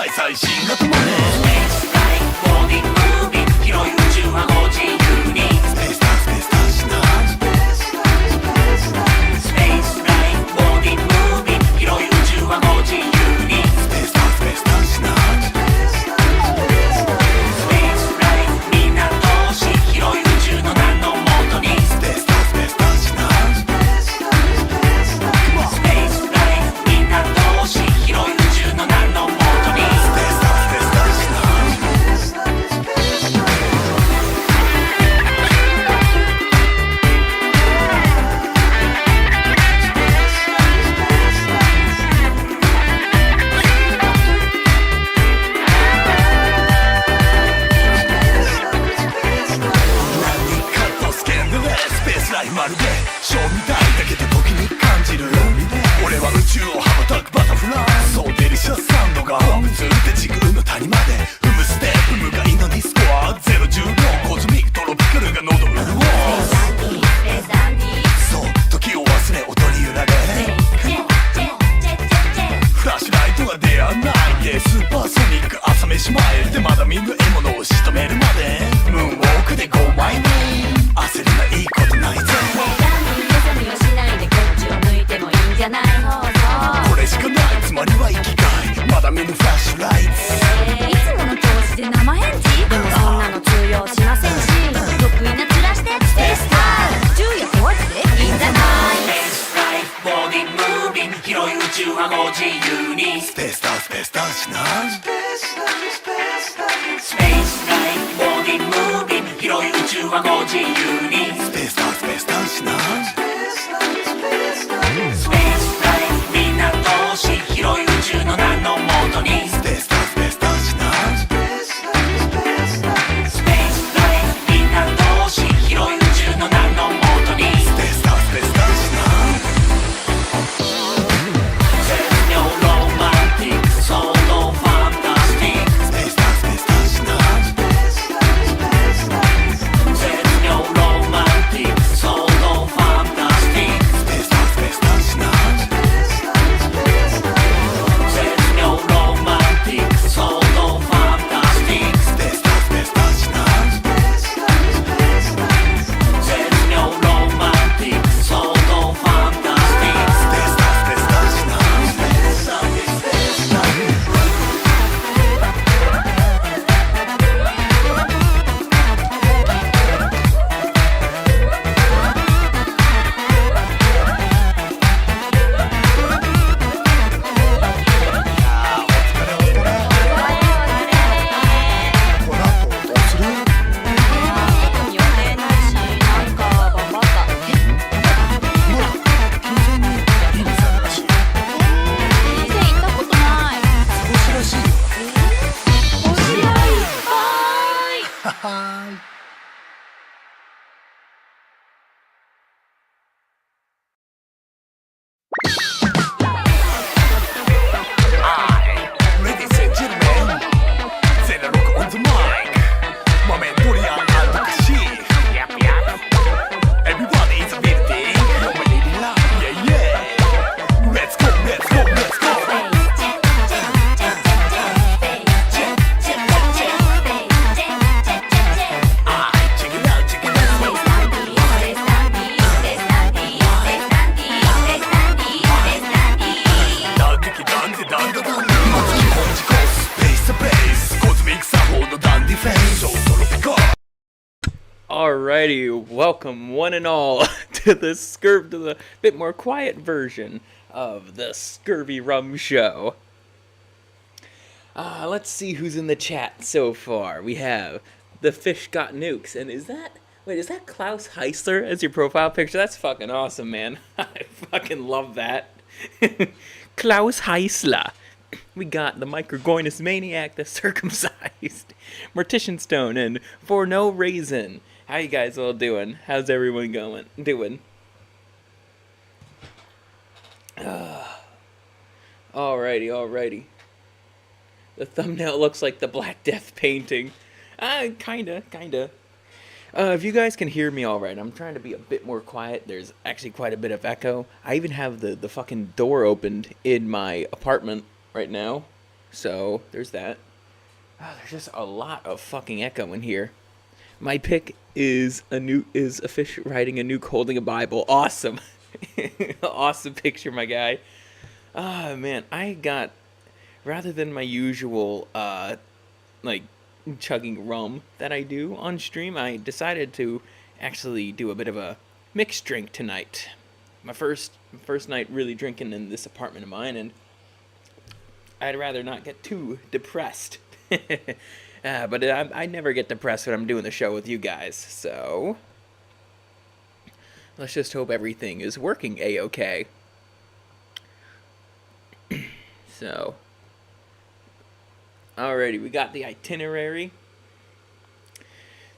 い最新型マネースペースライフボーディングムービン広い宇宙はご自由にスペースタースペースターシナスペースライフボーディングムービン広い宇宙はご自由にスペースタースペースターシナスペースライフみんな同士広い宇宙の名のもとにスペースタースペースターシナススペースライフみんな同士広い宇宙の名のもとにスペースタースペースターシナまるで賞味たいだけで時に感じる俺は宇宙を羽ばたくバタフライそうデリシャスサウンドがずって地球の谷まで踏むステップ向かいのディスコはゼロ10秒コズミックトロピカルが喉潤うそう時を忘れ踊り揺られフラッシュライトが出会わないでスーパーソニック朝飯前でまだ見ぬ獲物を仕留めるまでムーンウォークで Go my way焦りないいことないぜこれしかないつまりは生きがいまだ見ぬフラッシュライトいつもの調子で生返事でもそんなの通用しませんし得意な面してスペースター昼夜問わずでいいんじゃないスペースライフボーディングムービン広い宇宙はご自由にスペースタースペースターシナスペースライフボーディングムービン広い宇宙はご自由にスペースタースペースターシナススペースライフみんな同士広い宇宙の名のもとにスペースタースペースターシナススペースライフみんな同士広い宇宙の名のもとにスペースタースペースターシナス絶妙ロマンティックソードファンタスティックスペースタースペースターシナス絶妙ロマンティックソードファンタスティックスペースタースペースターシナス絶妙ロマンティックソードファンタスティックスペースタースペースターシナス絶妙ロマンティックソードファンタスティックスペースタースペースターシナAlrighty, welcome one and all to the bit more quiet version of the ScurvyRum show. Let's see who's in the chat so far. We have the fish got nukes, and is that Klaus Heisler as your profile picture? That's fucking awesome, man. I fucking love that. Klaus Heisler. We got the Microgoinus Maniac, the Circumcised, Mortician Stone, and For No Reason. How you guys all doing? How's everyone doing? Alrighty. The thumbnail looks like the Black Death painting. Kinda. If you guys can hear me alright, I'm trying to be a bit more quiet. There's actually quite a bit of echo. I even have the fucking door opened in my apartment right now. So there's that. Oh, there's just a lot of fucking echo in here. My pick is a fish riding a nuke holding a Bible. Awesome. Awesome picture, my guy. Ah, man, I got, rather than my usual like chugging rum that I do on stream, I decided to actually do a bit of a mixed drink tonight. My first night really drinking in this apartment of mine, and I'd rather not get too depressed. But I never get depressed when I'm doing the show with you guys, so let's just hope everything is working a-okay. So, alrighty, we got the itinerary.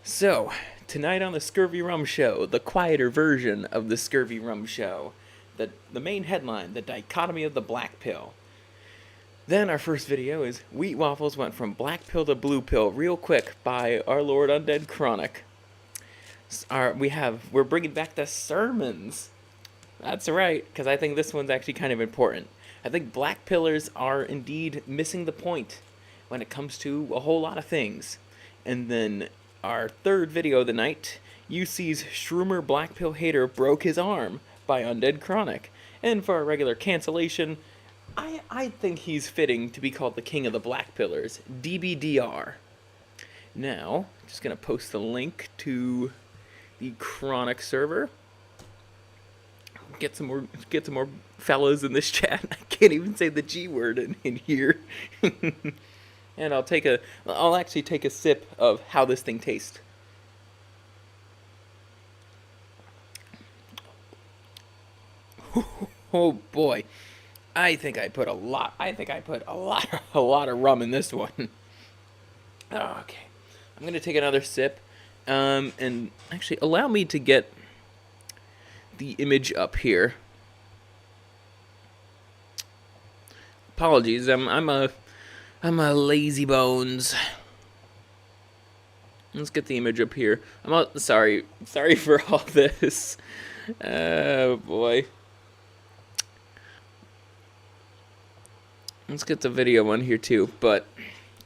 So, tonight on the ScurvyRum show, the quieter version of the ScurvyRum show, the main headline, the dichotomy of the black pill. Then our first video is Wheat Waffles went from black pill to blue pill real quick by our Lord Undead Chronic. We're bringing back the sermons. That's right, because I think this one's actually kind of important. I think black pillars are indeed missing the point when it comes to a whole lot of things. And then our third video of the night, UC's Shroomer Black Pill Hater broke his arm by Undead Chronic. And for our regular cancellation, I think he's fitting to be called the king of the black pillars, DBDR. Now, just gonna post the link to the Chronic server. Get some more fellas in this chat. I can't even say the G word in here. And I'll actually take a sip of how this thing tastes. Oh boy. I think I put a lot of rum in this one. Okay. I'm going to take another sip. And actually allow me to get the image up here. Apologies, I'm a lazy bones. Let's get the image up here. Sorry for all this. Oh boy. Let's get the video on here too, but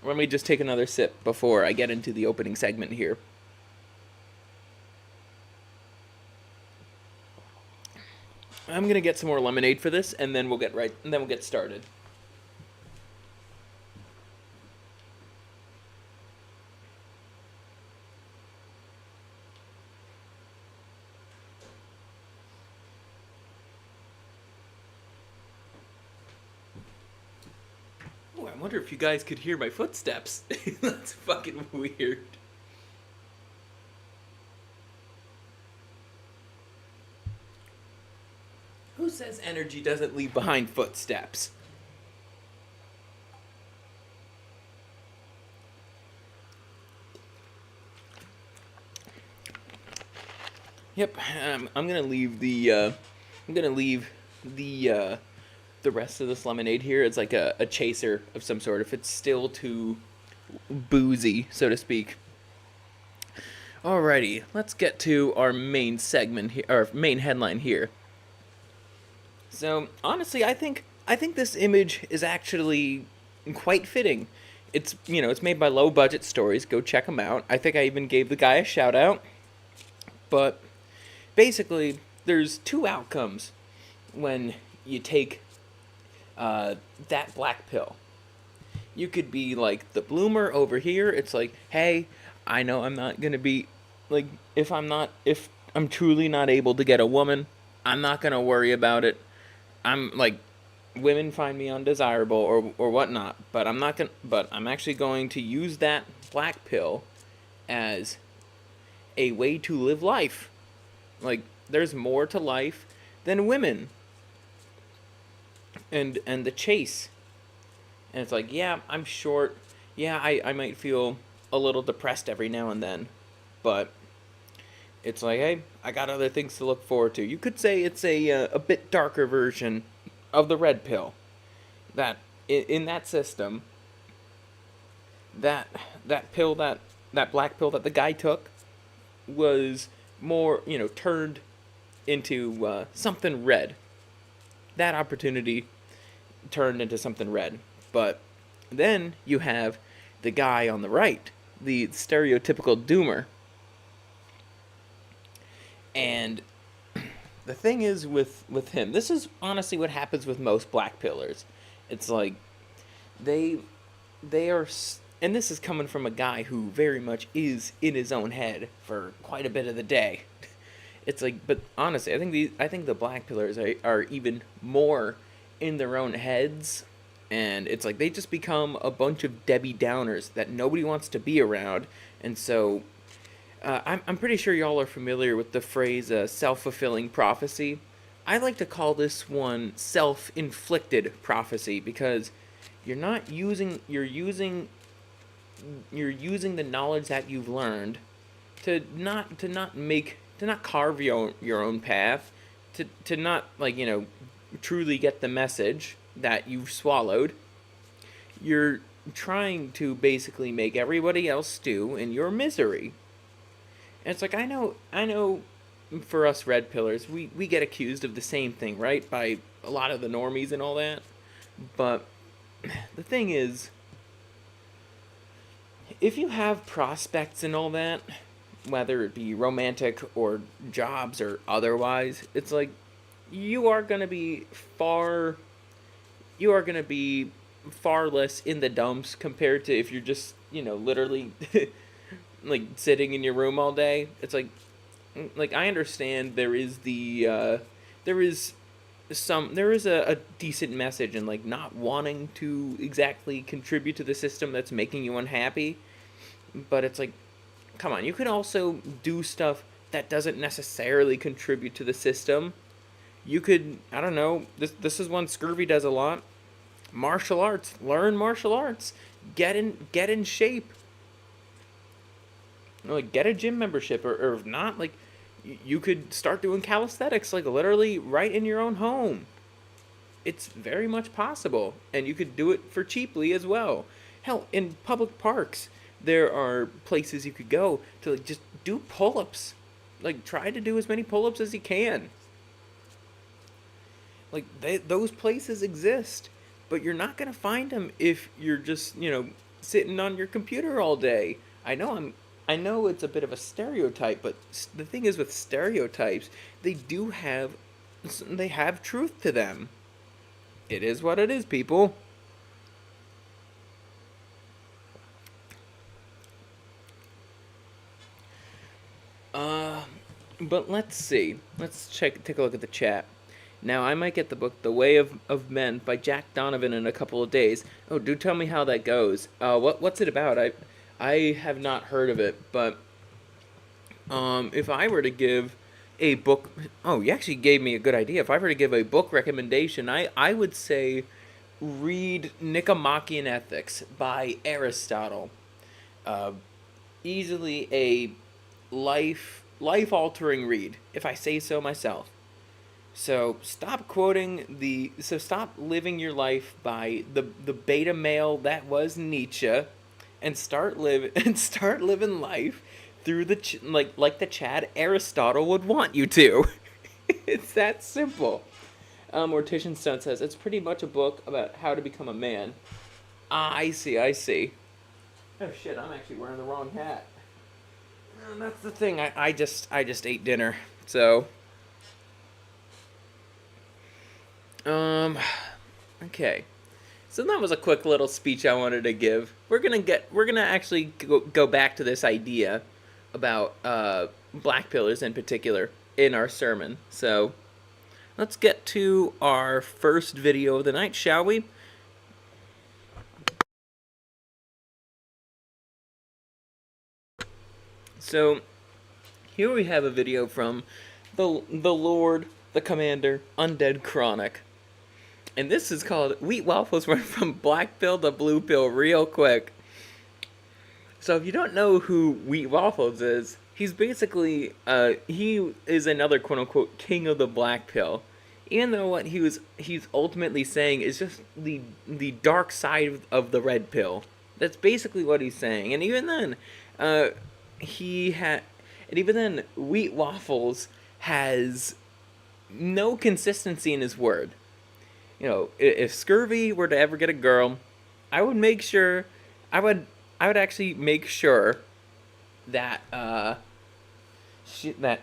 let me just take another sip before I get into the opening segment here. I'm gonna get some more lemonade for this, and then we'll get started. Oh, I wonder if you guys could hear my footsteps. That's fucking weird. Who says energy doesn't leave behind footsteps? Yep, I'm gonna leave the rest of this lemonade here. It's like a chaser of some sort if it's still too boozy, so to speak. Alrighty, let's get to our main segment here, our main headline here. So, honestly, I think this image is actually quite fitting. It's made by Low Budget Stories. Go check them out. I think I even gave the guy a shout out. But basically, there's two outcomes when you take that black pill. You could be like the bloomer over here. It's like, hey, I know I'm not gonna be like if I'm truly not able to get a woman, I'm not gonna worry about it. I'm like, women find me undesirable or whatnot, but I'm actually going to use that black pill as a way to live life. Like, there's more to life than women. And the chase. And it's like, yeah, I'm short. Yeah, I might feel a little depressed every now and then. But it's like, hey, I got other things to look forward to. You could say it's a bit darker version of the red pill. That in that system, that pill, that black pill that the guy took was more, turned into something red. That opportunity turned into something red. But Then you have the guy on the right, the stereotypical doomer. And the thing is with him, this is honestly what happens with most black pillars. It's like they are, and this is coming from a guy who very much is in his own head for quite a bit of the day. It's like, but honestly, I think the black pillars are even more in their own heads, and it's like they just become a bunch of Debbie Downers that nobody wants to be around. And so I'm pretty sure y'all are familiar with the phrase self-fulfilling prophecy. I like to call this one self-inflicted prophecy, because you're using the knowledge that you've learned to not carve your own path, to not, like, truly get the message that you've swallowed. You're trying to basically make everybody else stew in your misery. And it's like, I know for us red pillars, we get accused of the same thing, right? By a lot of the normies and all that. But the thing is, if you have prospects and all that, whether it be romantic or jobs or otherwise, it's like you are going to be far less in the dumps compared to if you're just, literally like sitting in your room all day. It's like I understand there is a decent message in, like, not wanting to exactly contribute to the system that's making you unhappy, but it's like, come on, you can also do stuff that doesn't necessarily contribute to the system. You could, I don't know, this is one Scurvy does a lot. Martial arts. Learn martial arts. Get in shape. Like, get a gym membership, or if not, like, you could start doing calisthenics, like, literally right in your own home. It's very much possible, and you could do it for cheaply as well. Hell, in public parks, there are places you could go to, like, just do pull-ups. Like, try to do as many pull-ups as you can. Like, those places exist, but you're not gonna find them if you're just, sitting on your computer all day. I know it's a bit of a stereotype, but the thing is with stereotypes, they have truth to them. It is what it is, people. But let's see. Let's take a look at the chat. Now, I might get the book The Way of Men by Jack Donovan in a couple of days. Oh, do tell me how that goes. What's it about? I have not heard of it, but if I were to give a book... Oh, you actually gave me a good idea. If I were to give a book recommendation, I would say read Nicomachean Ethics by Aristotle. Easily a life-altering read, if I say so myself. So stop living your life by the beta male that was Nietzsche, and start living life through like the Chad Aristotle would want you to. It's that simple. Mortician Stone says it's pretty much a book about how to become a man. I see. Oh shit! I'm actually wearing the wrong hat. That's the thing. I just ate dinner, so. Okay. So that was a quick little speech I wanted to give. We're gonna actually go back to this idea about black pillars in particular in our sermon. So let's get to our first video of the night, shall we? So here we have a video from the Lord, the Commander, Undead Chronic. And this is called Wheat Waffles Went from Black Pill to Blue Pill real quick. So if you don't know who Wheat Waffles is, he's basically, he is another quote-unquote king of the black pill. Even though what he's ultimately saying is just the dark side of the red pill. That's basically what he's saying. And even then, Wheat Waffles has no consistency in his word. If Scurvy were to ever get a girl, I would make sure, I would actually make sure that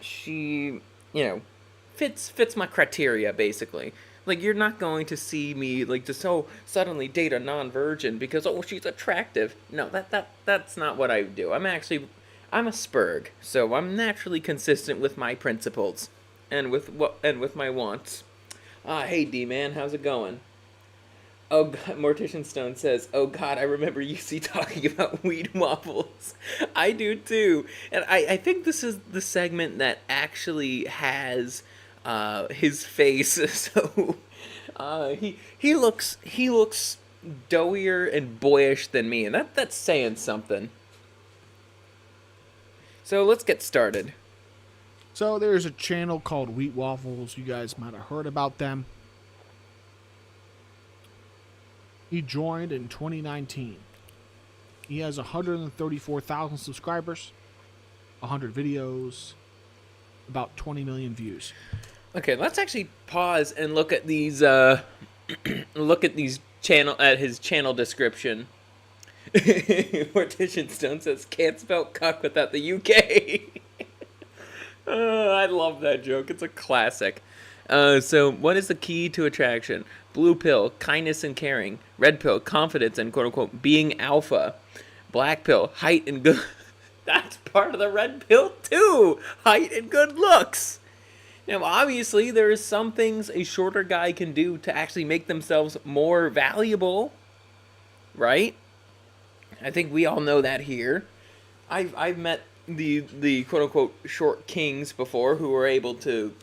she you know fits my criteria basically. Like, you're not going to see me like just so suddenly date a non-virgin because she's attractive. No, that's not what I do. I'm a spurg, so I'm naturally consistent with my principles and with my wants. Hey D-Man, how's it going? Oh God, Mortician Stone says, "Oh God, I remember UC talking about weed waffles." I do too, and I think this is the segment that actually has his face. So he looks doughier and boyish than me, and that's saying something. So let's get started. So there's a channel called Wheat Waffles. You guys might have heard about them. He joined in 2019. He has 134,000 subscribers, 100 videos, about 20 million views. Okay, let's actually pause and look at these at his channel description. Mortician Stone says, "Can't spell cuck without the UK." I love that joke. It's a classic. So what is the key to attraction? Blue pill, kindness and caring. Red pill, confidence and quote-unquote being alpha. Black pill, height and good... That's part of the red pill too! Height and good looks! Now, obviously, there is some things a shorter guy can do to actually make themselves more valuable. Right? I think we all know that here. I've met the quote-unquote short kings before who were able to,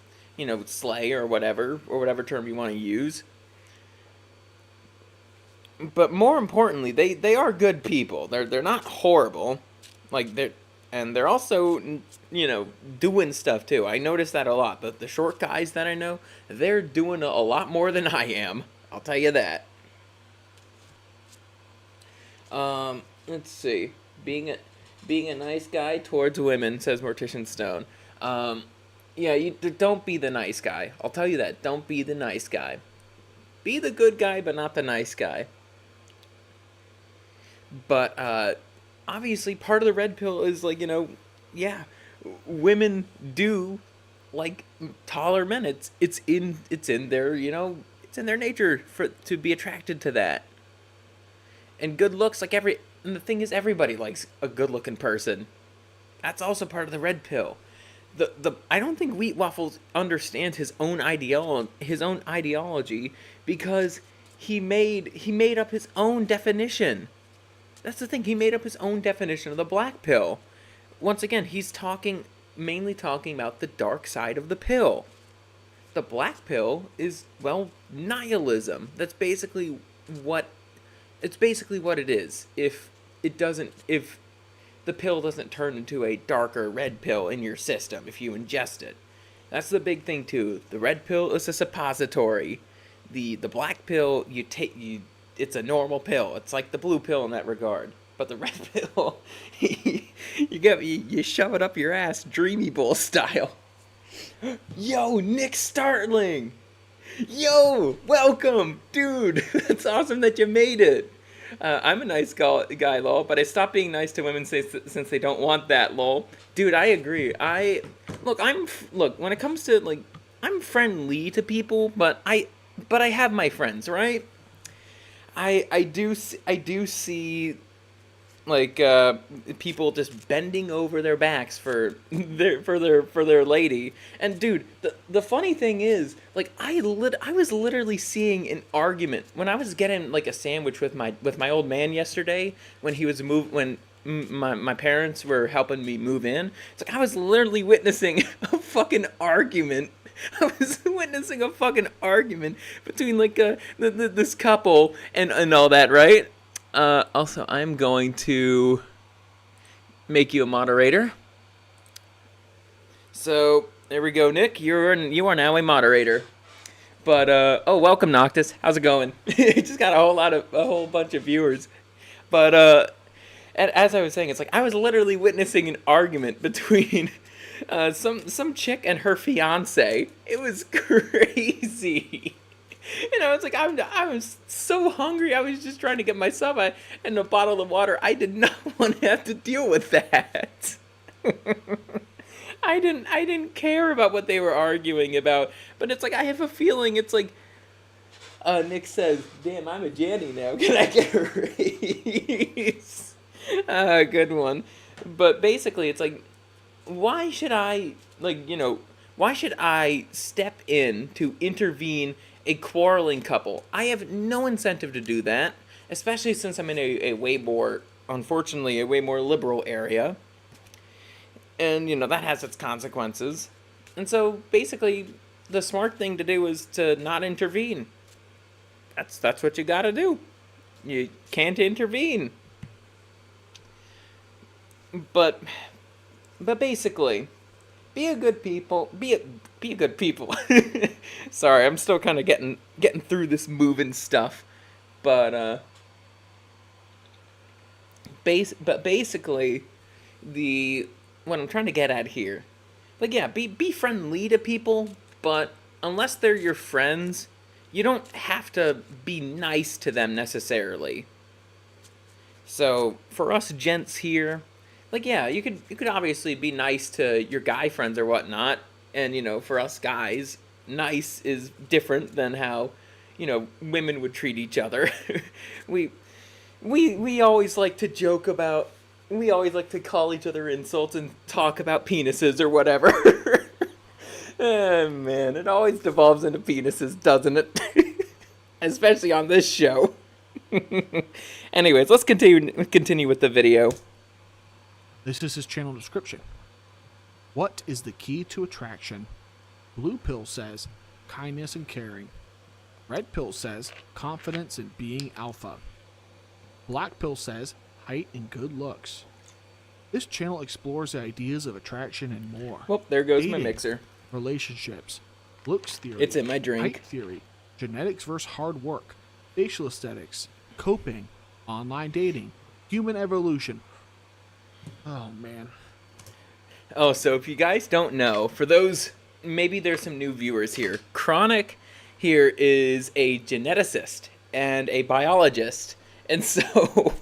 slay or whatever term you want to use. But more importantly, they are good people. They're not horrible. They're also, doing stuff too. I notice that a lot. The short guys that I know, they're doing a lot more than I am. I'll tell you that. Let's see. Being a nice guy towards women, says Mortician Stone. You don't be the nice guy. I'll tell you that. Don't be the nice guy. Be the good guy, but not the nice guy. But obviously, part of the red pill is women do like taller men. It's in their it's in their nature to be attracted to that. And good looks, and the thing is, everybody likes a good-looking person. That's also part of the red pill. I don't think Wheat Waffles understands his own ideology because he made up his own definition. That's the thing. He made up his own definition of the black pill. Once again, he's mainly talking about the dark side of the pill. The black pill is, nihilism. That's basically what it is. If the pill doesn't turn into a darker red pill in your system if you ingest it. That's the big thing too. The red pill is a suppository. The black pill it's a normal pill. It's like the blue pill in that regard. But the red pill, you shove it up your ass, Dreamy Bowl style. Yo, Nick Startling! Yo, welcome! Dude, it's awesome that you made it. I'm a nice guy, lol, but I stopped being nice to women since they don't want that, lol. Dude, I agree. When it comes to, I'm friendly to people, but I have my friends, right? I do see people just bending over their backs for their lady. And dude, the funny thing is, I was literally seeing an argument when I was getting a sandwich with my old man yesterday when he was when my parents were helping me move in. It's I was literally witnessing a fucking argument. I was witnessing a fucking argument between this couple and all that, right? Also, I'm going to make you a moderator. So there we go, Nick. You are now a moderator. But welcome, Noctis. How's it going? Just got a whole bunch of viewers. But and as I was saying, it's I was literally witnessing an argument between some chick and her fiance. It was crazy. And I was like, I was so hungry. I was just trying to get myself a bottle of water. I did not want to have to deal with that. I didn't care about what they were arguing about. But it's like, I have a feeling it's like, Nick says, damn, I'm a Janny now. Can I get a raise? Good one. But basically, it's like, why should I, like, why should I step in to intervene a quarreling couple? I have no incentive to do that, especially since I'm in a way more, unfortunately, a way more liberal area. And, that has its consequences. And so, basically, the smart thing to do is to not intervene. That's what you gotta do. You can't intervene. But basically, be a good people. Be a good people. Sorry, I'm still kind of getting through this moving stuff. But basically, what I'm trying to get at here, like, yeah, be friendly to people, but unless they're your friends, you don't have to be nice to them necessarily. So for us gents here, like, yeah, you could obviously be nice to your guy friends or whatnot, and for us guys, nice is different than how women would treat each other. we always like to joke about, we always like to call each other insults and talk about penises or whatever. Oh, man, it always devolves into penises, doesn't it? Especially on this show. Anyways, let's continue with the video. This is his channel description. What is the key to attraction? Blue pill says kindness and caring. Red pill says confidence and being alpha. Black pill says height and good looks. This channel explores the ideas of attraction and more. Well, there goes my Dating, mixer. Relationships, looks theory, It's in my drink. height theory, genetics versus hard work, facial aesthetics, coping, online dating, human evolution. Oh, man. Oh, so if you guys don't know, for those, maybe there's some new viewers here. Chronic here is a geneticist and a biologist. And so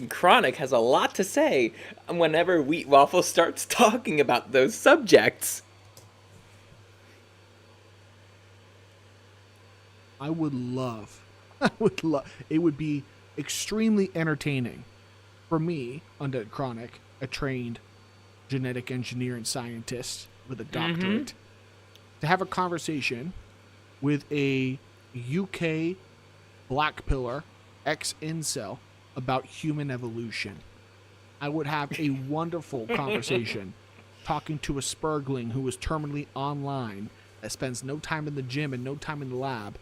Chronic has a lot to say whenever Wheat Waffle starts talking about those subjects. I would love, it would be extremely entertaining for me, under Chronic, a trained genetic engineer and scientist with a doctorate, to have a conversation with a UK black pillar ex-incel about human evolution. I would have a wonderful conversation talking to a spurgling who is terminally online, that spends no time in the gym and no time in the lab.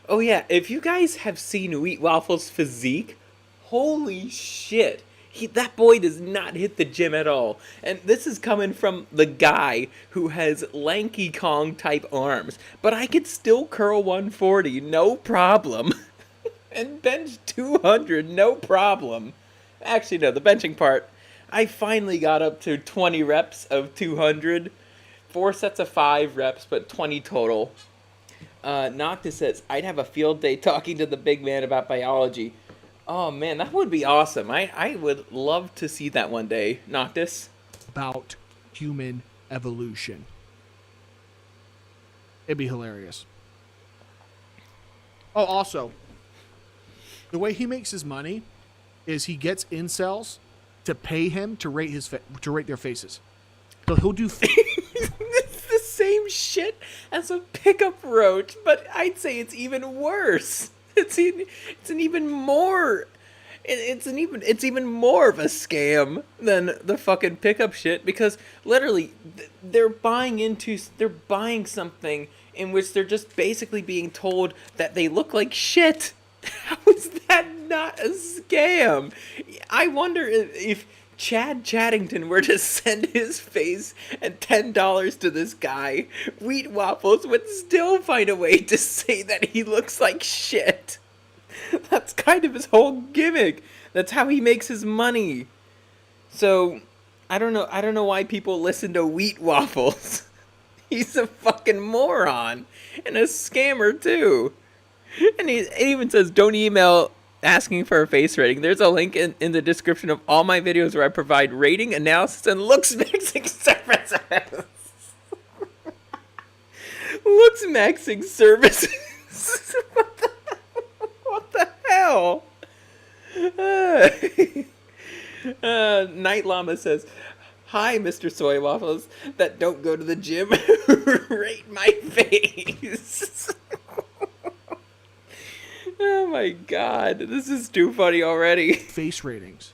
Oh yeah, if you guys have seen Wheat Waffle's physique, holy shit. That boy does not hit the gym at all. And this is coming from the guy who has Lanky Kong type arms. But I could still curl 140, no problem. And bench 200, no problem. Actually, no, the benching part, I finally got up to 20 reps of 200. 4 sets of 5 reps, but 20 total. Noctis says, I'd have a field day talking to the big man about biology. Oh, man, that would be awesome. I would love to see that one day, Noctis. About human evolution. It'd be hilarious. Oh, also, the way he makes his money is he gets incels to pay him to rate their faces. So he'll do. It's the same shit as a pickup roach, but I'd say it's even worse. It's even more of a scam than the fucking pickup shit, because literally they're buying something in which they're just basically being told that they look like shit. How is that not a scam? I wonder if Chad Chaddington were to send his face and $10 to this guy, Wheat Waffles would still find a way to say that he looks like shit. That's kind of his whole gimmick. That's how he makes his money. So, I don't know why people listen to Wheat Waffles. He's a fucking moron and a scammer too. And it even says, don't email asking for a face rating. There's a link in the description of all my videos where I provide rating, analysis, and looks maxing services. Looks maxing services. What the hell? Night Llama says, hi, Mr. Soy Waffles that don't go to the gym. Rate my face. Oh my god, this is too funny already. Face ratings.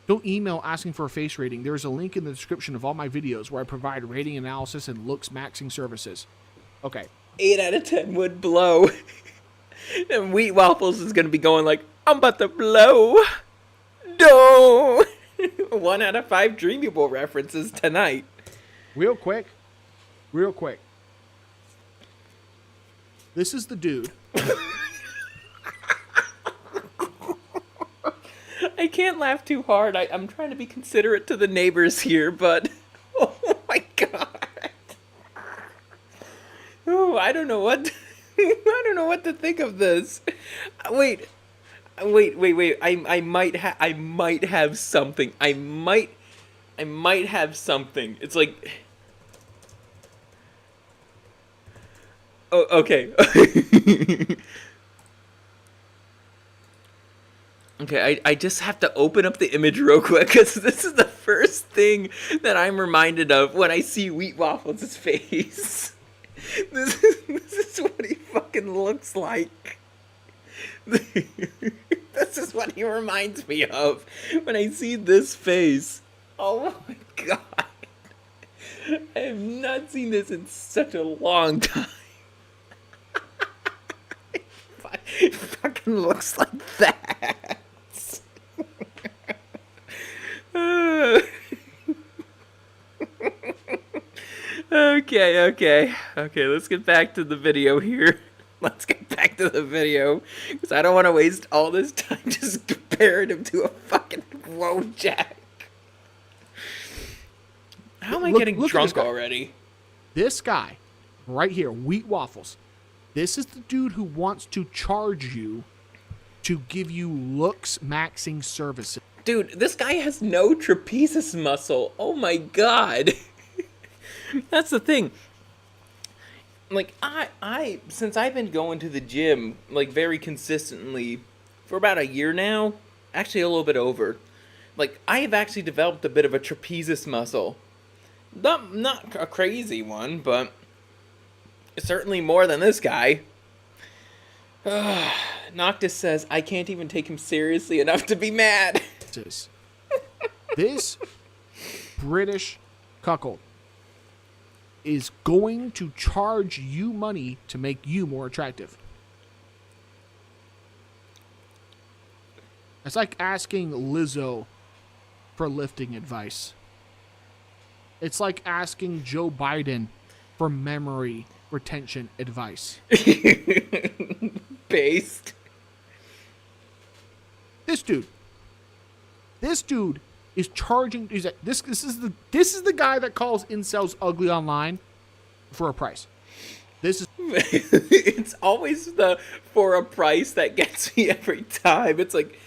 Don't email asking for a face rating. There is a link in the description of all my videos where I provide rating analysis and looks maxing services. Okay. 8 out of 10 would blow. And Wheat Waffles is going to be going like, I'm about to blow. No. 1 out of 5 Dreamable references tonight. Real quick. This is the dude. I can't laugh too hard. I'm trying to be considerate to the neighbors here, but oh my god. Oh, I don't know what to think of this. Wait. I might have something. I might have something. It's like, oh, okay. Okay, I just have to open up the image real quick because this is the first thing that I'm reminded of when I see Wheat Waffles' face. This is what he fucking looks like. This is what he reminds me of when I see this face. Oh my god. I have not seen this in such a long time. It fucking looks like that. Okay, let's get back to the video here. Because I don't want to waste all this time just comparing him to a fucking Wojak. How am I getting drunk already? This guy, right here, Wheat Waffles. This is the dude who wants to charge you to give you looks maxing services. Dude, this guy has no trapezius muscle. Oh my god. That's the thing. Like, I since I've been going to the gym, like, very consistently for about a year now, actually a little bit over, like, I have actually developed a bit of a trapezius muscle. Not a crazy one, but certainly more than this guy. Noctis says, I can't even take him seriously enough to be mad. This British cuckold is going to charge you money to make you more attractive. It's like asking Lizzo for lifting advice. It's like asking Joe Biden for memory retention advice. Based. This dude is charging. This is the guy that calls incels ugly online for a price. This is. It's always the for a price that gets me every time. It's like,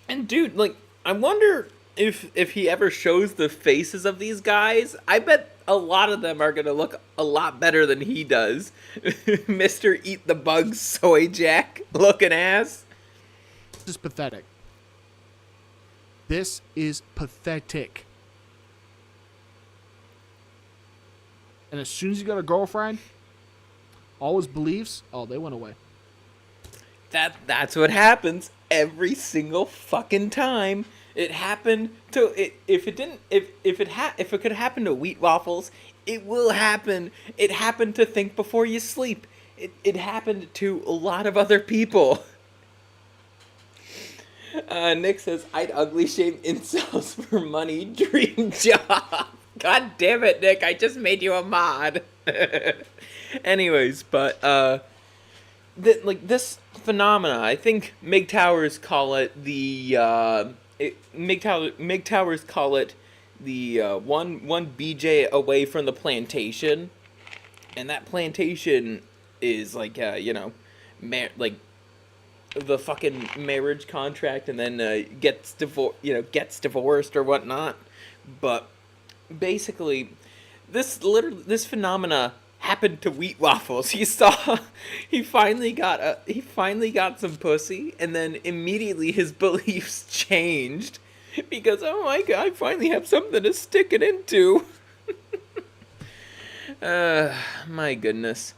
and dude, like, I wonder if he ever shows the faces of these guys. I bet a lot of them are gonna look a lot better than he does. Mr. Eat the Bugs Soy Jack looking ass. This is pathetic. This is pathetic. And as soon as he got a girlfriend, all his beliefs, they went away. That's what happens every single fucking time. It happened to it. If it could happen to Wheat Waffles, it will happen. It happened to Think Before You Sleep. It happened to a lot of other people. Nick says, I'd ugly shame incels for money. Dream job. God damn it, Nick. I just made you a mod. Anyways, but this phenomena, I think MGTOWers call it the MGTOWers call it one BJ away from the plantation, and that plantation is like like the fucking marriage contract, and then gets divorced or whatnot. But basically, this phenomena happened to Wheat Waffles. He finally got some pussy, and then immediately his beliefs changed because, oh my god, I finally have something to stick it into. My goodness.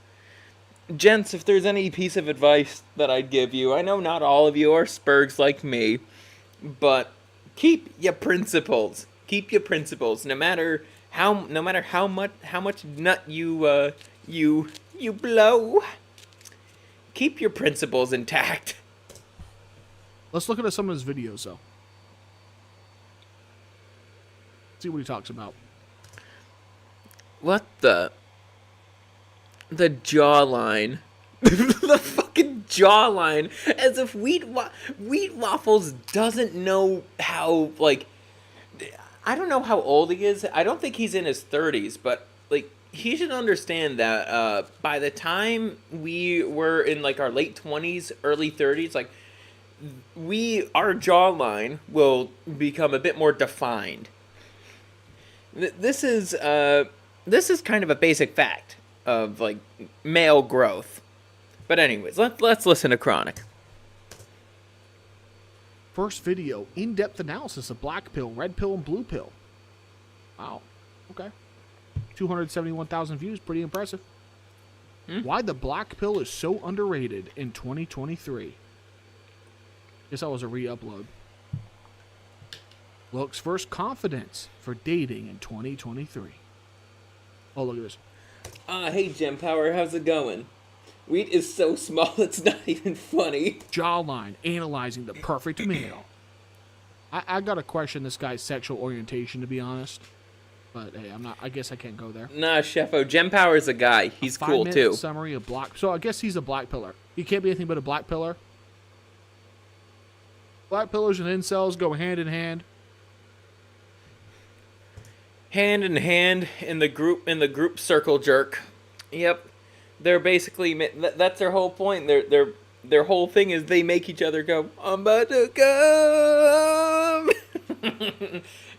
Gents, if there's any piece of advice that I'd give you, I know not all of you are spurgs like me, but keep your principles. Keep your principles, no matter how much nut you blow. Keep your principles intact. Let's look at some of his videos, though. See what he talks about. What the jawline. The fucking jawline. As if Wheat Waffles doesn't know how, like, I don't know how old he is. I don't think he's in his 30s, but, like, he should understand that by the time we were in, like, our late 20s, early 30s, like, our jawline will become a bit more defined. This is kind of a basic fact of, like, male growth. But anyways, let's listen to Chronic. First video, in-depth analysis of black pill, red pill, and blue pill. Wow. Okay. 271,000 views, pretty impressive. Why the black pill is so underrated in 2023. Guess that was a re-upload. Looks first confidence for dating in 2023. Oh, look at this. Hey, Gem Power, how's it going? Wheat is so small, it's not even funny. Jawline, analyzing the perfect male. I gotta question this guy's sexual orientation, to be honest. But hey, I guess I can't go there. Nah, Sheffo, Gem Power's a guy. He's cool, 5-minute too. Summary of black. So I guess he's a black pillar. He can't be anything but a black pillar. Black pillars and incels go hand in hand. Hand in hand in the group circle jerk. Yep. They're basically, that's their whole point. Their whole thing is they make each other go, I'm about to come.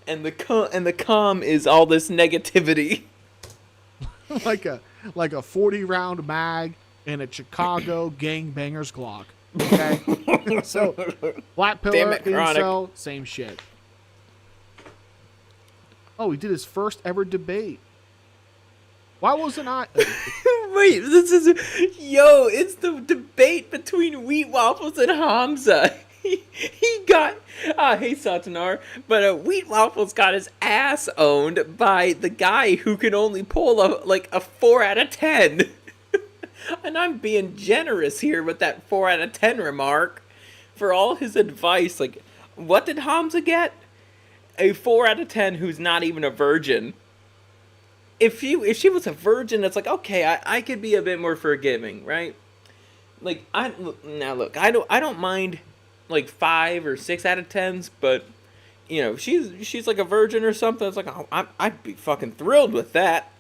and the calm is all this negativity. like a 40-round mag and a Chicago gangbangers Glock. Okay? So, black pillar, incel, same shit. Oh, he did his first ever debate. Why wasn't I? Wait, it's the debate between Wheat Waffles and Hamza. He got, hey Satanar, but Wheat Waffles got his ass owned by the guy who can only pull a 4 out of 10. And I'm being generous here with that 4 out of 10 remark. For all his advice, like, what did Hamza get? A 4 out of 10 who's not even a virgin. If she was a virgin, it's like, okay, I could be a bit more forgiving, right? Like, I don't mind like 5 or 6 out of 10s, but you know, she's like a virgin or something. It's like, oh, I'd be fucking thrilled with that.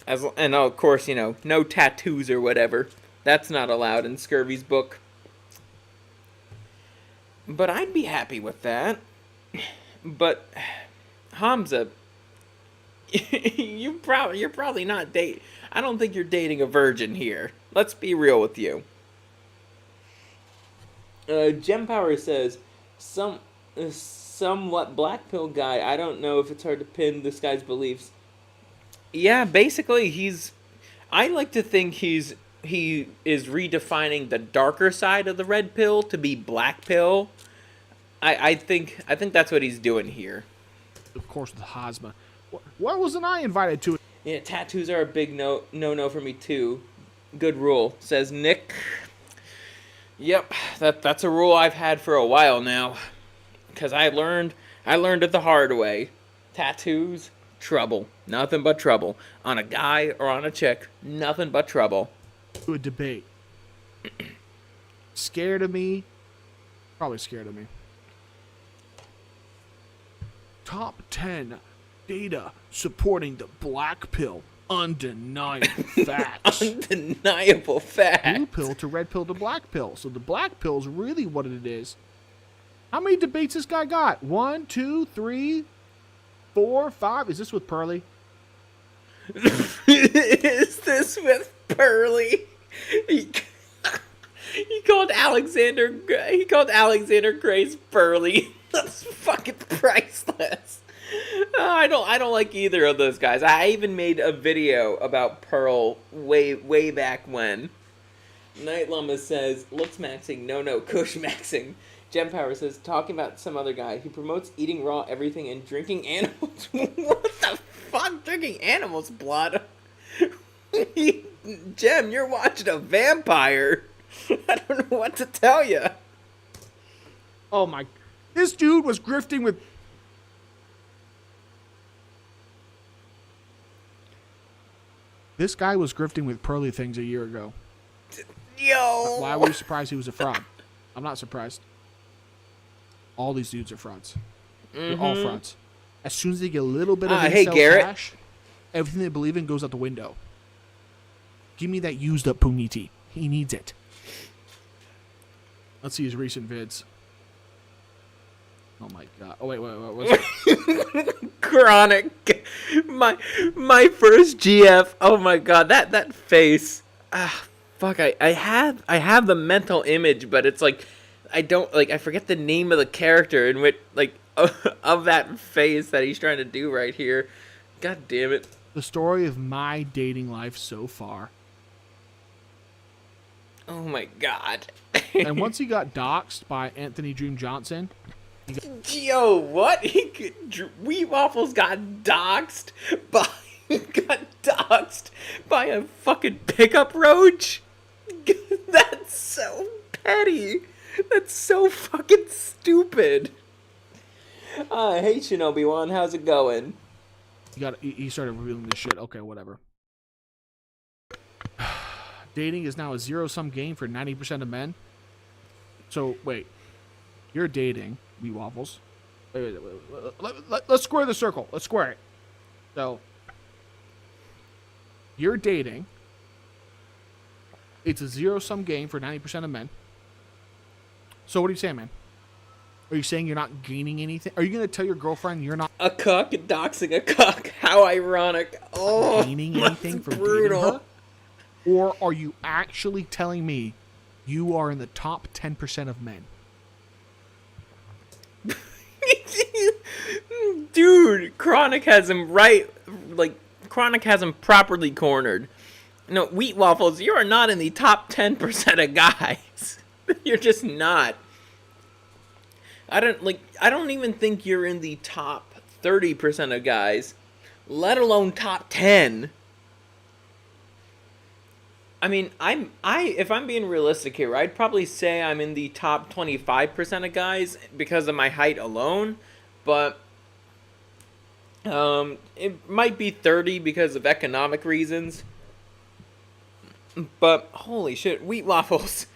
And of course, you know, no tattoos or whatever. That's not allowed in Scurvy's book. But I'd be happy with that. But Hamza, you're probably not dating. I don't think you're dating a virgin here. Let's be real with you. Gem Power says, somewhat black pill guy. I don't know if it's hard to pin this guy's beliefs. Yeah, basically I like to think he is redefining the darker side of the red pill to be black pill. I think that's what he's doing here. Of course, with Hazma. Why wasn't I invited to it? Yeah, tattoos are a big no for me too. Good rule, says Nick. Yep, that's a rule I've had for a while now. Because I learned it the hard way. Tattoos, trouble. Nothing but trouble. On a guy or on a chick, nothing but trouble. To a debate. Scared of me? Probably scared of me. Top 10 data supporting the black pill. Undeniable facts. Undeniable fact. Blue pill to red pill to black pill. So the black pill is really what it is. How many debates this guy got? 1, 2, 3, 4, 5. Is this with Pearly? Is this with Pearly? He called Alexander Grace Pearly. That's fucking priceless. I don't like either of those guys. I even made a video about Pearl way back when. Night Llama says, looks maxing, no, kush maxing. Gem Power says, talking about some other guy. He promotes eating raw everything and drinking animals. What the fuck? Drinking animals' blood? Gem, you're watching a vampire. I don't know what to tell you. Oh my. This dude was grifting with. This guy was grifting with Pearly things a year ago. Yo. Why were you surprised he was a fraud? I'm not surprised. All these dudes are frauds. They're all frauds. As soon as they get a little bit of hey, Garrett. cash, everything they believe in goes out the window. Give me that used up Puniti. He needs it. Let's see his recent vids. Oh my god. Oh wait. What's it? Chronic. My first GF. Oh my god, that face. Fuck. I have the mental image, but it's like I don't like. I forget the name of the character in which like of that face that he's trying to do right here. God damn it. The story of my dating life so far. Oh my god. And once he got doxxed by Anthony Dream Johnson. Yo, what? Wheat Waffles got doxxed by a fucking pickup roach? That's so petty. That's so fucking stupid. Hey Shinobi-wan, how's it going? He started revealing this shit. Okay, whatever. Dating is now a zero-sum game for 90% of men. So, wait. You're dating, Wheat Waffles. Wait. Let's square the circle. Let's square it. So, you're dating. It's a zero-sum game for 90% of men. So, what are you saying, man? Are you saying you're not gaining anything? Are you going to tell your girlfriend you're not... A cuck doxing a cuck. How ironic. Oh, gaining anything from brutal. dating her? Or are you actually telling me you are in the top 10% of men? Dude, Chronic has him right. Like, Chronic has him properly cornered. No, Wheat Waffles, you are not in the top 10% of guys. You're just not. I don't even think you're in the top 30% of guys, let alone top 10. I mean, if I'm being realistic here, I'd probably say I'm in the top 25% of guys because of my height alone, but it might be 30 because of economic reasons. But holy shit, Wheat Waffles.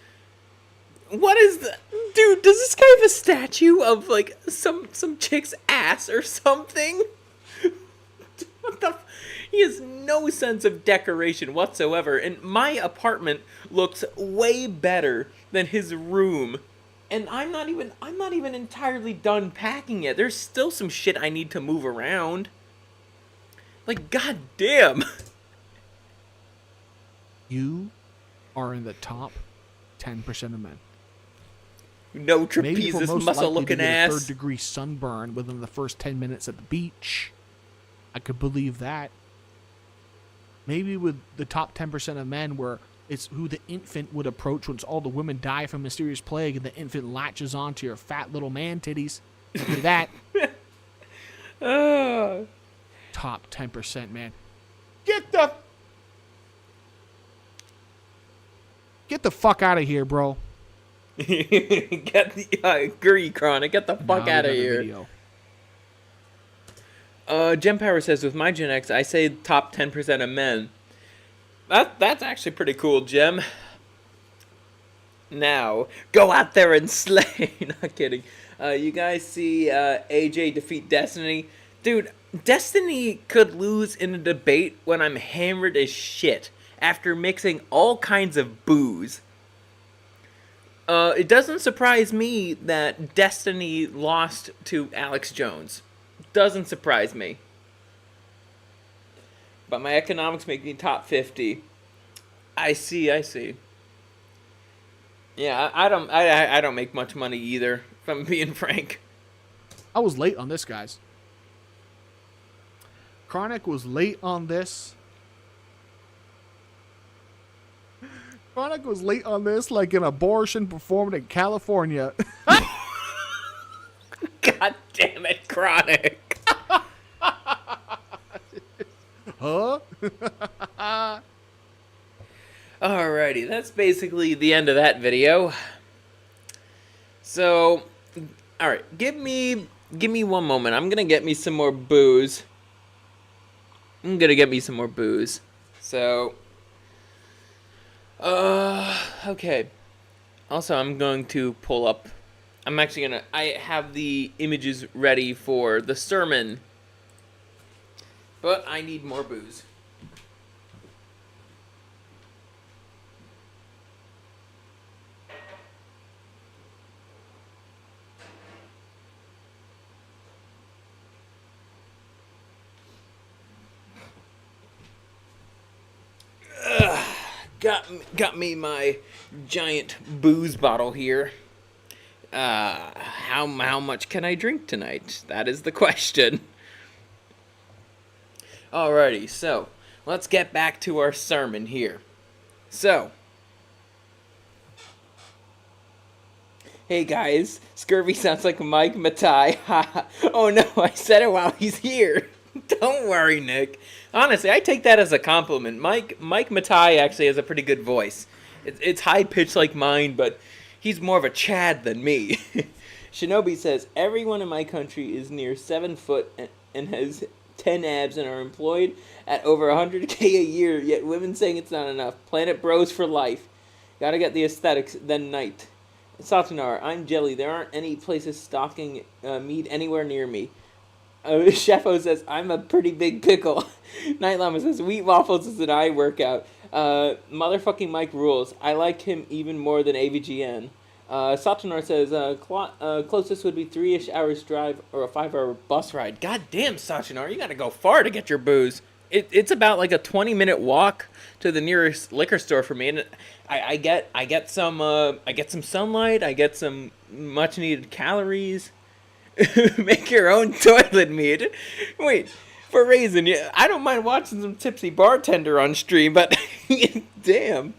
What is the dude? Does this guy have a statue of like some chick's ass or something? What the? He has no sense of decoration whatsoever, and my apartment looks way better than his room. And I'm not even entirely done packing yet. There's still some shit I need to move around. Like, goddamn. You are in the top 10% of men. No Maybe for trapezes, most muscle-looking likely to get a ass. third-degree sunburn within the first 10 minutes at the beach. I could believe that. Maybe with the top 10% of men where it's who the infant would approach once all the women die from mysterious plague and the infant latches onto your fat little man titties. Look at that. Top 10%, man. Get the fuck out of here, bro. Agree, Chronic. Get the fuck out of here. Gem Power says, with my Gen X, I say top 10% of men. That's actually pretty cool, Gem. now. Go out there and slay. Not kidding. You guys see AJ defeat Destiny? Dude, Destiny could lose in a debate when I'm hammered as shit after mixing all kinds of booze. It doesn't surprise me that Destiny lost to Alex Jones. Doesn't surprise me. But my economics make me top 50. I see. Yeah, I don't make much money either, if I'm being frank. I was late on this, guys. Chronic was late on this. Chronic was late on this like an abortion performed in California. God damn it, Chronic. Huh? Alrighty, that's basically the end of that video. So, alright, give me 1 moment. I'm gonna get me some more booze. So, okay. Also, I'm going to pull up. I have the images ready for the sermon. But I need more booze. Got me my giant booze bottle here. How much can I drink tonight? That is the question. Alrighty, so let's get back to our sermon here. So, hey guys, Scurvy sounds like Mike Matai. Oh no, I said it while he's here. Don't worry, Nick. Honestly, I take that as a compliment. Mike Matai actually has a pretty good voice. It's high-pitched like mine, but he's more of a Chad than me. Shinobi says, everyone in my country is near 7 foot and has 10 abs and are employed at over 100K a year, yet women saying it's not enough. Planet bros for life. Gotta get the aesthetics, then night. Satanar, I'm Jelly. There aren't any places stocking meat anywhere near me. Sheffo says, I'm a pretty big pickle. Night Llama says, wheat waffles is an eye workout. Motherfucking Mike rules. I like him even more than AVGN. Satanar says, closest would be 3-ish hours drive or a 5-hour bus ride. God damn, Satanar, you gotta go far to get your booze. It's about like a 20-minute walk to the nearest liquor store for me, and I get some sunlight, I get some much needed calories. Make your own toilet meat. Wait, for Raisin, yeah, I don't mind watching some tipsy bartender on stream, but damn.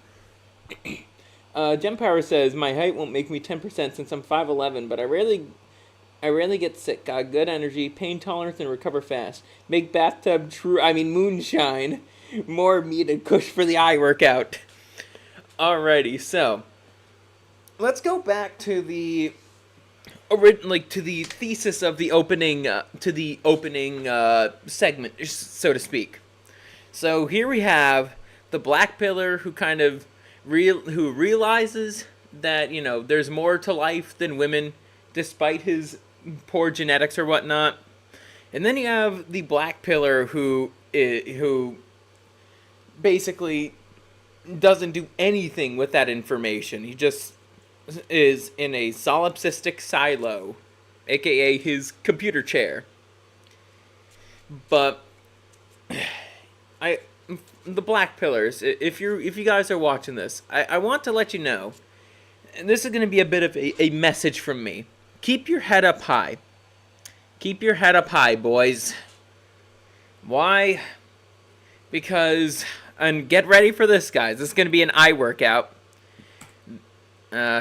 Gempower says, my height won't make me 10% since I'm 5'11", but I rarely get sick. Got good energy, pain tolerance, and recover fast. Make bathtub moonshine. More meat and kush for the eye workout. Alrighty, so let's go back to the thesis of the opening segment, so to speak. So here we have the black pillar who kind of who realizes that, you know, there's more to life than women, despite his poor genetics or whatnot. And then you have the black pillar who basically doesn't do anything with that information. He just is in a solipsistic silo, aka his computer chair. But the black pillars, if you guys are watching this, I want to let you know, and this is going to be a bit of a message from me. Keep your head up high. Keep your head up high, boys. Why? Because, and get ready for this, guys. This is going to be an eye workout.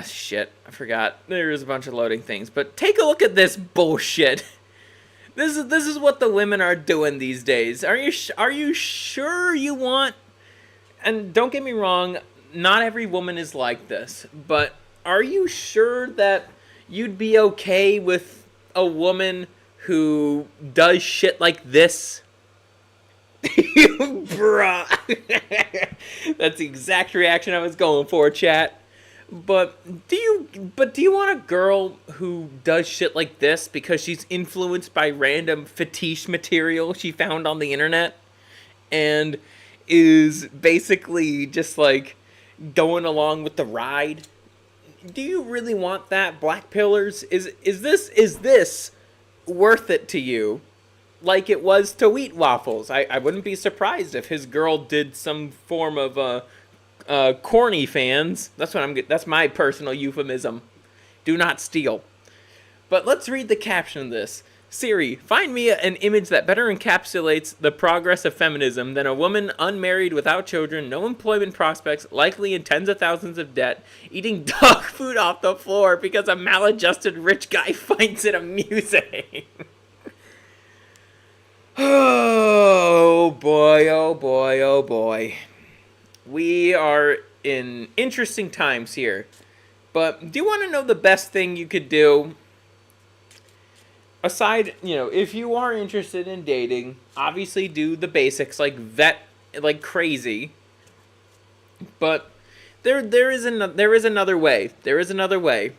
Shit, I forgot. There's a bunch of loading things, but take a look at this bullshit. This is what the women are doing these days. Are you sure you want? And don't get me wrong, not every woman is like this, but are you sure that you'd be okay with a woman who does shit like this? Bruh. That's the exact reaction I was going for, chat. But do you want a girl who does shit like this because she's influenced by random fetish material she found on the internet and is basically just like going along with the ride? Do you really want that, Black Pillars? Is this worth it to you? Like it was to Wheat Waffles. I wouldn't be surprised if his girl did some form of corny fans. That's my personal euphemism. Do not steal. But let's read the caption of this. Siri, find me an image that better encapsulates the progress of feminism than a woman unmarried without children, no employment prospects, likely in tens of thousands of debt, eating dog food off the floor because a maladjusted rich guy finds it amusing. Oh boy, oh boy, oh boy. We are in interesting times here. But do you want to know the best thing you could do? Aside, if you are interested in dating, obviously do the basics, like vet like crazy. But there is another way. There is another way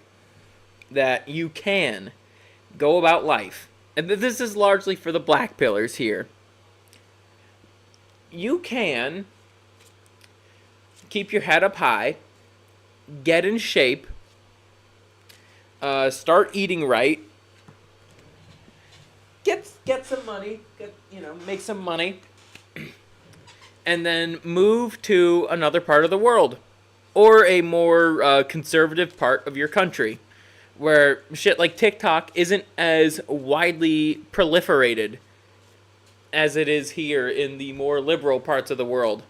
that you can go about life. And this is largely for the Black Pillars here. You can keep your head up high, get in shape, start eating right, get some money, make some money, and then move to another part of the world, or a more conservative part of your country, where shit like TikTok isn't as widely proliferated as it is here in the more liberal parts of the world.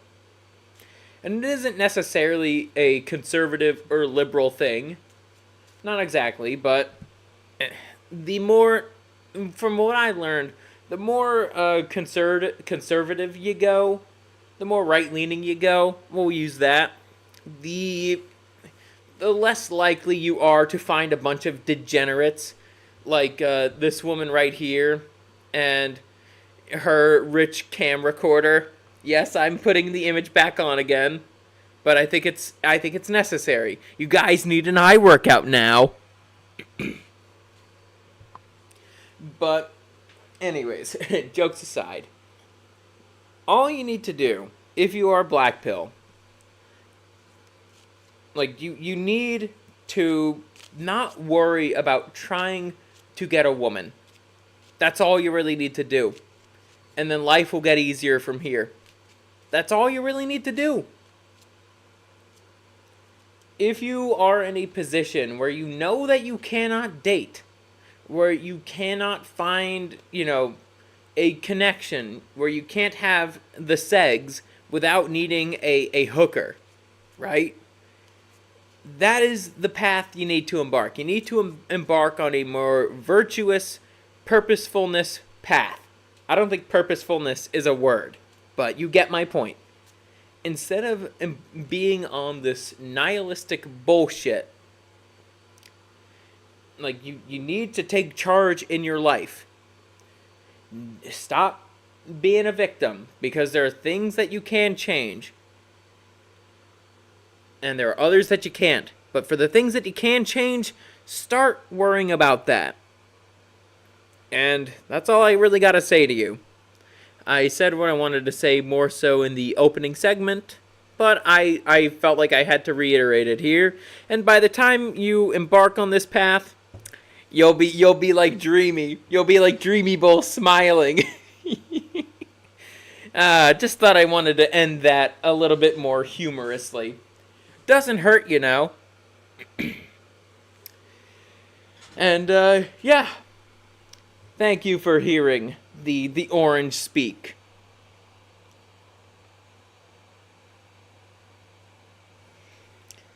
And it isn't necessarily a conservative or liberal thing. Not exactly, but from what I learned, the more conservative you go, the more right-leaning you go, we'll use that, the less likely you are to find a bunch of degenerates like this woman right here and her rich camcorder. Yes, I'm putting the image back on again, but I think it's necessary. You guys need an eye workout now. But anyways, jokes aside, all you need to do if you are Black Pill, like you need to not worry about trying to get a woman. That's all you really need to do. And then life will get easier from here. That's all you really need to do. If you are in a position where you know that you cannot date, where you cannot find, a connection, where you can't have the segs without needing a hooker, right? That is the path you need to embark. You need to embark on a more virtuous purposefulness path. I don't think purposefulness is a word, but you get my point. Instead of being on this nihilistic bullshit, like you need to take charge in your life. Stop being a victim, because there are things that you can change and there are others that you can't. But for the things that you can change, start worrying about that. And that's all I really got to say to you. I said what I wanted to say more so in the opening segment, but I felt like I had to reiterate it here. And by the time you embark on this path, you'll be like Dreamy. You'll be like Dreamy Bull smiling. Just thought I wanted to end that a little bit more humorously. Doesn't hurt, And yeah. Thank you for hearing the orange speak.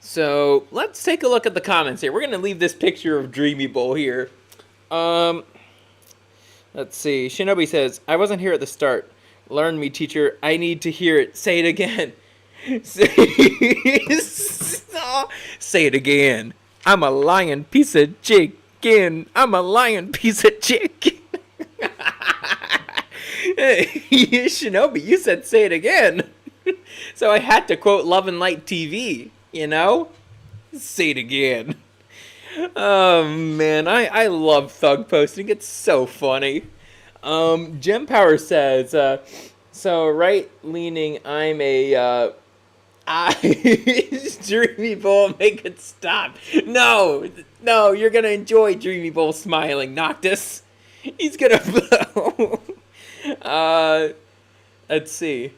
So let's take a look at the comments here. We're gonna leave this picture of Dreamy Bull here. Let's see. Shinobi says, "I wasn't here at the start. Learn me, teacher. I need to hear it. Say it again." Say it again. I'm a lion piece of chicken. I'm a lion piece of chicken. Shinobi, you said say it again. So I had to quote Love and Light TV, Say it again. Oh man, I love thug posting. It's so funny. Gem Power says, so right leaning, I'm a Dreamy Bull, make it stop. No, you're gonna enjoy Dreamy Bull smiling, Noctis. He's gonna blow. Let's see.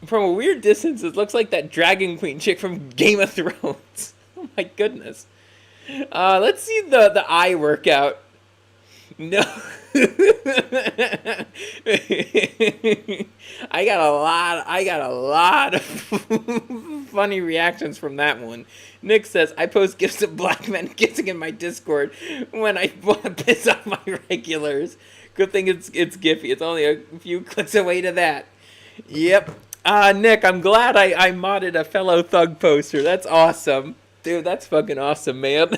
From a weird distance, it looks like that Dragon Queen chick from Game of Thrones. Oh my goodness. Let's see the eye workout. No. I got a lot of funny reactions from that one. Nick says, I post gifs of black men kissing in my Discord when I want to piss off my regulars. Good thing it's Giphy. It's only a few clicks away to that. Yep. Nick, I'm glad I modded a fellow thug poster. That's awesome. Dude, that's fucking awesome, man.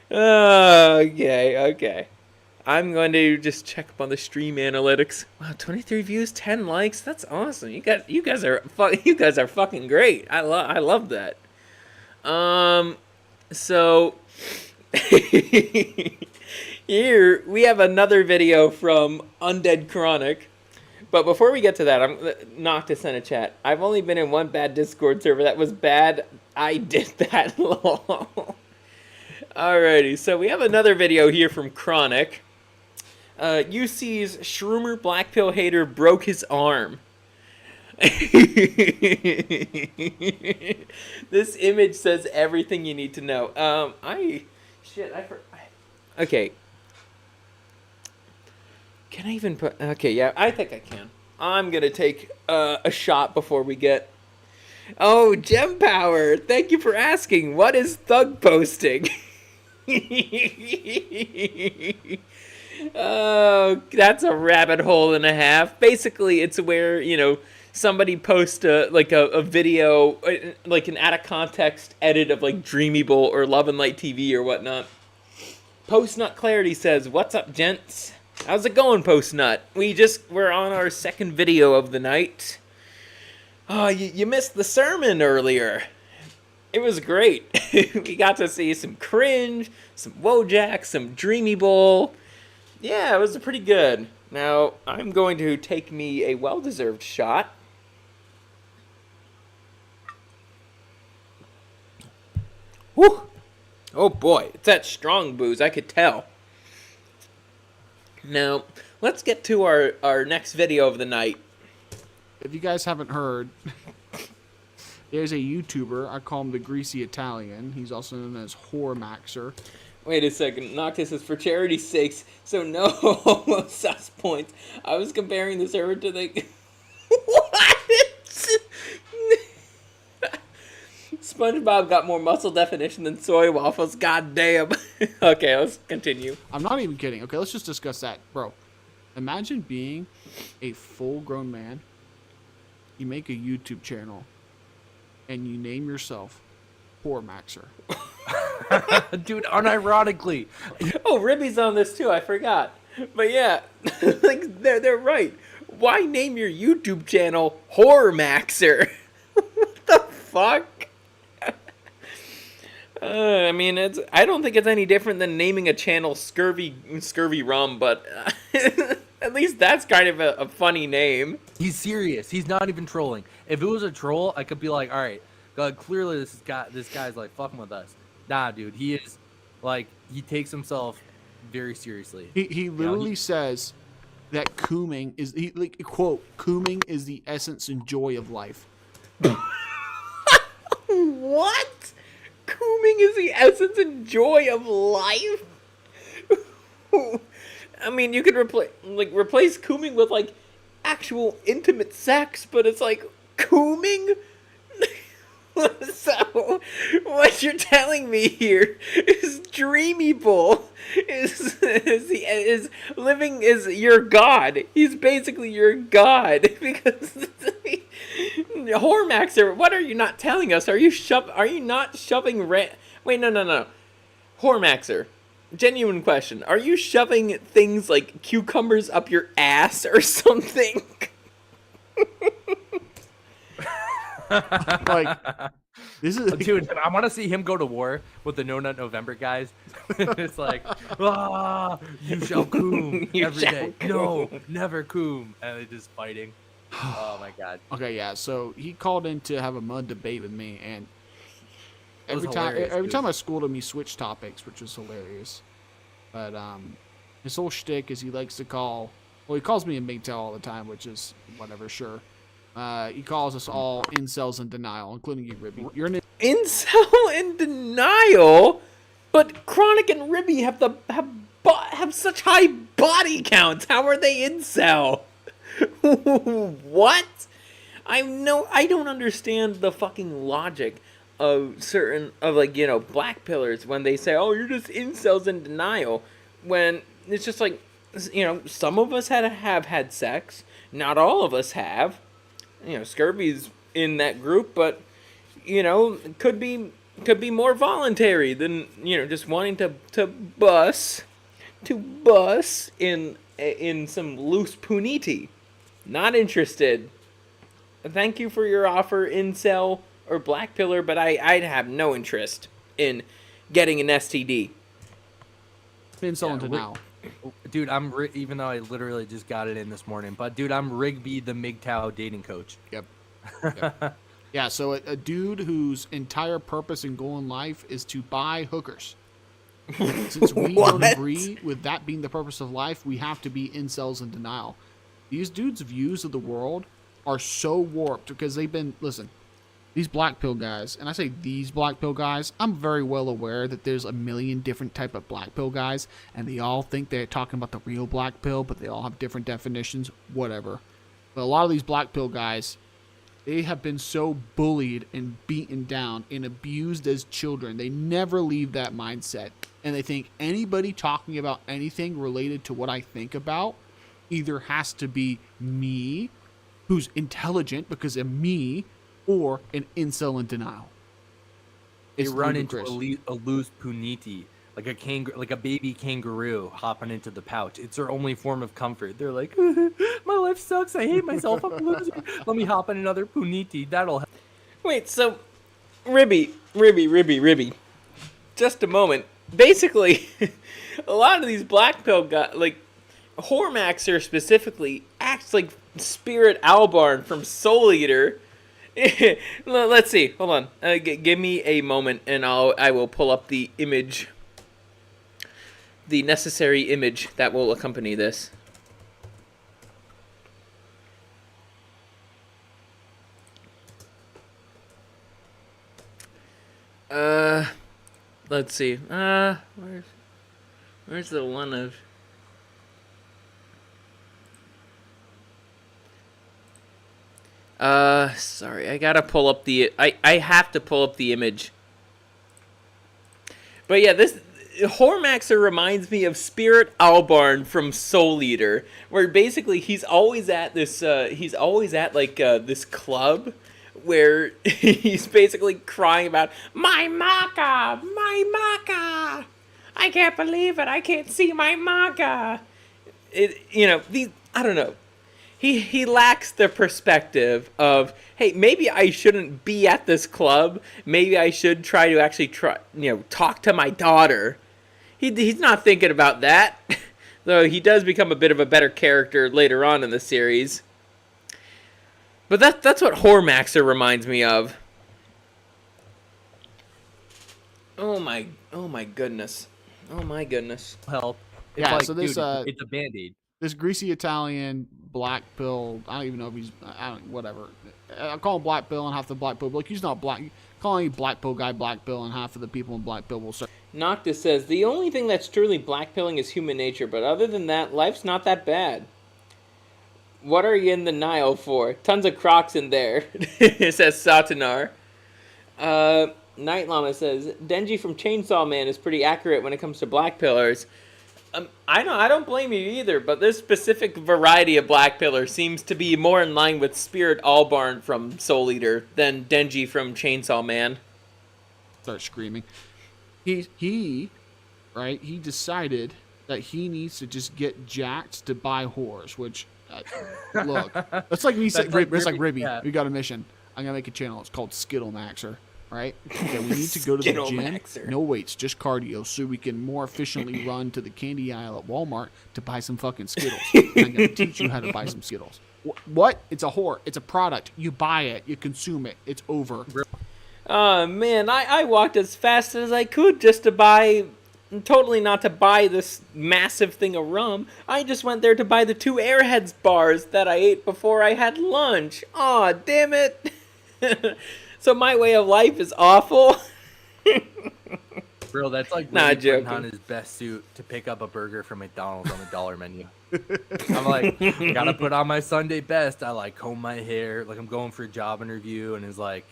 Okay. I'm going to just check up on the stream analytics. Wow, 23 views, 10 likes. That's awesome. You guys are fucking great. I love that. So here we have another video from Undead Chronic. But before we get to that, I'm Noctis in a chat. I've only been in one bad Discord server. That was bad. I did that. Alrighty, so we have another video here from Chronic. UC's Shroomer Black Pill hater broke his arm. This image says everything you need to know. Okay. Can I even put... Okay, yeah, I think I can. I'm gonna take a shot before we get... Oh, Gem Power! Thank you for asking. What is thug posting? Oh, that's a rabbit hole and a half. Basically, it's where, somebody posts a video, like an out-of-context edit of, like, Dreamy Bull or Love and Light TV or whatnot. Postnut Clarity says, what's up, gents? How's it going, Postnut? We're on our second video of the night. Oh, you missed the sermon earlier. It was great. We got to see some cringe, some Wojak, some Dreamy Bull. Yeah, it was pretty good. Now, I'm going to take me a well-deserved shot. Whew! Oh boy, it's that strong booze, I could tell. Now, let's get to our next video of the night. If you guys haven't heard, there's a YouTuber, I call him the Greasy Italian. He's also known as Hormaxer. Wait a second, Noctis is for charity's sakes, so no homo sus points. I was comparing the server to the... What? SpongeBob got more muscle definition than soy waffles, goddamn. Okay, let's continue. I'm not even kidding. Okay, let's just discuss that. Bro, imagine being a full-grown man. You make a YouTube channel, and you name yourself Hormaxer. Dude, unironically. Oh, Ribby's on this too, I forgot. But yeah, like they're right. Why name your YouTube channel Hormaxer? What the fuck? I mean, I don't think it's any different than naming a channel ScurvyRum, but at least that's kind of a funny name. He's serious. He's not even trolling. If it was a troll, I could be like, all right, God, clearly this guy's like fucking with us. Nah, dude, he is like, he takes himself very seriously. He literally says that cooming is quote, cooming is the essence and joy of life. What? Cooming is the essence and joy of life? I mean, you could replace cooming with like actual intimate sex, but it's like cooming? So, what you're telling me here is Dreamy Bull is your god. He's basically your god because Hormaxer. What are you not telling us? Are you not shoving Wait, no. Hormaxer. Genuine question. Are you shoving things like cucumbers up your ass or something? Like, This is Dude, I want to see him go to war with the No Nut November guys. It's like, you shall coom You every shall day. No, never coom. And they're just fighting. Oh my god. Okay, yeah. So he called in to have a mud debate with me, and It was every time hilarious, dude. I schooled him, he switched topics, which was hilarious. But his whole shtick is he likes to call. Well, he calls me a MGTOW all the time, which is whatever, sure. He calls us all incels in denial, including you, Ribby. You're an Incel in denial, but Chronic and Ribby have such high body counts. How are they incel? What? I don't understand the fucking logic of black pillars when they say, "Oh, you're just incels in denial," when it's just like, some of us have had sex, not all of us have. Scurvy's in that group, but it could be more voluntary than just wanting to bus in some loose puniti. Not interested. Thank you for your offer, incel or black pillar, but I'd have no interest in getting an STD. incel in denial. Dude, even though I literally just got it in this morning, but dude, I'm Rigby the MGTOW dating coach. Yep. Yeah, so a dude whose entire purpose and goal in life is to buy hookers. Since we don't agree with that being the purpose of life, we have to be incels in denial. These dudes' views of the world are so warped because they've been, listen, these black pill guys, and I say these black pill guys, I'm very well aware that there's a million different type of black pill guys, and they all think they're talking about the real black pill, but they all have different definitions, whatever. But a lot of these black pill guys, they have been so bullied and beaten down and abused as children. They never leave that mindset. And they think anybody talking about anything related to what I think about either has to be me, who's intelligent because of me, or an incel in denial. They run into a loose puniti, like a baby kangaroo hopping into the pouch. It's their only form of comfort. They're like, my life sucks. I hate myself. I'm losing. Let me hop in another puniti. That'll help. Wait, so Ribby. Just a moment. Basically, a lot of these black pill guys, like Hormaxer specifically, acts like Spirit Albarn from Soul Eater. Let's see. Hold on. Give me a moment, and I will pull up the image, the necessary image that will accompany this. Let's see. Where's the one of? Sorry, I gotta pull up the. I have to pull up the image. But yeah, this Hormaxer reminds me of Spirit Albarn from Soul Eater, where basically he's always at this. He's always at this club where he's basically crying about my maca. I can't believe it. I can't see my maca. I don't know. He lacks the perspective of, hey, maybe I shouldn't be at this club. Maybe I should try to actually talk to my daughter. He's not thinking about that, though he does become a bit of a better character later on in the series. But that's what Hormaxer reminds me of. Oh my goodness. Oh my goodness. Help. It's Yeah, like, so this, dude, it's a Band-Aid. This greasy Italian black pill, I don't even know if he's, whatever. I call him black pill and half the black pill, but like, he's not black. Calling a black pill guy black pill and half of the people in black pill will start. Noctis says, the only thing that's truly blackpilling is human nature, but other than that, life's not that bad. What are you in the Nile for? Tons of crocs in there, says Satanar. Night Llama says, Denji from Chainsaw Man is pretty accurate when it comes to black pillars. I don't blame you either, but this specific variety of black pillar seems to be more in line with Spirit Albarn from Soul Eater than Denji from Chainsaw Man. Start screaming. He decided that he needs to just get jacked to buy whores, which, look, that's like me saying, it's like Ribby, yeah. we got a mission. I'm going to make a channel. It's called Skittle Maxer. right? Okay, we need to go to the Skittle gym. Maxer. No weights, just cardio, so we can more efficiently run to the candy aisle at Walmart to buy some fucking Skittles. I'm going to teach you how to buy some Skittles. What? It's a whore. It's a product. You buy it. You consume it. It's over. Oh, man, I walked as fast as I could just to buy... Totally not to buy this massive thing of rum. I just went there to buy the 2 Airheads bars that I ate before I had lunch. Aw, damn it. So my way of life is awful. Bro, that's like Not really putting joking. on his best suit to pick up a burger from McDonald's on the dollar menu. I'm like, gotta put on my Sunday best. I like comb my hair, like I'm going for a job interview, and he's like,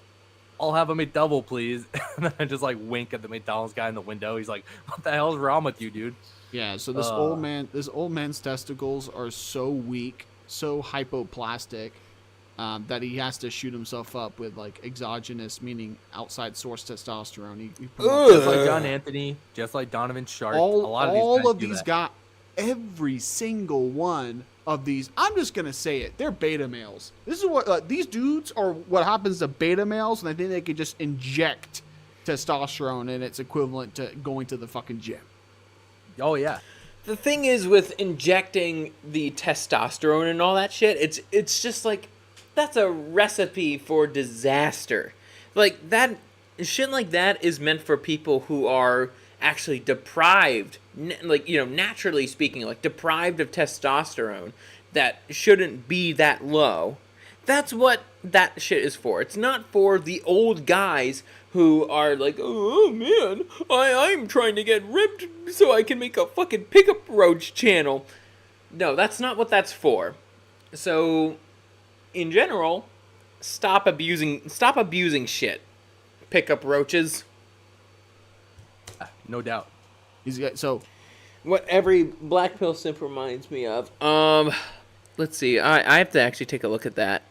I'll have a McDouble, please. And then I just like wink at the McDonald's guy in the window. He's like, what the hell's wrong with you, dude? Yeah, so this old man's testicles are so weak, so hypoplastic, that he has to shoot himself up with like exogenous, meaning outside source testosterone. Just like John Anthony, just like Donovan Sharp. All of these guys, every single one of these, I'm just gonna say it, they're beta males. This is what these dudes are. What happens to beta males, and I think they could just inject testosterone, and it's equivalent to going to the fucking gym. Oh yeah. The thing is with injecting the testosterone and all that shit, it's just like, that's a recipe for disaster. Like, that shit like that is meant for people who are actually deprived, like, you know, naturally speaking, like deprived of testosterone that shouldn't be that low. That's what that shit is for. It's not for the old guys who are like, oh man, I'm trying to get ripped so I can make a fucking pickup roach channel. No, that's not what that's for. So, in general, stop abusing shit. Pickup roaches. No doubt. He's got so. What every black pill simp reminds me of. Let's see. I have to actually take a look at that.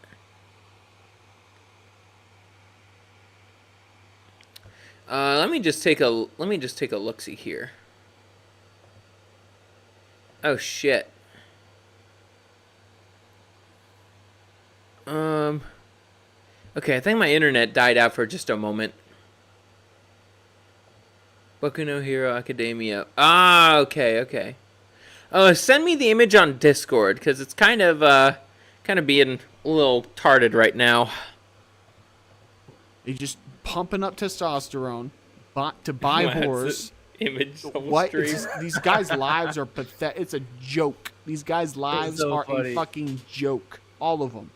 Let me just take a look-see here. Oh shit. Okay, I think my internet died out for just a moment. Boku no Hero Academia. Ah, okay. Send me the image on Discord, because it's kind of being a little tarded right now. He's just pumping up testosterone to buy whores. Image on What? stream. These guys' lives are pathetic. It's a joke. These guys' lives so are funny. a fucking joke. All of them.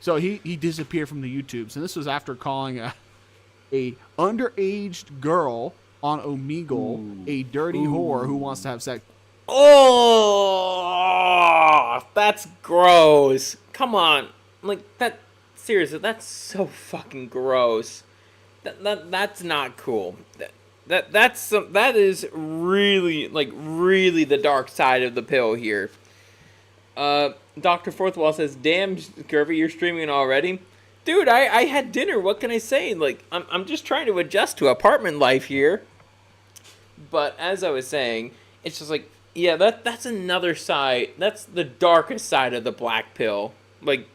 So he disappeared from the YouTubes, and this was after calling a underaged girl on Omegle a dirty whore who wants to have sex. Oh, that's gross. Come on. Like, that, seriously, that's so fucking gross. That's not cool. That is really, like, really the dark side of the pill here. Dr. Fourthwall says, damn, Scurvy, you're streaming already? Dude, I had dinner. What can I say? Like, I'm just trying to adjust to apartment life here. But as I was saying, it's just like, yeah, that's another side. That's the darkest side of the black pill. Like,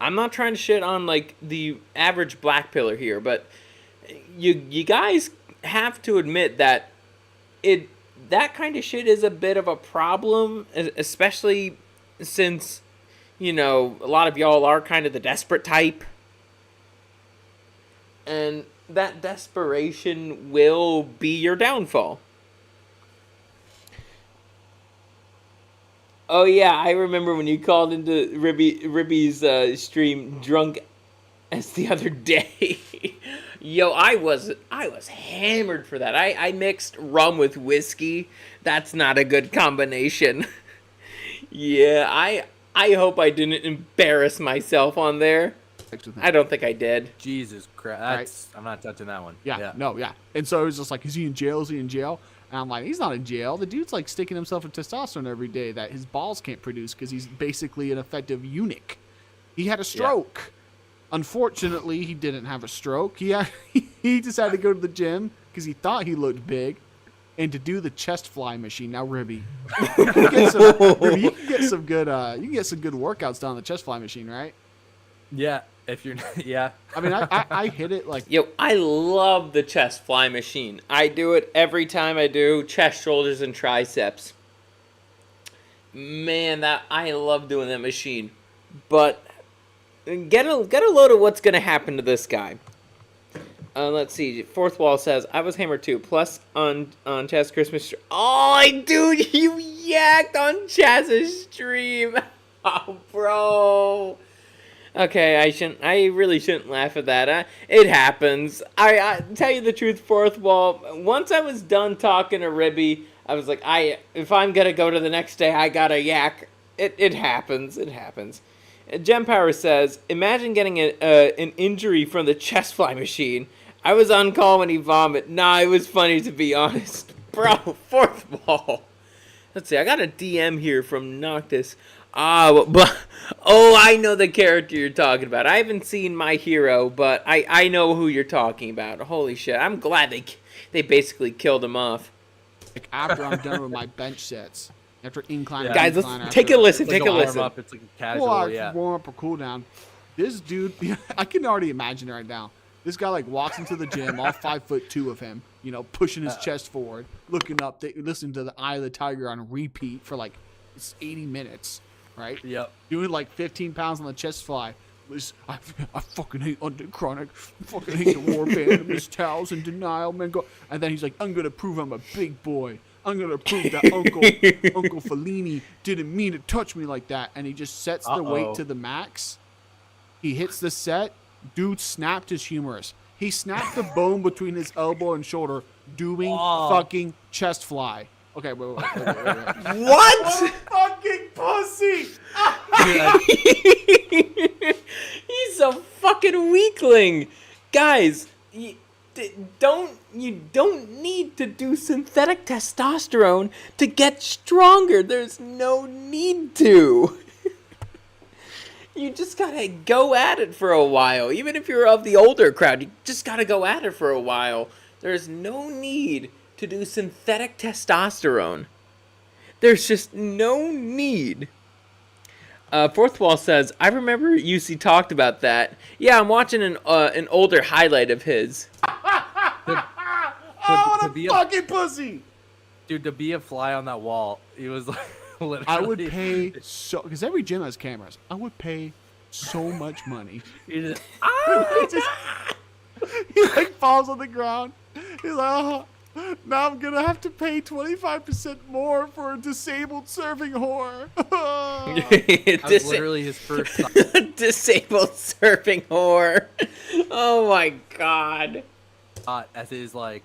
I'm not trying to shit on, like, the average black pillar here, but you guys have to admit that that kind of shit is a bit of a problem, especially since, you know, a lot of y'all are kind of the desperate type. And that desperation will be your downfall. Oh yeah, I remember when you called into Ribby's stream drunk as the other day. Yo, I was hammered for that. I mixed rum with whiskey. That's not a good combination. Yeah, I hope I didn't embarrass myself on there. I don't think I did. Jesus Christ. Right. I'm not touching that one. Yeah. And so it was just like, is he in jail? Is he in jail? And I'm like, he's not in jail. The dude's like sticking himself with testosterone every day that his balls can't produce because he's basically an effective eunuch. He had a stroke. Yeah. Unfortunately, he didn't have a stroke. He just had to go to the gym because he thought he looked big, and to do the chest fly machine. Now, Ribby, you can get some good workouts done on the chest fly machine, right? Yeah, If you're, yeah. I mean, I hit it like Yo, I love the chest fly machine. I do it every time I do chest, shoulders, and triceps. Man, that I love doing that machine. But get a load of what's gonna happen to this guy. Let's see. Fourth wall says I was hammered too. Plus on Chaz's Christmas. Oh, dude, you yacked on Chaz's stream. Oh, bro. Okay, I really shouldn't laugh at that. It happens. I tell you the truth, fourth wall. Once I was done talking to Ribby, I was like, if I'm gonna go to the next day, I gotta yak. It happens. It happens. Gem Power says, imagine getting an injury from the chest fly machine. I was on call when he vomited. Nah, it was funny to be honest. Bro, fourth wall. Let's see, I got a DM here from Noctis. I know the character you're talking about. I haven't seen My Hero, but I know who you're talking about. Holy shit, I'm glad they basically killed him off. like after I'm done with my bench sets, after incline. Yeah. Guys, incline, let's take a listen. It's like Take a warm listen. up, it's like a casual, Well, yeah. warm up or cool down. This dude, I can already imagine it right now. This guy like walks into the gym, all 5'2" of him, you know, pushing his chest forward, looking up, listening to the Eye of the Tiger on repeat for like it's 80 minutes, right? Yep. Doing like 15 pounds on the chest fly. I fucking hate Underchronic. I fucking hate the warband. Miss Towels in denial, man. And then he's like, I'm gonna prove I'm a big boy. I'm gonna prove that Uncle Fellini didn't mean to touch me like that. And he just sets the weight to the max. He hits the set. Dude snapped his humerus. He snapped the bone between his elbow and shoulder doing fucking chest fly. Okay, wait. What? Fucking pussy! He's a fucking weakling. Guys, you don't need to do synthetic testosterone to get stronger. There's no need to. You just gotta go at it for a while. Even if you're of the older crowd, you just gotta go at it for a while. There's no need to do synthetic testosterone. There's just no need. Fourth Wall says, I remember UC talked about that. Yeah, I'm watching an older highlight of his. Oh, what a fucking pussy! Dude, to be a fly on that wall, he was like, literally. I would pay so, because every gym has cameras. I would pay so much money. He just, He like falls on the ground. He's like, now I'm gonna have to pay 25% more for a disabled serving whore. that was literally his first Disabled surfing whore. Oh my god. thought as his like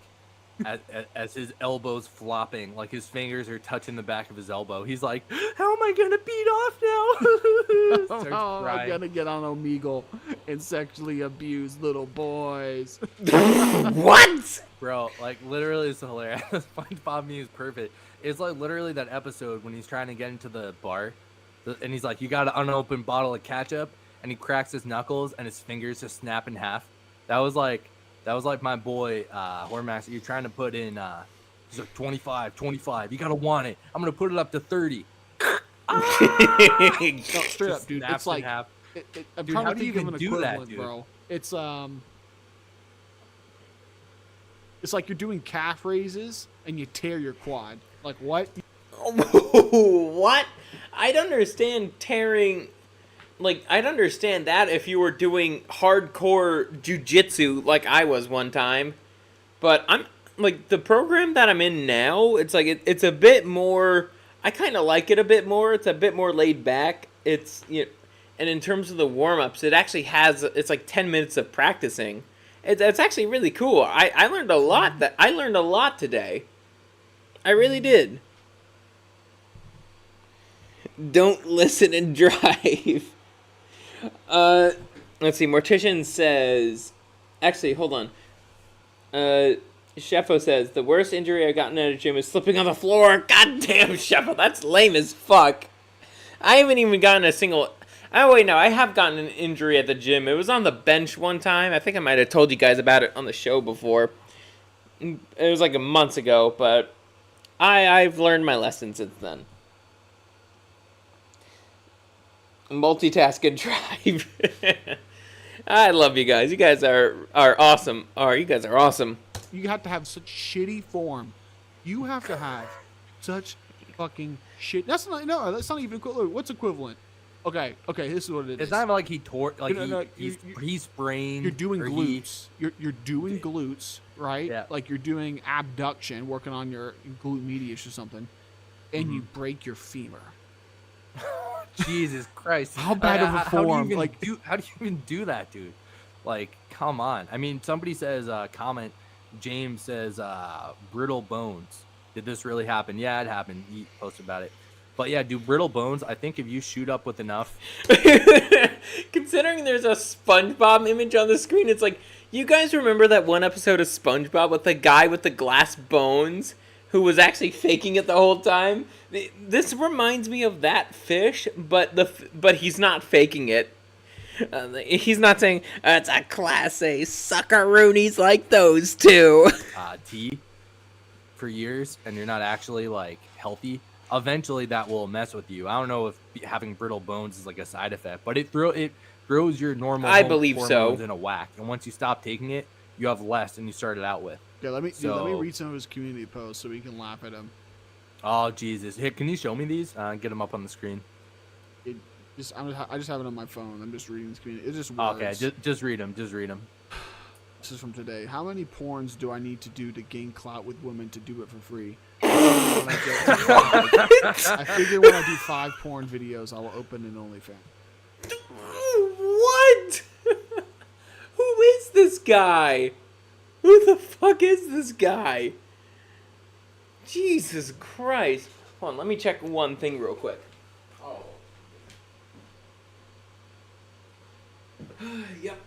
as his elbows flopping, like his fingers are touching the back of his elbow. He's like, how am I gonna beat off now? Starts I'm crying. gonna get on Omegle and sexually abuse little boys. What? Bro, like literally it's hilarious. SpongeBob meme is perfect. It's like literally that episode when he's trying to get into the bar and he's like, you got an unopened bottle of Cashapp, and he cracks his knuckles and his fingers just snap in half. That was like my boy, Hormax. You're trying to put in, he's like 25. You gotta want it. I'm gonna put it up to 30. No, straight up, dude. Snaps It's like in half. I'm Dude, trying how to do you think of even an do that, equivalent, dude? bro. It's like you're doing calf raises and you tear your quad. Like what? What? I'd understand tearing. Like, I'd understand that if you were doing hardcore jujitsu like I was one time. But I'm, like, the program that I'm in now, it's like, it's a bit more, I kind of like it a bit more. It's a bit more laid back. It's, you know, and in terms of the warm-ups, it actually has, it's like 10 minutes of practicing. It's actually really cool. I learned a lot I learned a lot today. I really did. Don't listen and drive. Let's see. Mortician says, actually, hold on. Sheffo says the worst injury I've gotten at a gym is slipping on the floor. God damn, Sheffo, that's lame as fuck. I haven't even gotten a single. Oh wait, no, I have gotten an injury at the gym. It was on the bench one time. I think I might have told you guys about it on the show before. It was like a month ago, but I've learned my lesson since then. Multitask and drive. I love you guys. You guys are awesome. You guys are awesome. You have to have such shitty form. You have to have such fucking shit. That's not even equivalent. What's equivalent? Okay, this is what it is. It's not even like he tore, like he sprained. You're doing or glutes. You're doing glutes, right? Yeah. Like you're doing abduction, working on your glute medius or something, and you break your femur. Jesus Christ! How bad of a form? How do you even do that, dude? Like, come on. I mean, somebody says comment. James says brittle bones. Did this really happen? Yeah, it happened. He posted about it. But yeah, dude, brittle bones, I think if you shoot up with enough... Considering there's a SpongeBob image on the screen, it's like, you guys remember that one episode of SpongeBob with the guy with the glass bones who was actually faking it the whole time? This reminds me of that fish, but he's not faking it. He's not saying, it's a class A suckaroonies like those two. Tea for years, and you're not actually, like, healthy. Eventually that will mess with you. I don't know if having brittle bones is like a side effect, but it throws your normal hormones in a whack. And once you stop taking it, you have less than you started out with. Yeah, let me read some of his community posts so we can laugh at him. Oh Jesus! Hey, can you show me these? Get them up on the screen. I just have it on my phone. I'm just reading this community. It's just words. Okay, just read them. Just read them. This is from today. How many porns do I need to do to gain clout with women to do it for free? I figure when I do 5 porn videos, I will open an OnlyFans. What? Who is this guy? Who the fuck is this guy? Jesus Christ. Hold on, let me check one thing real quick. Oh. Yep,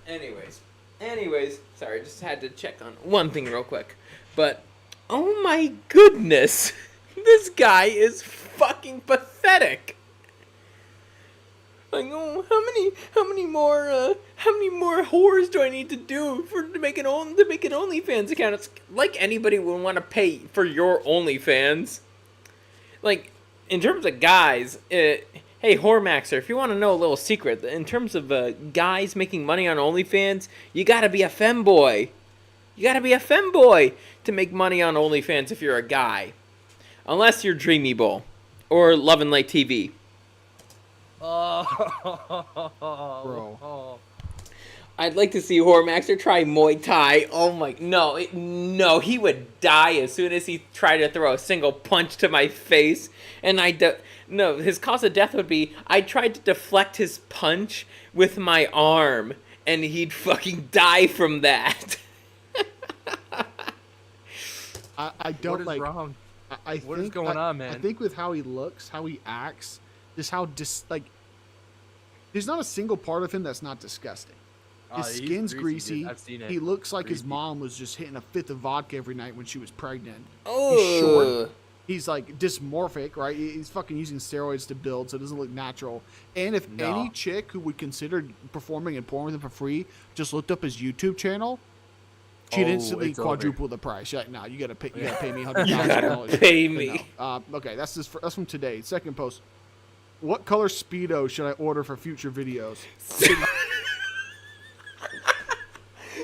Anyways, sorry, just had to check on one thing real quick. But, oh my goodness, this guy is fucking pathetic. Like, oh, how many more whores do I need to do to make an OnlyFans account? It's like anybody would want to pay for your OnlyFans. Like, in terms of guys, hey, Hormaxer, if you want to know a little secret, in terms of guys making money on OnlyFans, you gotta be a femboy. You gotta be a femboy to make money on OnlyFans if you're a guy. Unless you're Dreamy Bowl or Love and Light TV. Bro. I'd like to see Hormaxer try Muay Thai. Oh my, no, he would die as soon as he tried to throw a single punch to my face. And no, his cause of death would be, I tried to deflect his punch with my arm, and he'd fucking die from that. I don't what is like. Wrong? What is going on, man? I think with how he looks, how he acts, just how there's not a single part of him that's not disgusting. His skin's greasy. I've seen it. He looks like Greasy. his mom was just hitting a fifth of vodka every night when she was pregnant. Oh. He's short. He's like dysmorphic, right? He's fucking using steroids to build, so it doesn't look natural. And if any chick who would consider performing in porn with him for free just looked up his YouTube channel, she'd instantly quadruple the price. She's like, nah, you gotta pay me $100,000. You gotta pay me. No. Okay, that's from today. Second post. What color Speedo should I order for future videos?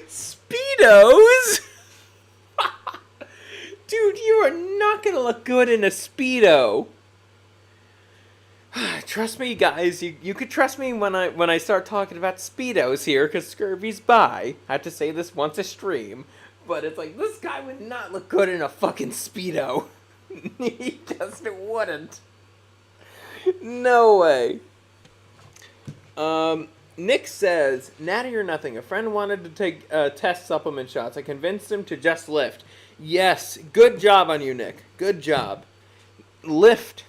Speedos? Dude, you are not gonna look good in a Speedo. Trust me, guys. You could trust me when I start talking about Speedos here, because Scurvy's bi. I have to say this once a stream. But it's like, this guy would not look good in a fucking Speedo. He just wouldn't. No way. Nick says, natty or nothing. A friend wanted to take test supplement shots. I convinced him to just lift. Yes, good job on you, Nick. Good job. Lift,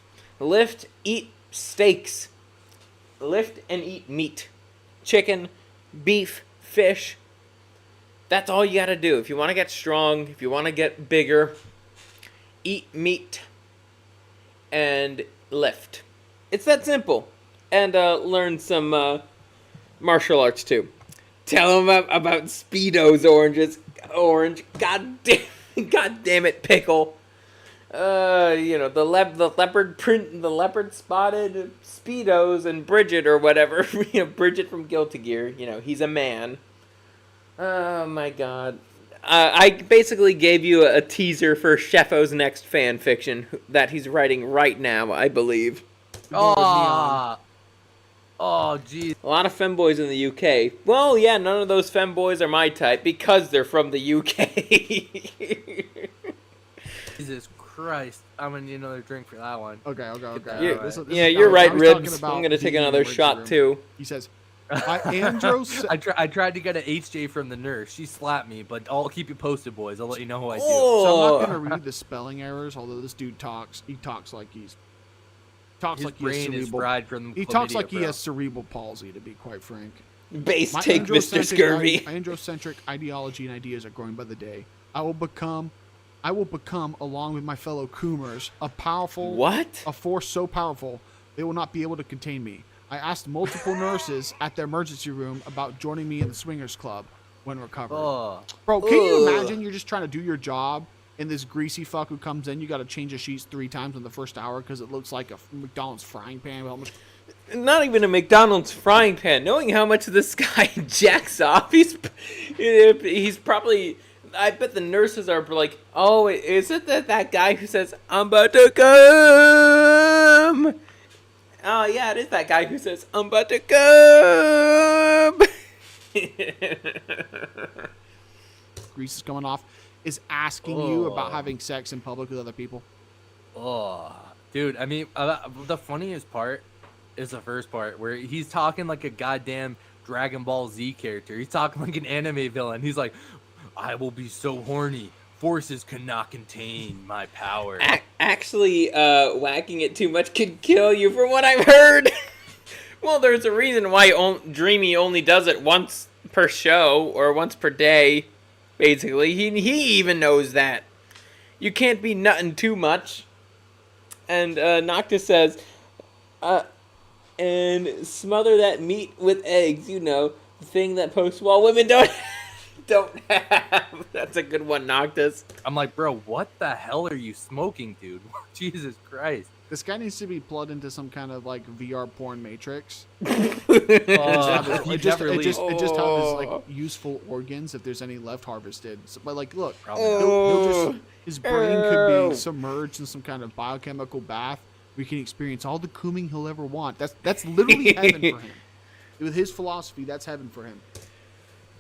eat steaks. Lift and eat meat. Chicken, beef, fish. That's all you gotta do. If you want to get strong, if you want to get bigger, eat meat and lift. It's that simple. And learn some martial arts too. Tell him about Speedo's orange. God damn it, Pickle. the leopard print, the leopard spotted Speedos, and Bridget or whatever. Bridget from Guilty Gear. He's a man. Oh my god. I basically gave you a teaser for Sheffo's next fan fiction that he's writing right now, I believe. Oh, geez. A lot of femboys in the UK. Well, yeah, none of those femboys are my type because they're from the UK. Jesus Christ. I'm going to need another drink for that one. Okay. Yeah, This you're right, I was Ribs. talking about I'm going to take the another emergency shot, room. too. He says, Andros... I tried to get an HJ from the nurse. She slapped me, but I'll keep you posted, boys. I'll let you know who I do. Oh. So I'm not going to read the spelling errors, although this dude talks like he's... His brain is fried from He chlamydia, talks like he bro. has cerebral palsy, to be quite frank. Base My take, Mr. Scurvy. Androcentric ideology and ideas are growing by the day. I will become, along with my fellow Coomers, a force so powerful they will not be able to contain me. I asked multiple nurses at the emergency room about joining me in the Swingers Club when recovered. Bro, can you imagine you're just trying to do your job, and this greasy fuck who comes in, you got to change the sheets 3 times in the first hour because it looks like a McDonald's frying pan. Not even a McDonald's frying pan. Knowing how much this guy jacks off, he's probably... I bet the nurses are like, oh, is it that guy who says, I'm about to come? Oh, yeah, it is that guy who says, I'm about to come. Grease is coming off. Is asking you about having sex in public with other people. Oh, dude. I mean, the funniest part is the first part where he's talking like a goddamn Dragon Ball Z character. He's talking like an anime villain. He's like, I will be so horny. Forces cannot contain my power. Actually, whacking it too much could kill you, from what I've heard. Well, there's a reason why Dreamy only does it once per show or once per day. Basically, he even knows that. You can't be nutting too much. And Noctis says, and smother that meat with eggs, the thing that post-wall women don't have. That's a good one, Noctis. I'm like, bro, what the hell are you smoking, dude? Jesus Christ. This guy needs to be plugged into some kind of like VR porn matrix. It just have his like useful organs if there's any left harvested. So, but like, look, his brain could be submerged in some kind of biochemical bath. We can experience all the cooming he'll ever want. That's literally heaven for him. With his philosophy, that's heaven for him.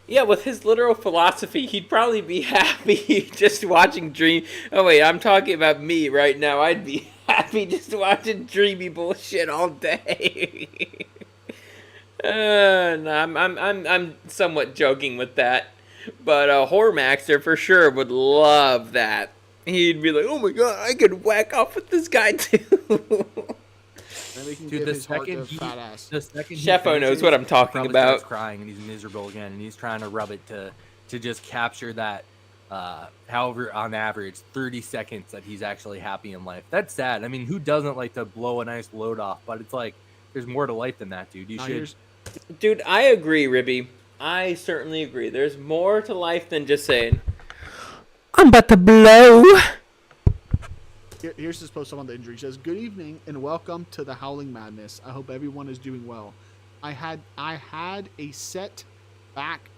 Yeah, with his literal philosophy, he'd probably be happy just watching Dream. Oh wait, I'm talking about me right now. I'd be happy just watching dreamy bullshit all day. No, I'm somewhat joking with that, but Hormaxer for sure would love that. He'd be like, "Oh my god, I could whack off with this guy too." Dude, the second Sheffo knows what I'm talking about. He's crying and he's miserable again, and he's trying to rub it to just capture that. However, on average, 30 seconds that he's actually happy in life. That's sad. I mean, who doesn't like to blow a nice load off? But it's like, there's more to life than that, dude. Dude, I agree, Ribby. I certainly agree. There's more to life than just saying, I'm about to blow. Here's his post on the injury. He says, "Good evening and welcome to the Howling Madness. I hope everyone is doing well. I had a setback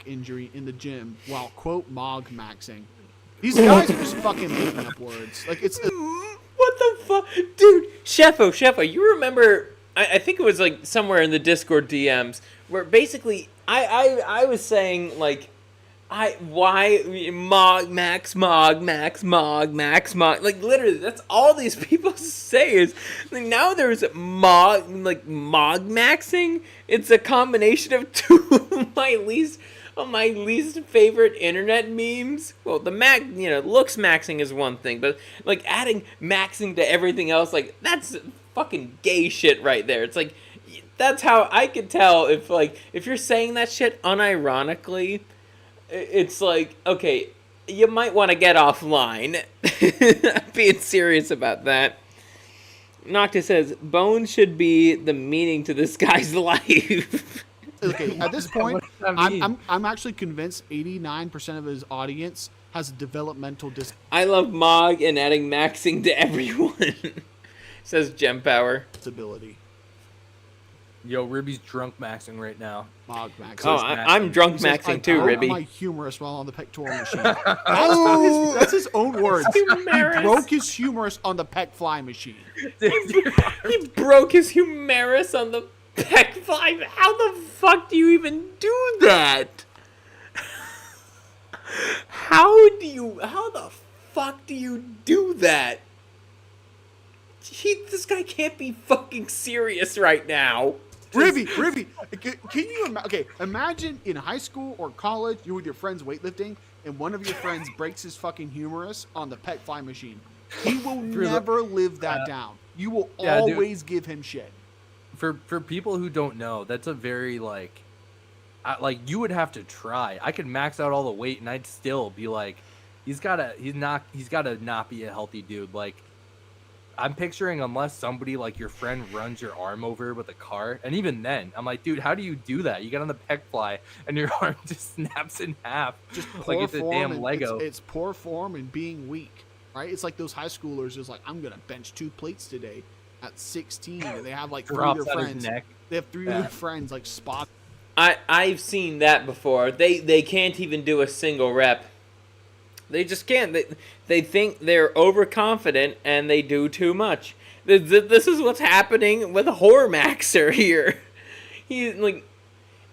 injury in the gym while quote mog maxing." These guys are just fucking making up words. Like it's what the fuck, dude? Sheffo, you remember? I think it was like somewhere in the Discord DMs where basically I was saying like. Why mog max like literally that's all these people say is like, now there's mog maxing. It's a combination of two of my least favorite internet memes. Well, the looks maxing is one thing, but like adding maxing to everything else, like that's fucking gay shit right there. It's like that's how I could tell if you're saying that shit unironically. It's like, okay, you might want to get offline. I'm being serious about that. Noctis says, bones should be the meaning to this guy's life. Okay, at this point, I'm actually convinced 89% of his audience has a developmental I love Mog and adding maxing to everyone. Says Gem Power. disability. Yo, Ribby's drunk maxing right now. Mog max. Oh, I'm drunk He says, maxing too, Am Ribby. I humorous while on the pectoral machine? That's his own words. Humerus. He broke his humerus on the pec fly machine. He broke his humerus on the pec fly. How the fuck do you even do that? How the fuck do you do that? This guy can't be fucking serious right now. Ribby, can you imagine in high school or college, you're with your friends weightlifting, and one of your friends breaks his fucking humerus on the pec fly machine. He will never live that down. You will always give him shit. For people who don't know, that's a very like you would have to try. I could max out all the weight and I'd still be like, he's gotta not be a healthy dude. Like, I'm picturing unless somebody like your friend runs your arm over with a car, and even then, I'm like, dude, how do you do that? You get on the pec fly and your arm just snaps in half, Just like it's a damn Lego. It's poor form and being weak, right? It's like those high schoolers is like, I'm gonna bench 2 plates today at 16, and they have like 3 of their friends. They have 3 of their friends like spot. I've seen that before. They can't even do a single rep. They just can't. They think they're overconfident and they do too much. This is what's happening with a Hormaxer here. He's like,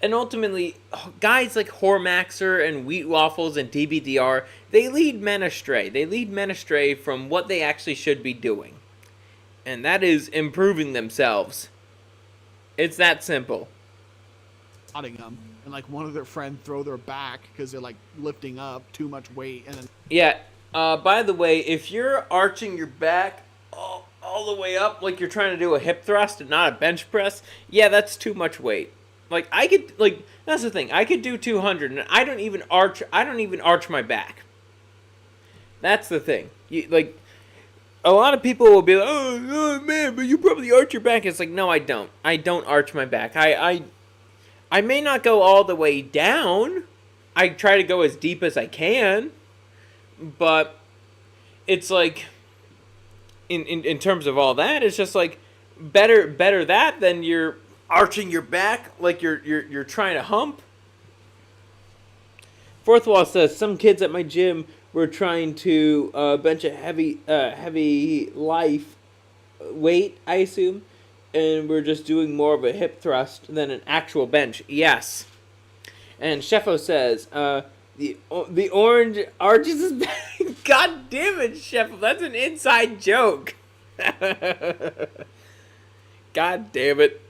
and ultimately, guys like Hormaxer and Wheat Waffles and DBDR, they lead men astray. They lead men astray from what they actually should be doing, and that is improving themselves. It's that simple. Them, and like one of their friends throw their back because they're like lifting up too much weight, and then Yeah. By the way, if you're arching your back all the way up like you're trying to do a hip thrust and not a bench press, yeah, that's too much weight. Like that's the thing. I could do 200 and I don't even arch my back. That's the thing. A lot of people will be like, oh man, but you probably arch your back. It's like, no, I don't. I don't arch my back. I may not go all the way down. I try to go as deep as I can. But it's like, in terms of all that, it's just like, better that than you're arching your back like you're trying to hump. Fourth Wall says, some kids at my gym were trying to bench a heavy life weight, I assume. And we're just doing more of a hip thrust than an actual bench. Yes. And Sheffo says, the orange arches his back. God damn it, Sheffo. That's an inside joke. God damn it.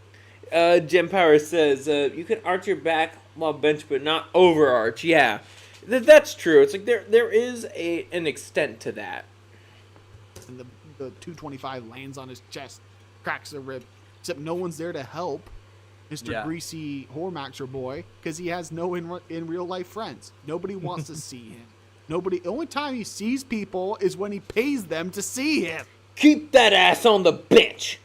Jim Power says, you can arch your back while bench, but not overarch. Yeah. That's true. It's like there is an extent to that. And the 225 lands on his chest. Cracks a rib, except no one's there to help Mr. Greasy Hormaxer boy because he has no in real life friends. Nobody wants to see him. The only time he sees people is when he pays them to see him. Keep that ass on the bench.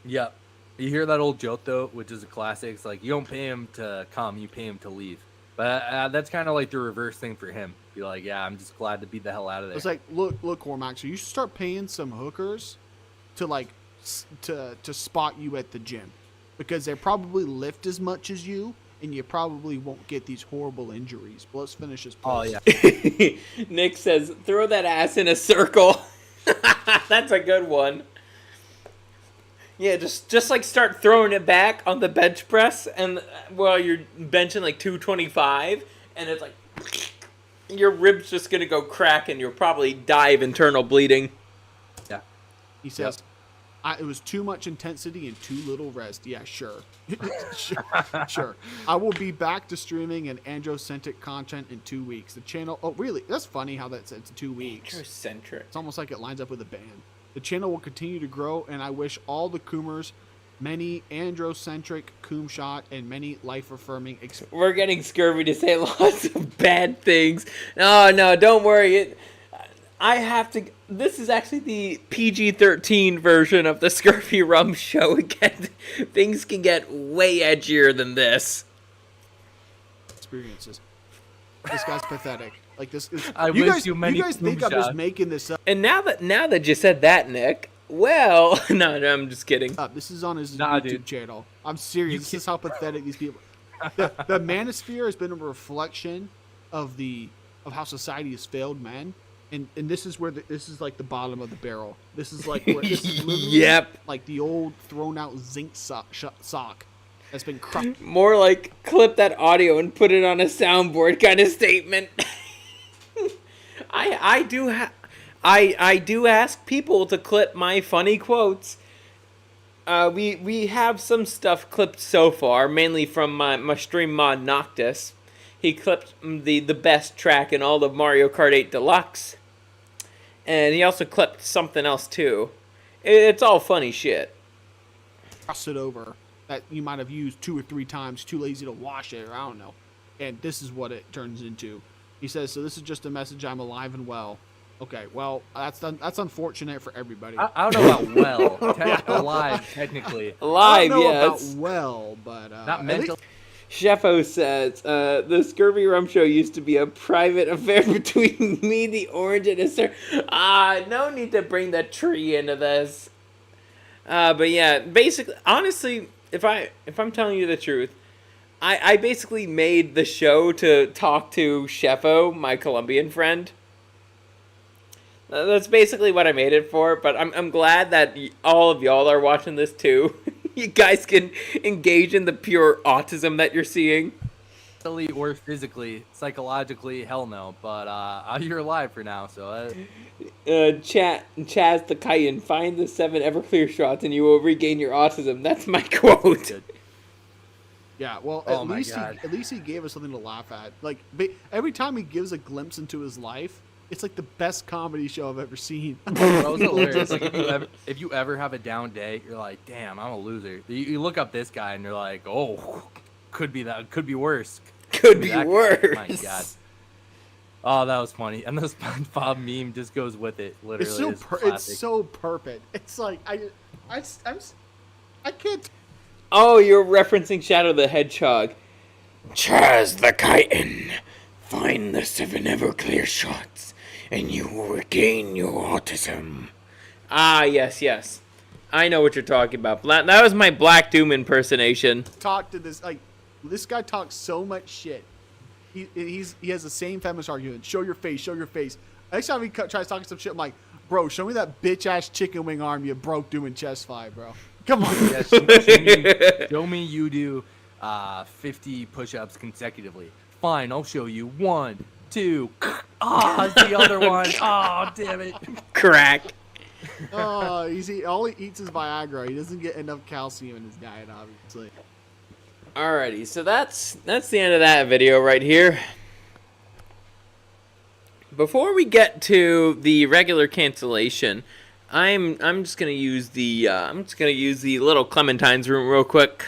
Yep. You hear that old joke though, which is a classic. It's like, you don't pay him to come, you pay him to leave. But that's kind of like the reverse thing for him. Be like, yeah, I'm just glad to be the hell out of there. It's like, look, Hormaxer, you should start paying some hookers to to spot you at the gym, because they probably lift as much as you, and you probably won't get these horrible injuries. But let's finish this post. Oh yeah. Nick says, throw that ass in a circle. That's a good one. Yeah, just like start throwing it back on the bench press, and while you're benching like 225, and it's like your ribs just gonna go crack, and you'll probably die of internal bleeding. Yeah. He says, it was too much intensity and too little rest. Yeah, sure. Sure. I will be back to streaming and androcentric content in 2 weeks. The channel... Oh, really? That's funny how that's 2 weeks. Androcentric. It's almost like it lines up with a band. The channel will continue to grow, and I wish all the Coomers many androcentric coom shot and many life-affirming experiences. We're getting Scurvy to say lots of bad things. No, don't worry. I have to... This is actually the PG-13 version of the ScurvyRum show. Again, things can get way edgier than this. Experiences. This guy's pathetic. Like this is. I you wish guys, you many you guys think I'm just moonshots. making this up? And now that you said that, Nick, well, no, I'm just kidding. This is on his Nah, YouTube dude. channel. I'm serious. This is how pathetic these people. The manosphere has been a reflection of how society has failed men, and this is where this is like the bottom of the barrel. This is like where this is literally Yep. like the old thrown out zinc sock that's been crushed. More like clip that audio and put it on a soundboard kind of statement. I do ask people to clip my funny quotes. We have some stuff clipped so far, mainly from my stream mod Noctis. He clipped the best track in all of Mario Kart 8 Deluxe. And he also clipped something else too. It's all funny shit. Cross it over that you might have used 2 or 3 times, too lazy to wash it, or I don't know. And this is what it turns into. He says, "So this is just a message. I'm alive and well." Okay, well, that's unfortunate for everybody. I don't know about well. Alive, technically. Alive, I don't know yes. about well, but Not mental. Sheffo says, the ScurvyRum show used to be a private affair between me, the orange, and a sir. No need to bring the tree into this. But yeah, basically, honestly, if I'm telling you the truth, I basically made the show to talk to Sheffo, my Colombian friend. That's basically what I made it for, but I'm glad that all of y'all are watching this too. You guys can engage in the pure autism that you're seeing. Mentally or physically, psychologically, hell no. But you're alive for now, so. Chaz the Chitin, find the 7 Everclear shots and you will regain your autism. That's my quote. Good. yeah, well, Oh at my least God. at least he gave us something to laugh at. Like every time he gives a glimpse into his life, it's like the best comedy show I've ever seen. That was hilarious. Like if you ever have a down day, you're like, damn, I'm a loser. You look up this guy and you're like, oh, could be that, could be worse. Could be that guy. worse. My God. Oh, that was funny. And the SpongeBob meme just goes with it. Literally, It's so it's it's classic. so perfect. It's like I can't. Oh, you're referencing Shadow the Hedgehog. Chaz the Chitin, find the 7 Everclear shots and you will regain your autism. Ah, yes. I know what you're talking about. That was my Black Doom impersonation. Talk to this guy talks so much shit. He has the same feminist argument. Show your face. Next time he tries talking some shit, I'm like, bro, show me that bitch ass chicken wing arm you broke doing chest fight, bro. Come on. Yeah, show me you do 50 push-ups consecutively. Fine, I'll show you 1, 2. It's the other one. Oh, damn it. Crack. Oh, all he eats is Viagra. He doesn't get enough calcium in his diet, obviously. Alrighty, so that's the end of that video right here. Before we get to the regular cancellation, I'm just gonna use the little Clementine's room real quick.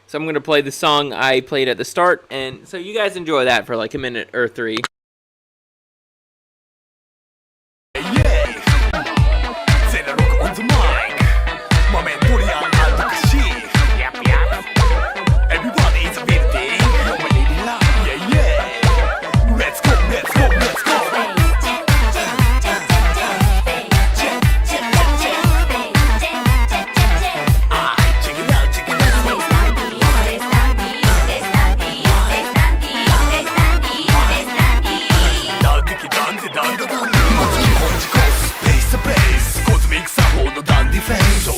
So I'm gonna play the song I played at the start, and so you guys enjoy that for like a minute or 3. On the mic. My man Dorian and Takashi. Everybody is a building. Yeah. Let's go. Check it out. Face to face. Cosmic 作法のダンディフェイス。So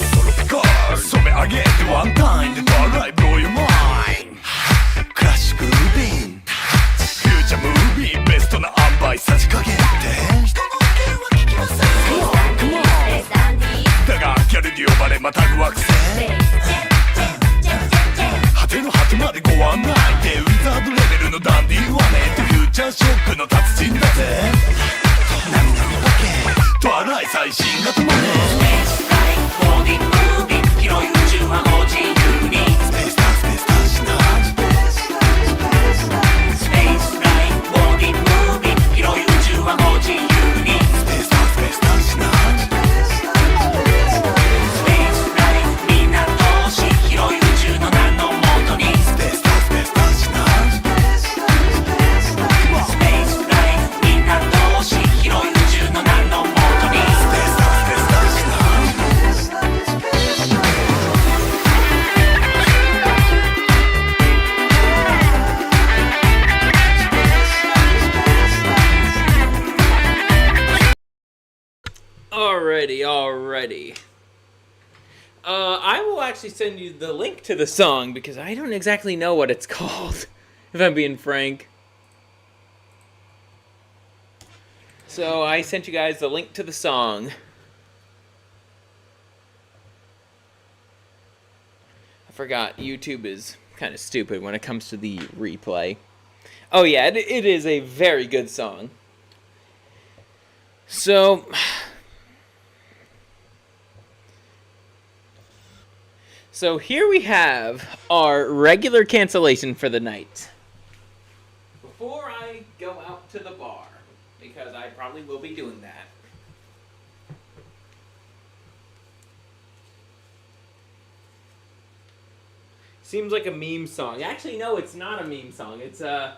tropical. 染め上げてワンタイムでドライブ blow your mind。クラシックルービン。フューチャームービー。ベストな塩梅さじ加減って人の意見は聞きません。Come on。だがギャルに呼ばれまたぐ惑星。果ての果てまでご案内でウィザードレベルのダンディーはねってフューチャーショックの達人だぜ。波のわけと荒い最新型マネー。広い宇宙はご自由に。スペースターしな。スペースラインボーディームービー。広い宇宙はご自由に。スペースターしな。スペースラインみんな同士。広い宇宙の名のもとに。スペースターしな。スペースライン Alrighty. I will actually send you the link to the song because I don't exactly know what it's called, if I'm being frank. So I sent you guys the link to the song. I forgot YouTube is kind of stupid when it comes to the replay. Oh yeah, it is a very good song. So here we have our regular cancellation for the night. Before I go out to the bar, because I probably will be doing that. Seems like a meme song. Actually, no, it's not a meme song. It's a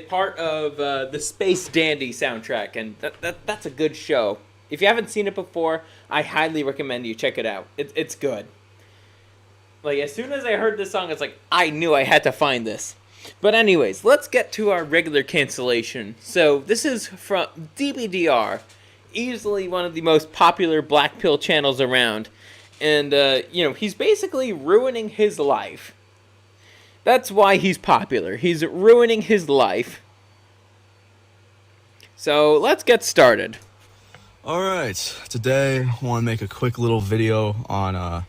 part of the Space Dandy soundtrack, and that's a good show. If you haven't seen it before, I highly recommend you check it out. It's good. Like, as soon as I heard this song, it's like, I knew I had to find this. But anyways, let's get to our regular cancellation. So, this is from DBDR, easily one of the most popular black pill channels around. And, he's basically ruining his life. That's why he's popular. He's ruining his life. So, let's get started. Alright, today I want to make a quick little video on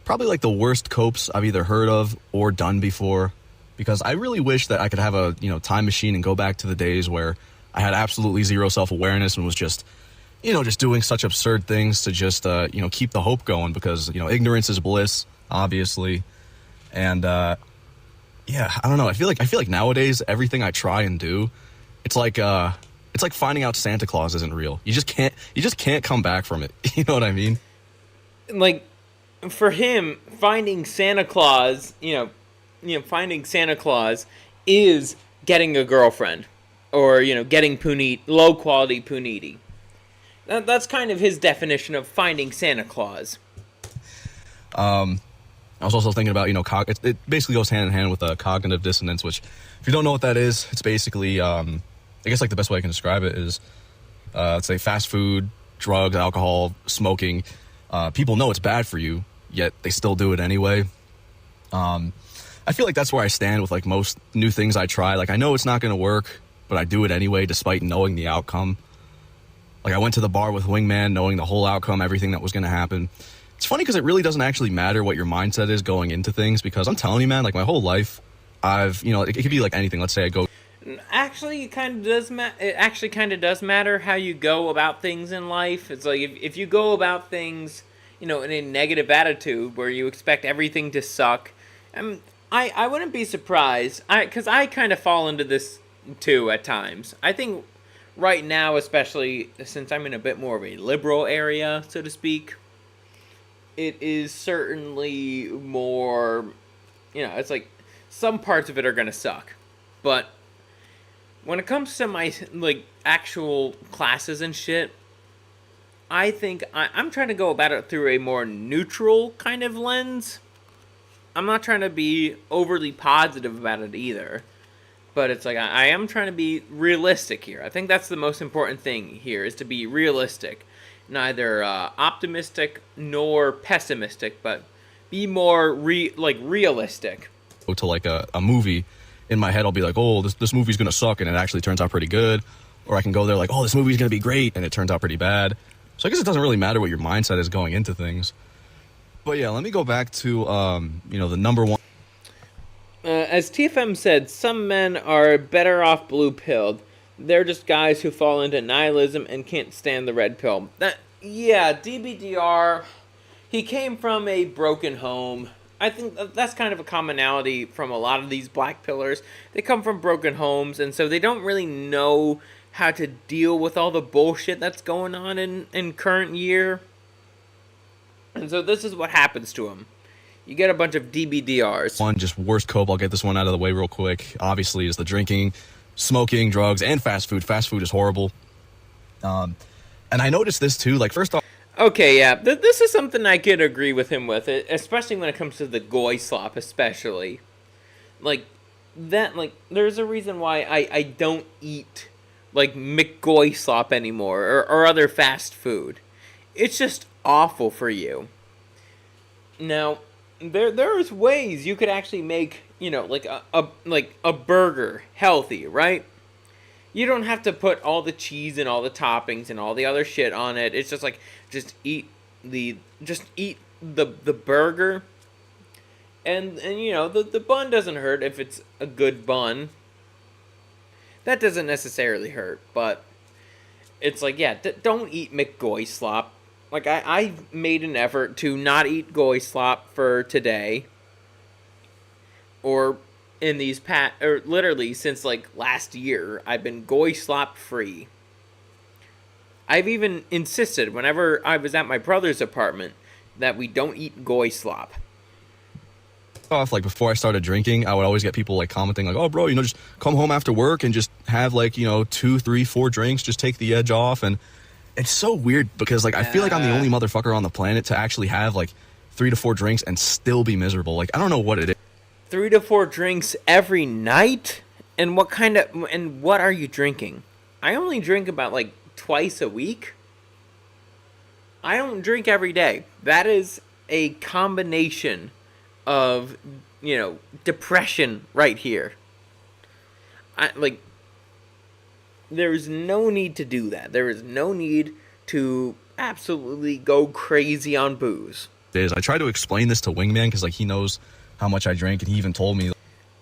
probably like the worst copes I've either heard of or done before, because I really wish that I could have a time machine and go back to the days where I had absolutely zero self-awareness and was just doing such absurd things to just keep the hope going, because ignorance is bliss, obviously. And I don't know, I feel like nowadays everything I try and do, it's like finding out Santa Claus isn't real. You just can't come back from it. You know what I mean? Like, for him, finding Santa Claus, finding Santa Claus is getting a girlfriend, or getting low quality puniti. That's kind of his definition of finding Santa Claus. I was also thinking about it basically goes hand in hand with cognitive dissonance, which, if you don't know what that is, it's basically I guess like the best way I can describe it is let's say fast food, drugs, alcohol, smoking. People know it's bad for you, yet they still do it anyway. I feel like that's where I stand with like most new things I try. Like, I know it's not going to work, but I do it anyway despite knowing the outcome. Like, I went to the bar with Wingman knowing the whole outcome, everything that was going to happen. It's funny because it really doesn't actually matter what your mindset is going into things, because I'm telling you, man, like my whole life, I've, it could be like anything. Let's say I go... Actually, it kind of does matter how you go about things in life. It's like if you go about things, in a negative attitude where you expect everything to suck, I wouldn't be surprised. Because I kind of fall into this too at times. I think right now, especially since I'm in a bit more of a liberal area, so to speak, it is certainly more, it's like some parts of it are going to suck. But when it comes to my, actual classes and shit, I think I'm trying to go about it through a more neutral kind of lens. I'm not trying to be overly positive about it either. But it's like, I am trying to be realistic here. I think that's the most important thing here, is to be realistic. Neither optimistic nor pessimistic, but be more realistic. Go to like a movie, in my head I'll be like, oh, this movie's gonna suck, and it actually turns out pretty good. Or I can go there like, oh, this movie's gonna be great, and it turns out pretty bad. So I guess it doesn't really matter what your mindset is going into things. But yeah, let me go back to the number one. As TFM said, some men are better off blue-pilled. They're just guys who fall into nihilism and can't stand the red pill. DBDR, he came from a broken home. I think that's kind of a commonality from a lot of these black pillars. They come from broken homes, and so they don't really know how to deal with all the bullshit that's going on in current year. And so this is what happens to them. You get a bunch of DBDRs. One just worst cope, I'll get this one out of the way real quick, obviously, is the drinking, smoking, drugs, and fast food. Fast food is horrible. And I noticed this too, like, first off... Okay, yeah, this is something I could agree with him with, especially when it comes to the goy slop, especially. There's a reason why I don't eat, McGoy slop anymore, or other fast food. it's just awful for you. Now, there's ways you could actually make, you know, like a burger healthy, right? You don't have to put all the cheese and all the toppings and all the other shit on it. It's just like just eat the burger. And you know, the bun doesn't hurt if it's a good bun. That doesn't necessarily hurt, but it's like, yeah, don't eat McGoy slop. Like, I made an effort to not eat goy slop for today. Or in these or literally since, like, last year, I've been goy slop free. I've even insisted, whenever I was at my brother's apartment, that we don't eat goy slop. Off, like, before I started drinking, I would always get people, like, commenting, like, oh, bro, you know, just come home after work and just have, like, you know, 2, 3, 4 drinks, just take the edge off. And it's so weird because, like, I feel like I'm the only motherfucker on the planet to actually have, like, 3 to 4 drinks and still be miserable. Like, I don't know what it is. 3 to 4 drinks every night? And what are you drinking? I only drink about, like, twice a week. I don't drink every day. That is a combination of, you know, depression right here. There is no need to do that. There is no need to absolutely go crazy on booze. I try to explain this to Wingman because, like, he knows how much I drink, and he even told me.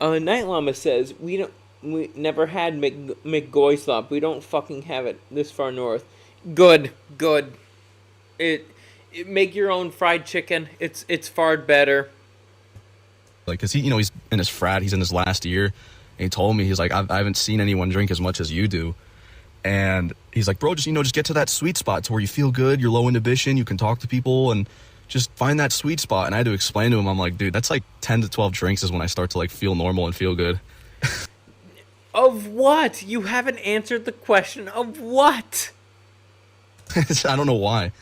Night Llama says, we never had McGoy slop. We don't fucking have it this far north. Good. It make your own fried chicken. It's far better. Like, cause he, you know, he's in his frat. He's in his last year. And he told me, he's like, I haven't seen anyone drink as much as you do. And he's like, bro, just get to that sweet spot to where you feel good. You're low inhibition. You can talk to people and just find that sweet spot. And I had to explain to him, I'm like, dude, that's like 10 to 12 drinks is when I start to, like, feel normal and feel good. Of what? You haven't answered the question of what? I don't know why.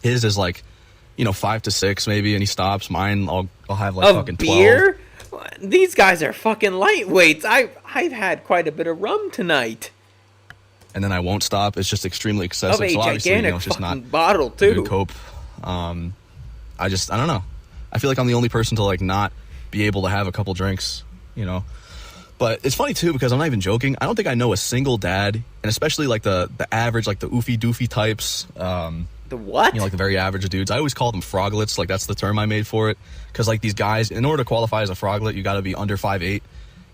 His is like, you know, 5 to 6 maybe, and he stops. Mine, I'll have like fucking 12. Beer? These guys are fucking lightweights. I've had quite a bit of rum tonight. And then I won't stop. It's just extremely excessive. Of a so obviously, you know, it's just not bottle too. Good cope. I don't know. I feel like I'm the only person to, like, not be able to have a couple drinks, you know. But it's funny too because I'm not even joking. I don't think I know a single dad, and especially like the average, like the oofy doofy types. The what? You know, like the very average dudes. I always call them froglets. Like, that's the term I made for it. Because, like, these guys, in order to qualify as a froglet, you got to be under 5'8",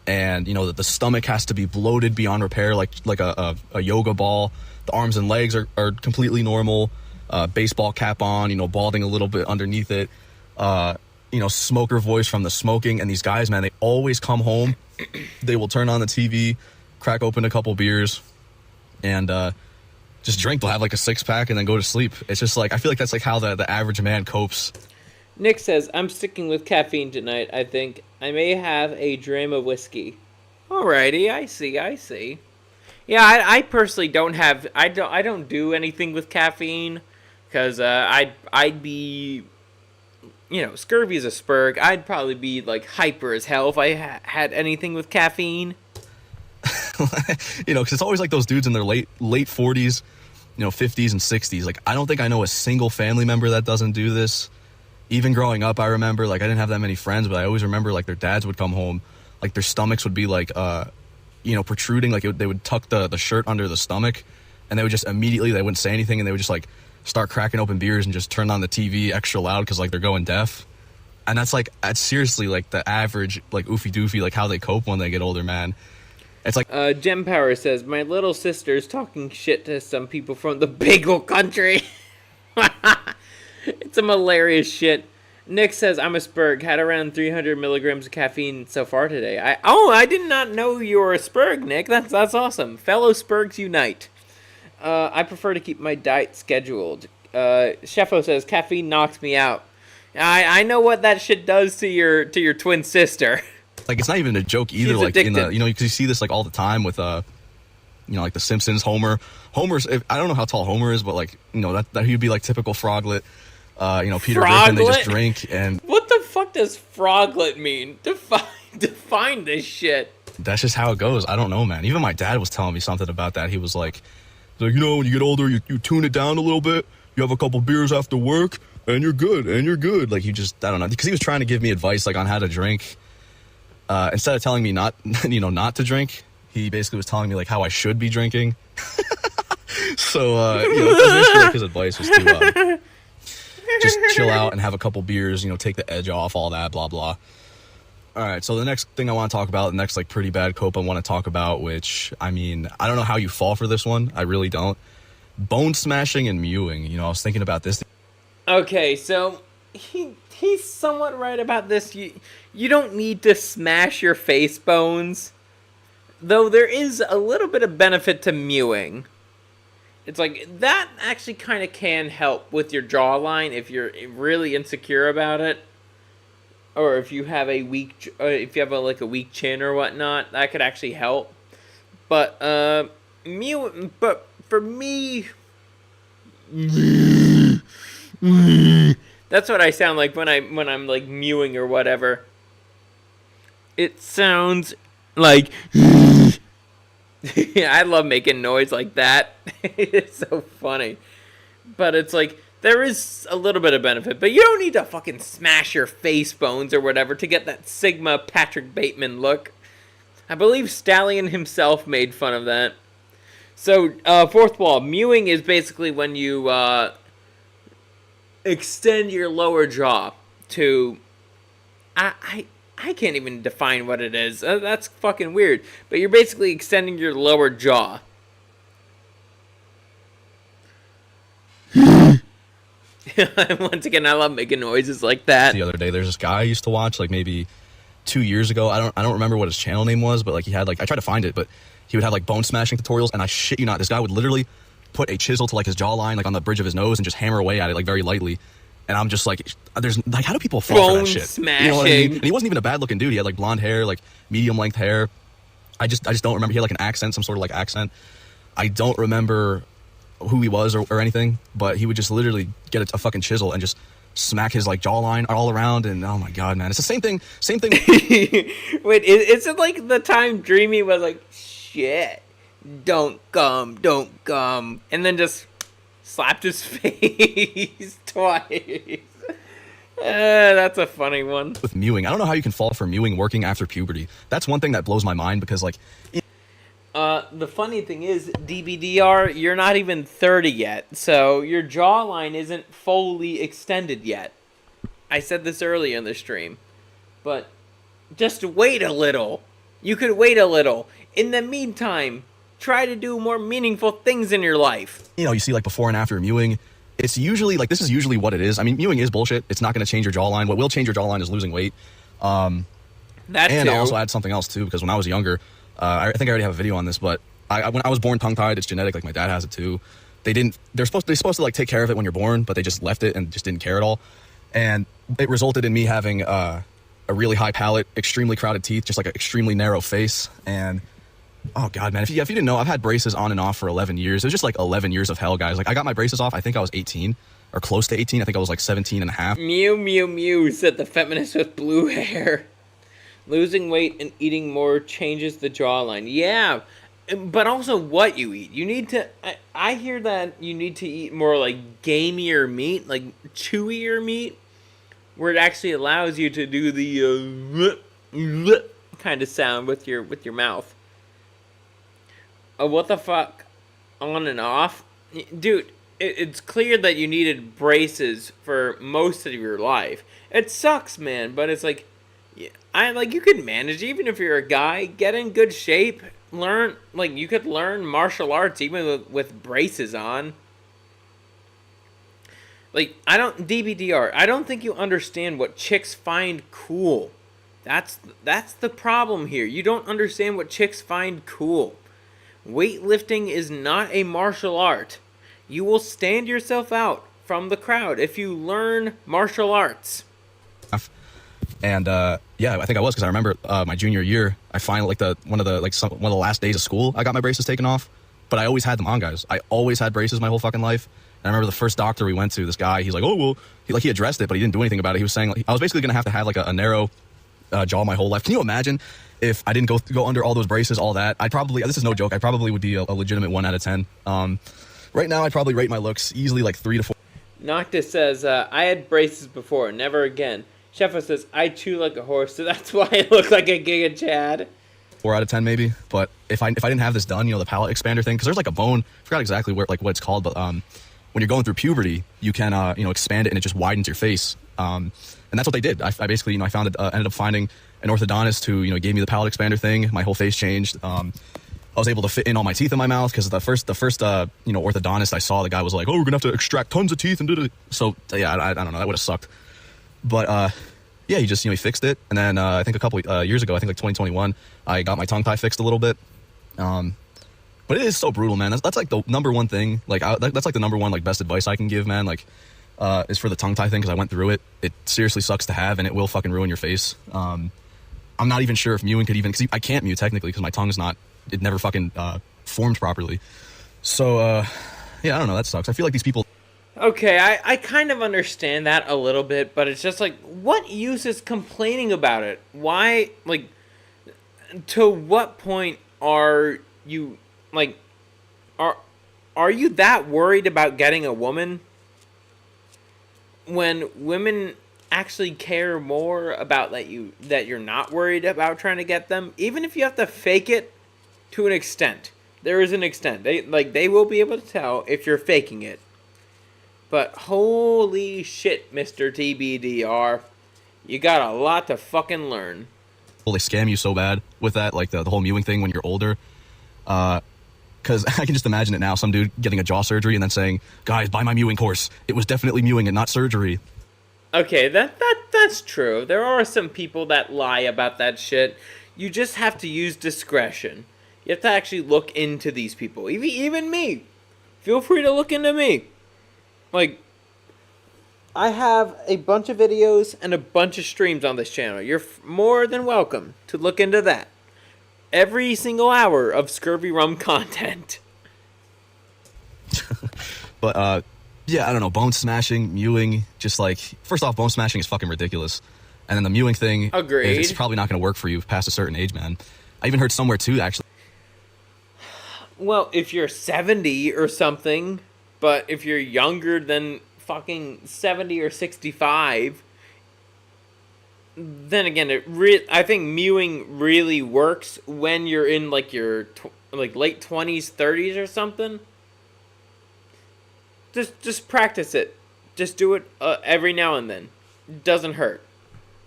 and, you know, the stomach has to be bloated beyond repair, like a yoga ball. The arms and legs are completely normal. Baseball cap on, you know, balding a little bit underneath it. You know, smoker voice from the smoking. And these guys, man, they always come home. They will turn on the TV, crack open a couple beers, and just drink. They'll have like a 6-pack and then go to sleep. It's just like, I feel like that's like how the average man copes. Nick says, I'm sticking with caffeine tonight, I think. I may have a dram of whiskey. Alrighty, I see. Yeah, I personally don't have, I don't do anything with caffeine, because I'd be, you know, Scurvy is a spurg. I'd probably be, like, hyper as hell if I had anything with caffeine. You know, because it's always like those dudes in their late 40s, you know, 50s and 60s. Like, I don't think I know a single family member that doesn't do this. Even growing up, I remember, like, I didn't have that many friends, but I always remember, like, their dads would come home, like, their stomachs would be, like, you know, protruding. Like, they would tuck the shirt under the stomach, and they would just immediately, they wouldn't say anything, and they would just, like, start cracking open beers and just turn on the TV extra loud because, like, they're going deaf. And that's seriously, like, the average, like, oofy doofy, like, how they cope when they get older, man. It's like, Gem Power says, my little sister's talking shit to some people from the bagel country. It's some hilarious shit. Nick says, I'm a spurg. Had around 300 milligrams of caffeine so far today. I did not know you were a spurg, Nick. That's awesome. Fellow spurgs unite. I prefer to keep my diet scheduled. Sheffo says, caffeine knocks me out. I know what that shit does to your twin sister. Like, it's not even a joke either. She's like, addicted. in the, you know, because you see this, like, all the time with, you know, like the Simpsons, Homer's, I don't know how tall Homer is, but, like, you know, that he'd be, like, typical froglet. You know, Peter Griffin, they just drink. And what the fuck does froglet mean? Define this shit. That's just how it goes. I don't know, man. Even my dad was telling me something about that. He was like, It's like, you know, when you get older, you tune it down a little bit. You have a couple beers after work, and you're good, Like, he just, I don't know, because he was trying to give me advice, like, on how to drink. Instead of telling me not to drink, he basically was telling me, like, how I should be drinking. So, basically, like, his advice was to just chill out and have a couple beers, take the edge off, all that, blah, blah. All right, so the next thing I want to talk about, the next, like, pretty bad cope I want to talk about, which, I mean, I don't know how you fall for this one. I really don't. Bone smashing and mewing. I was thinking about this. Okay, so he's somewhat right about this. You don't need to smash your face bones, though there is a little bit of benefit to mewing. It's like, that actually kind of can help with your jawline if you're really insecure about it. Or if you have a weak chin or whatnot, that could actually help. But for me, that's what I sound like when I'm like mewing or whatever. It sounds like I love making noise like that. It's so funny. But it's like, there is a little bit of benefit, but you don't need to fucking smash your face bones or whatever to get that Sigma Patrick Bateman look. I believe Stallion himself made fun of that. So, fourth wall, mewing is basically when you extend your lower jaw to... I can't even define what it is. That's fucking weird. But you're basically extending your lower jaw. Once again, I love making noises like that. The other day, there's this guy I used to watch, like, maybe 2 years ago. I don't remember what his channel name was, but, like, he had, like, I tried to find it, but he would have, like, bone smashing tutorials, and I shit you not, this guy would literally put a chisel to, like, his jawline, like, on the bridge of his nose and just hammer away at it, like, very lightly. And I'm just like, there's, like, how do people fall for that shit? Smashing. You know what I mean? And he wasn't even a bad looking dude. He had, like, blonde hair, like, medium length hair. I just don't remember. He had, like, an accent, some sort of, like, accent. I don't remember who he was or anything, but he would just literally get a fucking chisel and just smack his, like, jawline all around, and oh my god, man, it's the same thing. Wait, is it like the time Dreamy was like, shit, don't come, and then just slapped his face twice? That's a funny one. With mewing, I don't know how you can fall for mewing working after puberty. That's one thing that blows my mind, because, like, the funny thing is, DBDR, you're not even 30 yet, so your jawline isn't fully extended yet. I said this earlier in the stream, but just wait a little. You could wait a little. In the meantime, try to do more meaningful things in your life. You see, like, before and after mewing, it's usually, like, this is usually what it is. I mean, mewing is bullshit. It's not going to change your jawline. What will change your jawline is losing weight. That and too. I'll also add something else, too, because when I was younger, I think I already have a video on this, but when I was born tongue-tied, it's genetic, like my dad has it too. They're supposed to like take care of it when you're born, but they just left it and just didn't care at all. And it resulted in me having a really high palate, extremely crowded teeth, just like an extremely narrow face. And oh god, man, if you didn't know, I've had braces on and off for 11 years. It was just like 11 years of hell, guys. Like, I got my braces off, I think I was 18 or close to 18. I think I was like 17 and a half. Mew, mew, mew, said the feminist with blue hair. Losing weight and eating more changes the jawline. Yeah, but also what you eat. You need to... I hear that you need to eat more, like, gamier meat, like chewier meat, where it actually allows you to do the kind of sound with your mouth. What the fuck? On and off? Dude, it's clear that you needed braces for most of your life. It sucks, man, but it's like... you could manage, even if you're a guy, get in good shape, you could learn martial arts even with braces on. Like, DBDR, I don't think you understand what chicks find cool. That's the problem here. You don't understand what chicks find cool. Weightlifting is not a martial art. You will stand yourself out from the crowd if you learn martial arts. And yeah, I think I was, because I remember my junior year, I finally, like, one of the last days of school, I got my braces taken off. But I always had them on, guys. I always had braces my whole fucking life. And I remember the first doctor we went to, this guy, he's like, oh, well, he addressed it, but he didn't do anything about it. He was saying, like, I was basically going to have like a narrow jaw my whole life. Can you imagine if I didn't go under all those braces, all that, I'd probably, this is no joke, I probably would be a legitimate 1 out of 10. Right now, I'd probably rate my looks easily like 3 to 4. Noctis says, I had braces before, never again. Sheffa says, I chew like a horse, so that's why I look like a Giga Chad. 4 out of 10 maybe. But if I didn't have this done, the palate expander thing, because there's like a bone, I forgot exactly what it's called, but when you're going through puberty, you can expand it and it just widens your face. And that's what they did. I basically I found ended up finding an orthodontist who gave me the palate expander thing. My whole face changed. I was able to fit in all my teeth in my mouth because the first orthodontist I saw, the guy was like, "Oh, we're gonna have to extract tons of teeth and do it." So yeah, I don't know, that would have sucked. But yeah, he just he fixed it, and then I think a couple years ago, I think like 2021, I got my tongue tie fixed a little bit. But it is so brutal, man. That's like the number one thing. Like that's like the number one like best advice I can give, man. Like is for the tongue tie thing, because I went through it. It seriously sucks to have, and it will fucking ruin your face. I'm not even sure if mewing could even, because I can't mew technically because my tongue's not. It never fucking formed properly. So yeah, I don't know. That sucks. I feel like these people. Okay, I kind of understand that a little bit, but it's just like, what use is complaining about it? Why, like, to what point are you, like, are you that worried about getting a woman when women actually care more about that you're not worried about trying to get them? Even if you have to fake it to an extent. There is an extent. They will be able to tell if you're faking it. But holy shit, Mr. TBDR, you got a lot to fucking learn. Well, they scam you so bad with that, like the whole mewing thing when you're older. Because I can just imagine it now, some dude getting a jaw surgery and then saying, "Guys, buy my mewing course. It was definitely mewing and not surgery." Okay, that's true. There are some people that lie about that shit. You just have to use discretion. You have to actually look into these people. Even me. Feel free to look into me. Like, I have a bunch of videos and a bunch of streams on this channel. You're more than welcome to look into that. Every single hour of ScurvyRum content. But, yeah, I don't know. Bone smashing, mewing, just like, first off, bone smashing is fucking ridiculous. And then the mewing thing, agreed, it's probably not going to work for you past a certain age, man. I even heard somewhere, too, actually. Well, if you're 70 or something, but if you're younger than fucking 70 or 65, then again, I think mewing really works when you're in like your late 20s, 30s or something. Just practice it. Just do it every now and then. It doesn't hurt.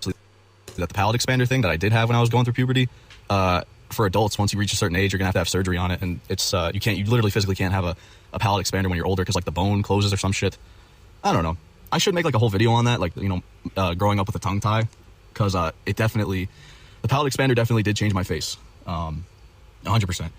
That the palate expander thing that I did have when I was going through puberty, for adults, once you reach a certain age, you're gonna have to have surgery on it, and it's you literally physically can't have a palate expander when you're older because like the bone closes or some shit. I don't know. I should make like a whole video on that, like growing up with a tongue tie, because the palate expander definitely did change my face, 100%.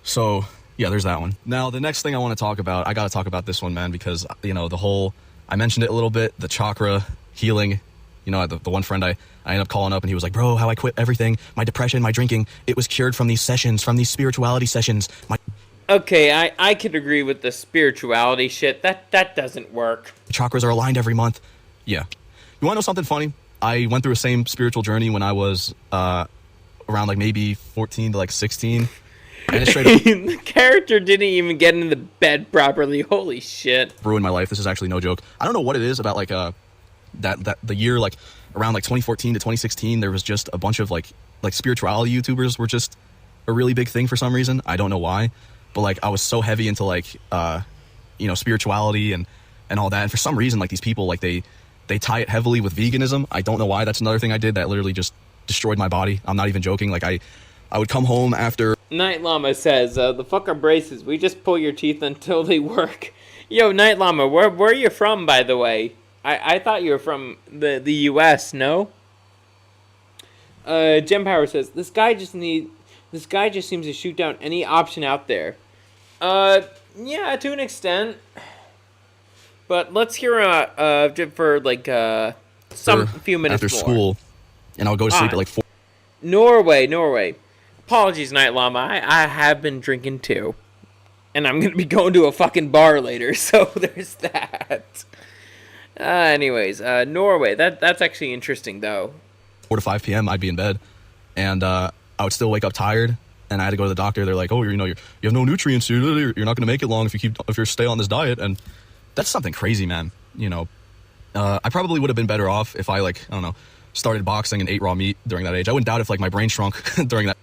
So yeah, there's that one. Now the next thing I want to talk about, I gotta talk about this one, man, because the whole, I mentioned it a little bit, the chakra healing. The one friend I ended up calling up and he was like, "Bro, how I quit everything, my depression, my drinking, it was cured from these sessions, from these spirituality sessions." Okay, I could agree with the spirituality shit. That doesn't work. Chakras are aligned every month. Yeah. You want to know something funny? I went through the same spiritual journey when I was around like maybe 14 to like 16. And it straight up the character didn't even get into the bed properly. Holy shit. Ruined my life. This is actually no joke. I don't know what it is about like that the year like around like 2014 to 2016, there was just a bunch of like spirituality YouTubers were just a really big thing for some reason. I don't know why, but like I was so heavy into like spirituality and all that, and for some reason like these people like they tie it heavily with veganism. I don't know why. That's another thing I did that literally just destroyed my body. I'm not even joking. Like I would come home after. Night Llama says, the fuck are braces? We just pull your teeth until they work. Yo, Night Llama, where are you from, by the way? I thought you were from the US, no? Gem Power says, this guy just seems to shoot down any option out there. Yeah, to an extent. But let's hear for like few minutes after more. School, and I'll go to sleep at like 4. Norway. Apologies, Night Llama. I have been drinking too. And I'm going to be going to a fucking bar later, so there's that. Anyways, Norway. That's actually interesting, though. 4 to 5 p.m. I'd be in bed. and I would still wake up tired, and I had to go to the doctor. They're like, oh, you have no nutrients. You're not going to make it long if you stay on this diet. And that's something crazy, man. I probably would have been better off if I started boxing and ate raw meat during that age. I wouldn't doubt if my brain shrunk during that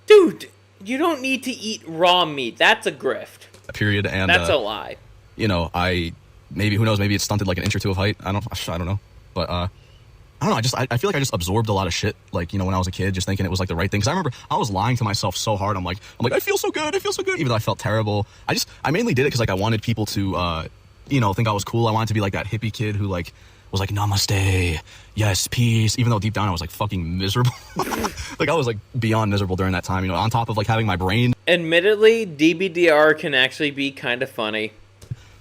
Dude, you don't need to eat raw meat. That's a grift. period. And that's a lie. Who knows, maybe it stunted like an inch or two of height. I don't know. But I don't know. I feel like I just absorbed a lot of shit. Like, when I was a kid, just thinking it was like the right thing. Because I remember I was lying to myself so hard. I'm like, I feel so good. Even though I felt terrible. I mainly did it because like I wanted people to, think I was cool. I wanted to be like that hippie kid who like was like, namaste, yes, peace. Even though deep down I was like fucking miserable. Like I was like beyond miserable during that time. On top of like having my brain. Admittedly, DBDR can actually be kind of funny.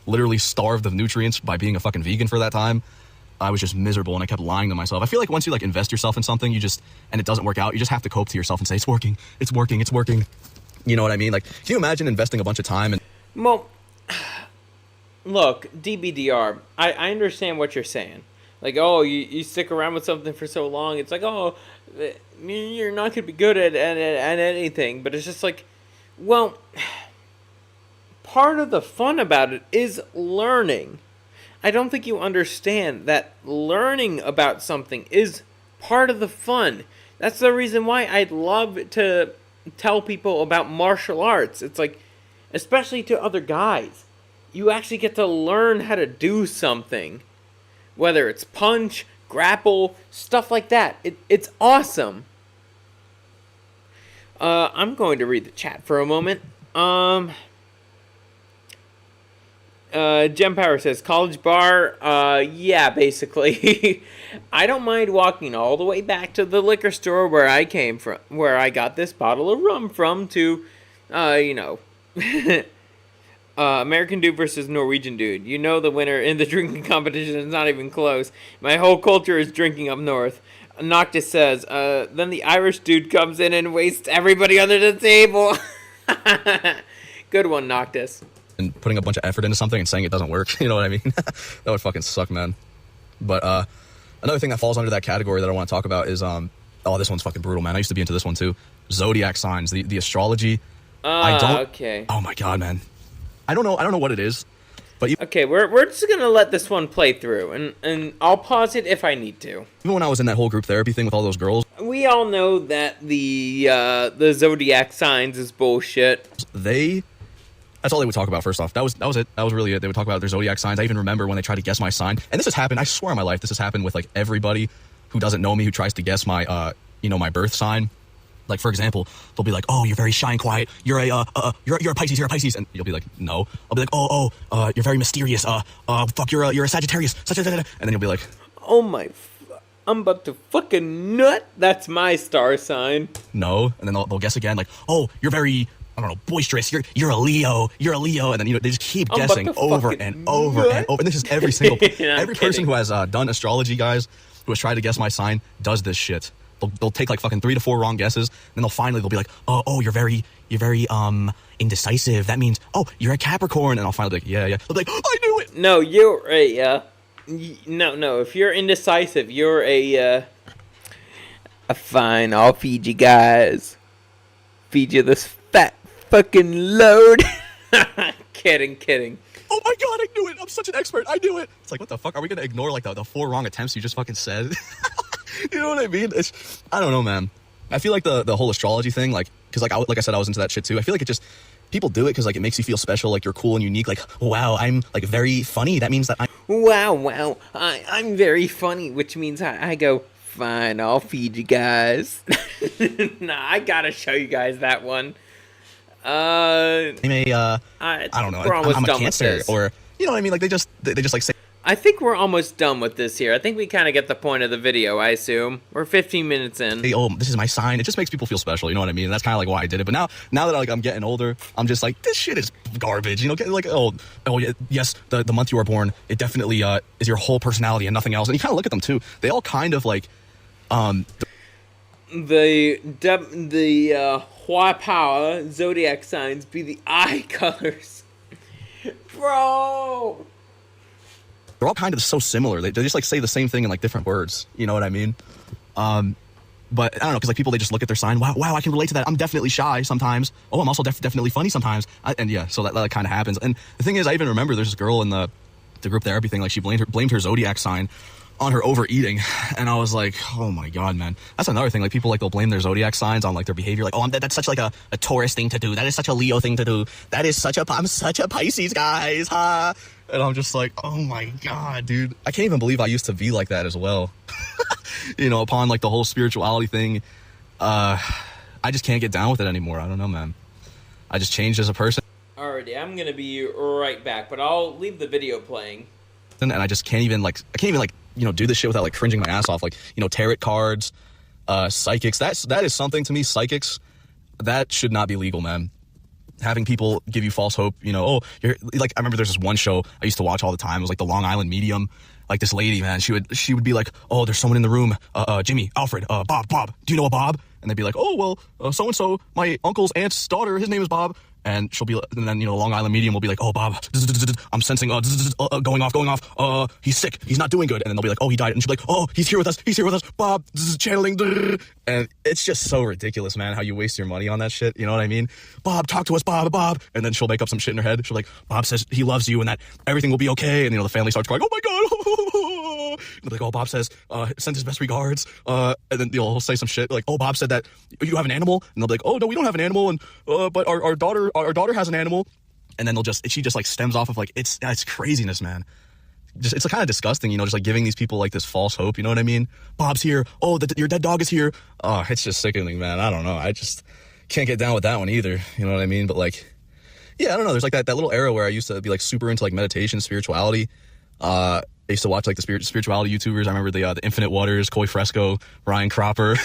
Literally starved of nutrients by being a fucking vegan for that time. I was just miserable and I kept lying to myself. I feel like once you like invest yourself in something, and it doesn't work out, you just have to cope to yourself and say, it's working. You know what I mean? Like, can you imagine investing a bunch of time and... Well, look, DBDR, I understand what you're saying. Like, oh, you stick around with something for so long, it's like, oh, you're not going to be good at anything. But it's just like, well, part of the fun about it is learning. I don't think you understand that learning about something is part of the fun. That's the reason why I'd love to tell people about martial arts. It's like, especially to other guys, you actually get to learn how to do something. Whether it's punch, grapple, stuff like that. It's awesome. I'm going to read the chat for a moment. Gem Power says, college bar, yeah, basically. I don't mind walking all the way back to the liquor store where I came from, where I got this bottle of rum from, to, American dude versus Norwegian dude. The winner in the drinking competition is not even close. My whole culture is drinking up north. Noctis says, then the Irish dude comes in and wastes everybody under the table. Good one, Noctis. And putting a bunch of effort into something and saying it doesn't work. You know what I mean? That would fucking suck, man. But another thing that falls under that category that I want to talk about is this one's fucking brutal, man. I used to be into this one too. Zodiac signs, the astrology. Okay. Oh my god, man. I don't know what it is. But okay, we're just gonna let this one play through, and I'll pause it if I need to. Even when I was in that whole group therapy thing with all those girls, we all know that the zodiac signs is bullshit. That's all they would talk about. First off, that was it. That was really it. They would talk about their zodiac signs. I even remember when they tried to guess my sign, and this has happened. I swear on my life, this has happened with like everybody who doesn't know me who tries to guess my my birth sign. Like, for example, they'll be like, oh, you're very shy and quiet. You're a Pisces. And you'll be like, no. I'll be like, you're very mysterious. Fuck, you're a Sagittarius. And then you'll be like, oh my, I'm about to fucking nut. That's my star sign. No. And then they'll guess again, like, oh, you're very, I don't know, boisterous. You're a Leo. And then, they just keep guessing over and over and over. And this is every single, every person who has done astrology, guys, who has tried to guess my sign, does this shit. They'll take like fucking 3 to 4 wrong guesses, and then they'll be like, oh, you're very indecisive. That means, oh, you're a Capricorn. And I'll finally be like, yeah. They'll be like, oh, I knew it. No, you're a no. If you're indecisive, you're a fine. I'll feed you guys. Feed you this fat fucking load. Kidding. Oh my god, I knew it. I'm such an expert. I knew it. It's like, what the fuck? Are we gonna ignore like the 4 wrong attempts you just fucking said? You know what I mean? I don't know, man. I feel like the whole astrology thing, like, because like I said, I was into that shit too. I feel like people do it because like it makes you feel special, like you're cool and unique. Like, wow, I'm like very funny. That means that I'm very funny, which means I go, fine, I'll feed you guys. Nah, I gotta show you guys that one. I don't know. We're almost I'm a done Cancer, with this. or you know what I mean? Like they just like say. I think we're almost done with this here. I think we kind of get the point of the video, I assume. We're 15 minutes in. Hey, oh, this is my sign. It just makes people feel special, you know what I mean? And that's kind of like why I did it. But now that like I'm getting older, I'm just like, this shit is garbage, like, oh yes, the month you were born, it definitely is your whole personality and nothing else. And you kind of look at them too. They all kind of like the Hua Power zodiac signs be the eye colors. Bro! They're all kind of so similar. They just like say the same thing in like different words. You know what I mean? But I don't know, because like people, they just look at their sign. Wow, I can relate to that. I'm definitely shy sometimes. Oh, I'm also definitely funny sometimes. And yeah, so that kind of happens. And the thing is, I even remember there's this girl in the group therapy thing. Like she blamed her zodiac sign on her overeating, and I was like, oh my god, man, that's another thing. Like people, like they'll blame their zodiac signs on like their behavior. Like, oh, that's such like a Taurus thing to do. That is such a Leo thing to do. I'm such a Pisces, guys, huh? And I'm just like, oh my god, dude, I can't even believe I used to be like that as well. You know, upon like the whole spirituality thing, I just can't get down with it anymore. I don't know, man. I just changed as a person. Alrighty, I'm gonna be right back, but I'll leave the video playing. And I just can't even you know, do this shit without like cringing my ass off. Like, you know, tarot cards, psychics. That is something to me. Psychics, that should not be legal, man. Having people give you false hope, you know, oh, you're like, I remember there's this one show I used to watch all the time. It was like the Long Island Medium. Like this lady, man, she would be like, oh, there's someone in the room, Jimmy, Alfred, Bob, do you know a Bob? And they'd be like, oh, well, so-and-so, my uncle's aunt's daughter, his name is Bob. And she'll be, and then, you know, Long Island Medium will be like, oh, Bob, I'm sensing, going off, he's sick, he's not doing good. And then they'll be like, oh, he died. And she'll be like, oh, he's here with us, Bob, channeling. And it's just so ridiculous, man, how you waste your money on that shit, you know what I mean? Bob, talk to us, Bob. And then she'll make up some shit in her head. She'll like, Bob says he loves you and that everything will be okay. And, you know, the family starts crying, oh my God. And they're like, oh, Bob says, sends his best regards. And then they'll say some shit like, oh, Bob said that you have an animal. And they'll be like, oh, no, we don't have an animal. And, but our daughter has an animal. And then she just like stems off of like, it's craziness, man. Just, it's kind of disgusting, you know, just like giving these people like this false hope. You know what I mean? Bob's here. Oh, your dead dog is here. Oh, it's just sickening, man. I don't know. I just can't get down with that one either. You know what I mean? But like, yeah, I don't know. There's like that little era where I used to be like super into like meditation, spirituality. I used to watch like the spirituality YouTubers. I remember the Infinite Waters, Koi Fresco, Ryan Cropper.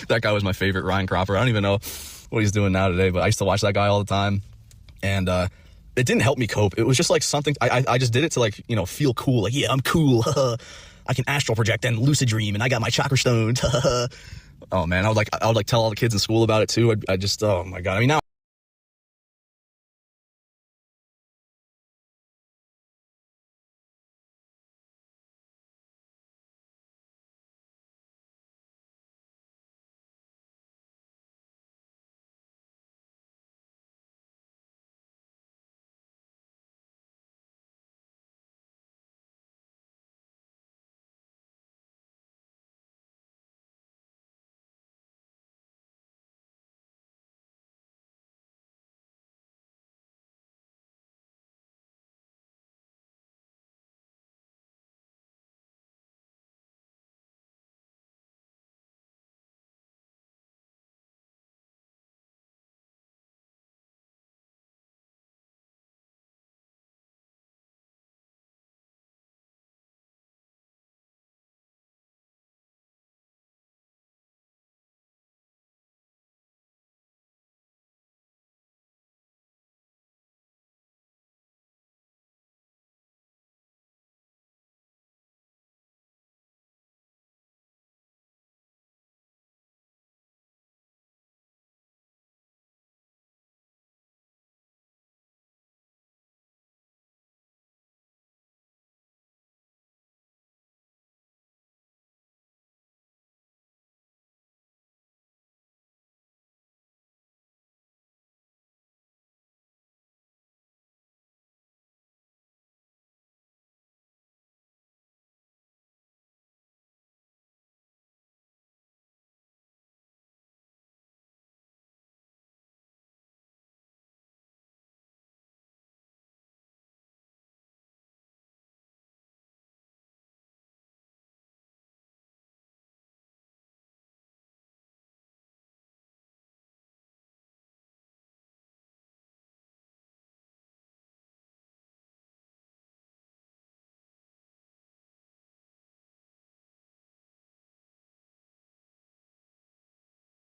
That guy was my favorite, Ryan Cropper. I don't even know what he's doing now today, but I used to watch that guy all the time. And it didn't help me cope. It was just like something, I just did it to like, you know, feel cool. Like, yeah, I'm cool. I can astral project and lucid dream and I got my chakra stone. Oh man, I would tell all the kids in school about it too. I just, oh my God. I mean, now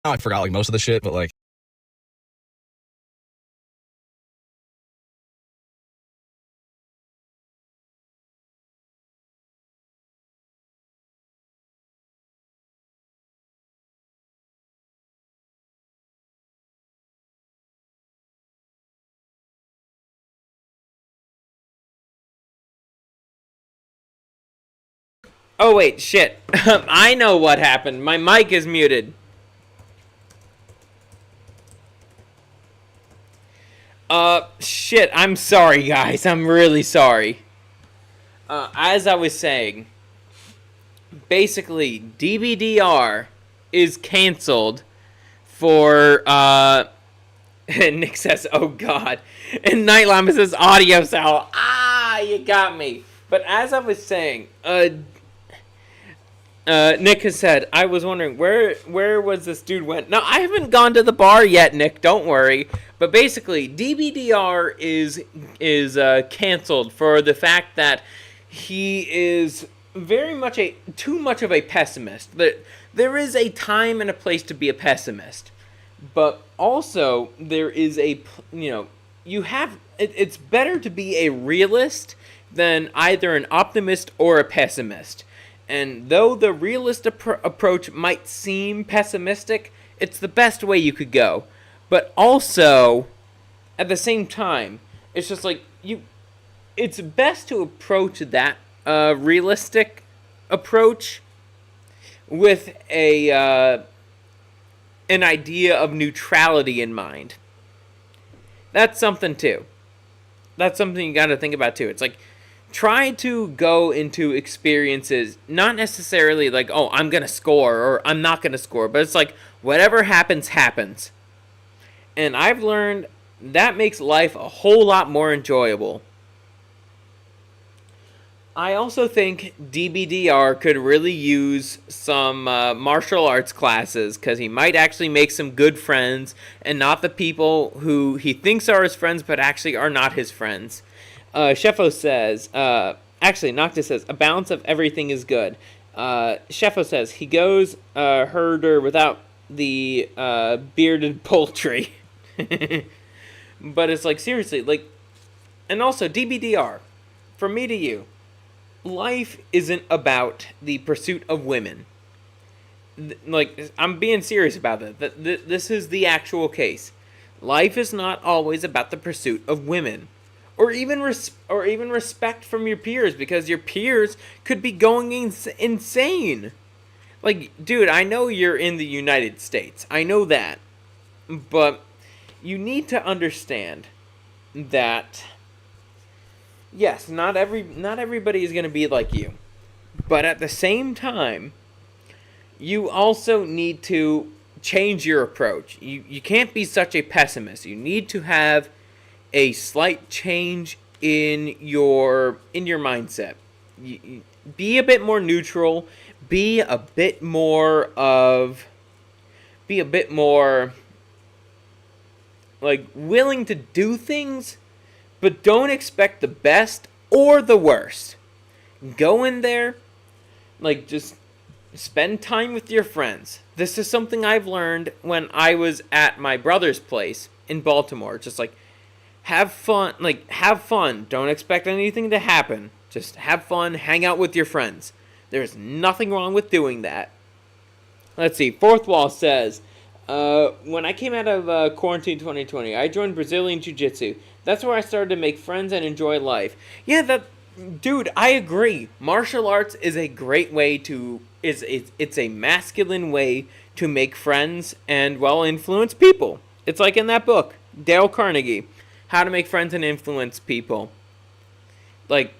I forgot like most of the shit, but like, Oh, wait, shit. I know what happened. My mic is muted. Shit, I'm sorry, guys. I'm really sorry. As I was saying, basically, DBDR is canceled for, Nick says, oh god. And Night Llama says, audio sound. Ah, you got me. But as I was saying, Nick has said, I was wondering, where was this dude went? No, I haven't gone to the bar yet, Nick, don't worry. But basically, DBDR is canceled for the fact that he is very much too much of a pessimist. There is a time and a place to be a pessimist. But also, there is it's better to be a realist than either an optimist or a pessimist. And though the realist approach might seem pessimistic, it's the best way you could go. But also, at the same time, it's just like, it's best to approach that realistic approach with an idea of neutrality in mind. That's something too. That's something you got to think about too. It's like, try to go into experiences, not necessarily like, oh, I'm going to score or I'm not going to score, but it's like, whatever happens, happens. And I've learned that makes life a whole lot more enjoyable. I also think DBDR could really use some martial arts classes, because he might actually make some good friends and not the people who he thinks are his friends but actually are not his friends. Sheffo says, actually, Noctis says, a balance of everything is good. Sheffo says, he goes herder without the bearded poultry. But it's like, seriously, like, and also DBDR, from me to you, life isn't about the pursuit of women. Like, I'm being serious about that. This is the actual case. Life is not always about the pursuit of women. Or even respect from your peers, because your peers could be going insane. Like, dude, I know you're in the United States. I know that. But you need to understand that, yes, not everybody is going to be like you. But at the same time, you also need to change your approach. You can't be such a pessimist. You need to have a slight change in your mindset. Be a bit more neutral. Be a bit more like willing to do things, but don't expect the best or the worst. Go in there, like, just spend time with your friends. This is something I've learned when I was at my brother's place in Baltimore. Just like, have fun. Don't expect anything to happen. Just have fun, hang out with your friends. There's nothing wrong with doing that. Let's see, Fourth Wall says, when I came out of quarantine 2020, I joined Brazilian Jiu-Jitsu. That's where I started to make friends and enjoy life. Yeah, dude, I agree. Martial arts is a great way to, it's a masculine way to make friends and, well, influence people. It's like in that book, Dale Carnegie, How to Make Friends and Influence People. Like,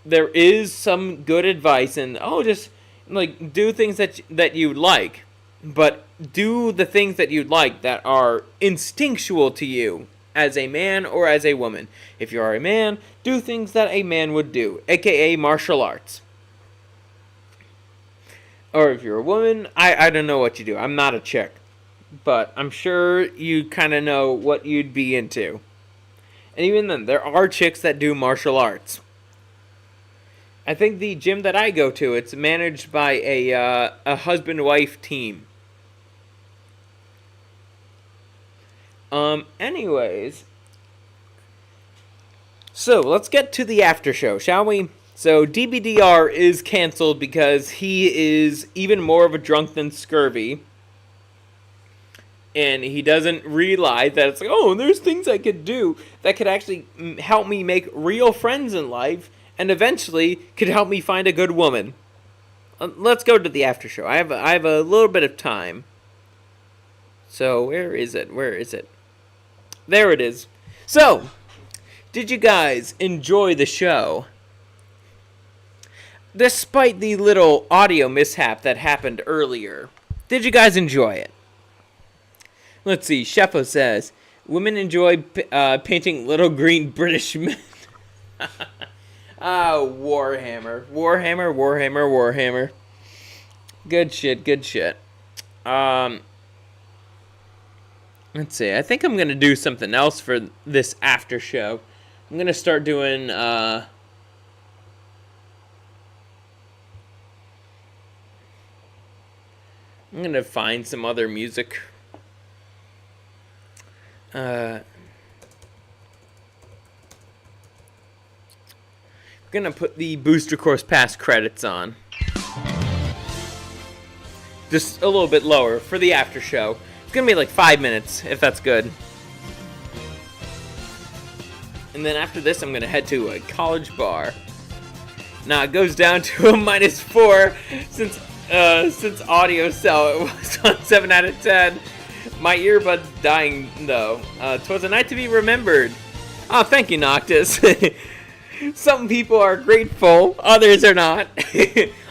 there is some good advice, and, just, like, do things that you like. But do the things that you'd like that are instinctual to you as a man or as a woman. If you are a man, do things that a man would do, aka martial arts. Or if you're a woman, I don't know what you do. I'm not a chick. But I'm sure you kind of know what you'd be into. And even then, there are chicks that do martial arts. I think the gym that I go to, it's managed by a husband-wife team. Anyways, so let's get to the after show, shall we? So DBDR is canceled because he is even more of a drunk than Scurvy. And he doesn't realize that it's like, oh, there's things I could do that could actually help me make real friends in life and eventually could help me find a good woman. let's go to the after show. I have a little bit of time. So where is it? There it is. So, did you guys enjoy the show? Despite the little audio mishap that happened earlier, did you guys enjoy it? Let's see. Sheffo says, women enjoy painting little green British men. Warhammer. Good shit. Let's see. I think I'm going to do something else for this after show. I'm going to start doing... I'm going to find some other music. I'm going to put the Booster Course Pass credits on. Just a little bit lower for the after show. It's going to be like 5 minutes, if that's good. And then after this, I'm going to head to a college bar. Now, it goes down to a -4 since audio cell it was on 7 out of 10. My earbud's dying, though. 'Twas a night to be remembered. Oh, thank you, Noctis. Some people are grateful, others are not.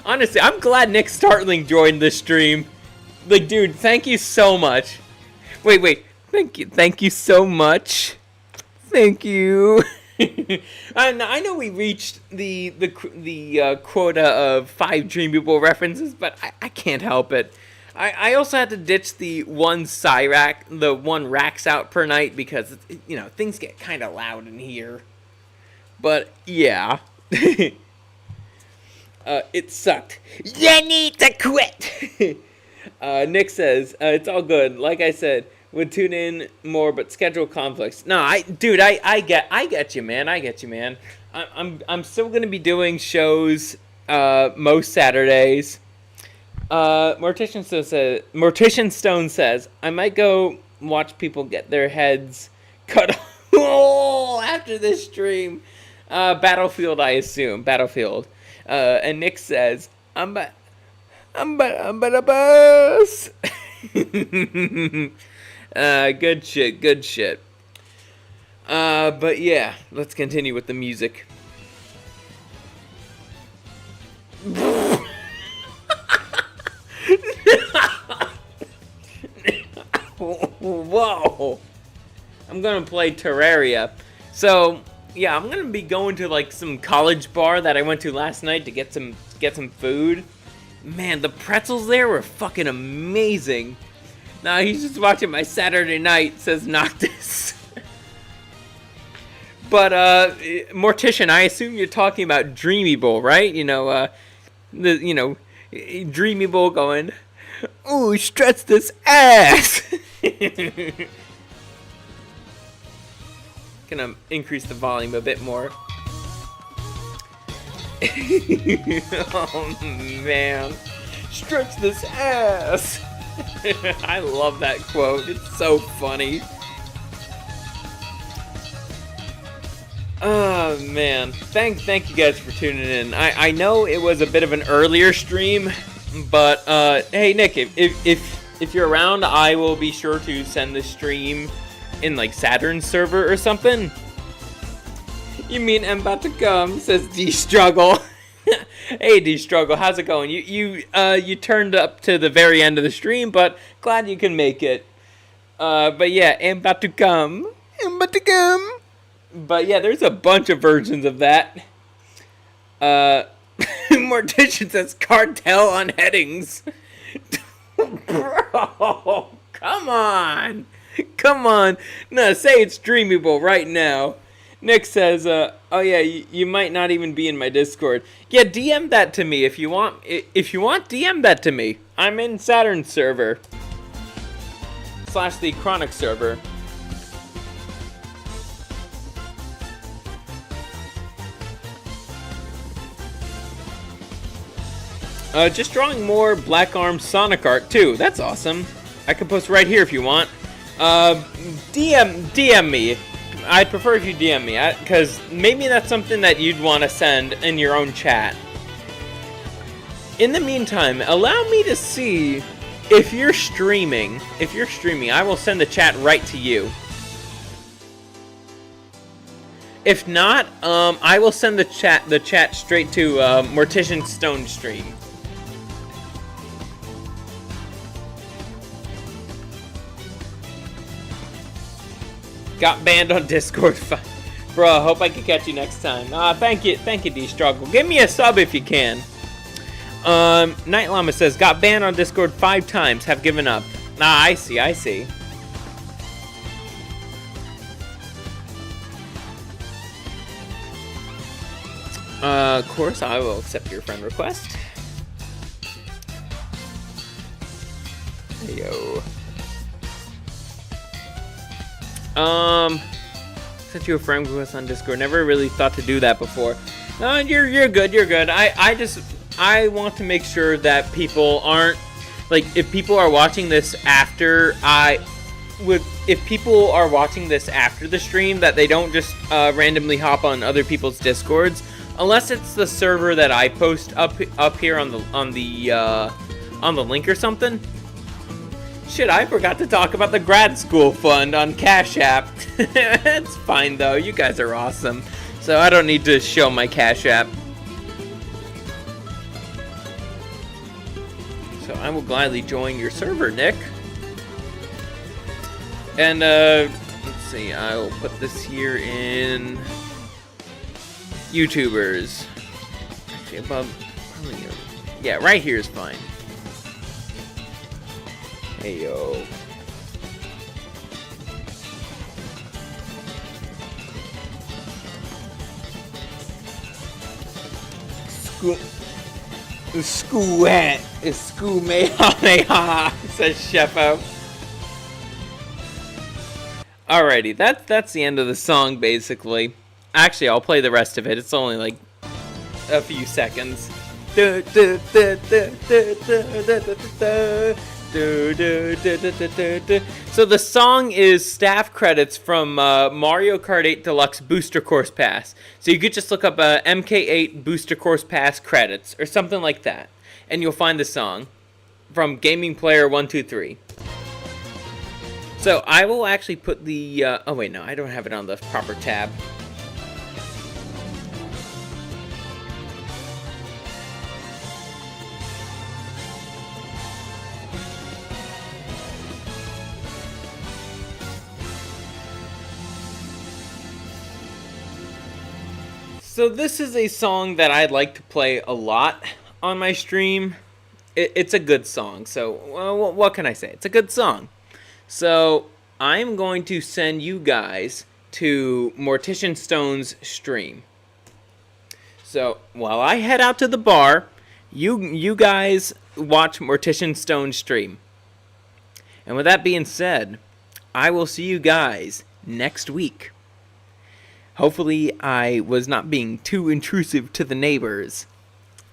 Honestly, I'm glad Nick Startling joined the stream. Like, dude, thank you so much. Wait. Thank you so much. Thank you. I know we reached the quota of 5 Dream People references, but I can't help it. I also had to ditch the one racks out per night because, you know, things get kind of loud in here. But, yeah. It sucked. You need to quit! Nick says, it's all good. Like I said, would tune in more, but schedule conflicts. No, I get you, man. I'm still gonna be doing shows most Saturdays. Mortician Stone says, I might go watch people get their heads cut off after this stream. Battlefield, I assume. Battlefield. And Nick says, I'm but a bus. Good shit. But yeah, let's continue with the music. Whoa. I'm gonna play Terraria. So, yeah, I'm gonna be going to like some college bar that I went to last night to get some food. Man, the pretzels there were fucking amazing. Nah, he's just watching my Saturday night, says Noctis. But, Mortician, I assume you're talking about Dreamy Bowl, right? Dreamy Bowl going, ooh, stretch this ass! Gonna increase the volume a bit more. Oh, man. Stretch this ass! I love that quote. It's so funny. Oh, man. Thank you guys for tuning in. I know it was a bit of an earlier stream, but, hey, Nick, if you're around, I will be sure to send the stream in, like, Saturn's server or something. You mean I'm about to come, says D-Struggle. Hey, D-Struggle, how's it going? You turned up to the very end of the stream, but glad you can make it. But yeah, I'm about to come. But yeah, there's a bunch of versions of that. Mortician says cartel on headings. Bro, come on. No, say it's Dreamable right now. Nick says, oh yeah, you might not even be in my Discord. Yeah, DM that to me if you want. If you want, DM that to me. I'm in Saturn server. / the Chronic server. Just drawing more Black Arm Sonic art too. That's awesome. I can post right here if you want. DM me. I'd prefer if you DM me, because maybe that's something that you'd want to send in your own chat. in the meantime, allow me to see if you're streaming. If you're streaming, I will send the chat right to you. If not, I will send the chat straight to Mortician Stone stream. Got banned on Discord. Bro, hope I can catch you next time. Thank you, D-Struggle. Give me a sub if you can. Night Llama says, got banned on Discord 5 times, have given up. I see. Of course, I will accept your friend request. Hey, yo. Sent you a friend request on Discord. Never really thought to do that before. No, you're good. I want to make sure that people aren't, like, if people are watching this after if people are watching this after the stream, that they don't just randomly hop on other people's Discords, unless it's the server that I post up here on the link or something. Shit, I forgot to talk about the grad school fund on Cash App. It's fine though, you guys are awesome. So I don't need to show my Cash App. So I will gladly join your server, Nick. And let's see, I will put this here in YouTubers. Actually above, probably, yeah, right here is fine. Hey yo. Schoolmehameha, says Sheffo. Alrighty, that's the end of the song basically. Actually, I'll play the rest of it. It's only like a few seconds. So the song is staff credits from Mario Kart 8 Deluxe Booster Course Pass. So you could just look up MK8 Booster Course Pass credits or something like that, and you'll find the song from Gaming Player 123. So I will actually put the oh wait, no, I don't have it on the proper tab. So this is a song that I'd like to play a lot on my stream. It's a good song, so well, what can I say? It's a good song. So I'm going to send you guys to Mortician Stone's stream. So while I head out to the bar, you guys watch Mortician Stone's stream. And with that being said, I will see you guys next week. Hopefully I was not being too intrusive to the neighbors.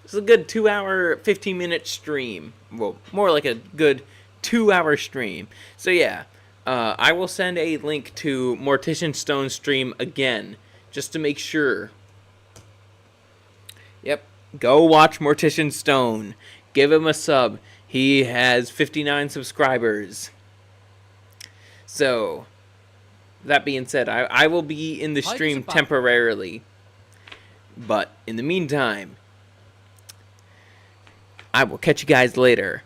It's a good 2-hour, 15-minute stream. Well, more like a good 2-hour stream. So yeah, I will send a link to Mortician Stone's stream again, just to make sure. Yep, go watch Mortician Stone. Give him a sub. He has 59 subscribers. So that being said, I will be in the stream temporarily. But in the meantime, I will catch you guys later.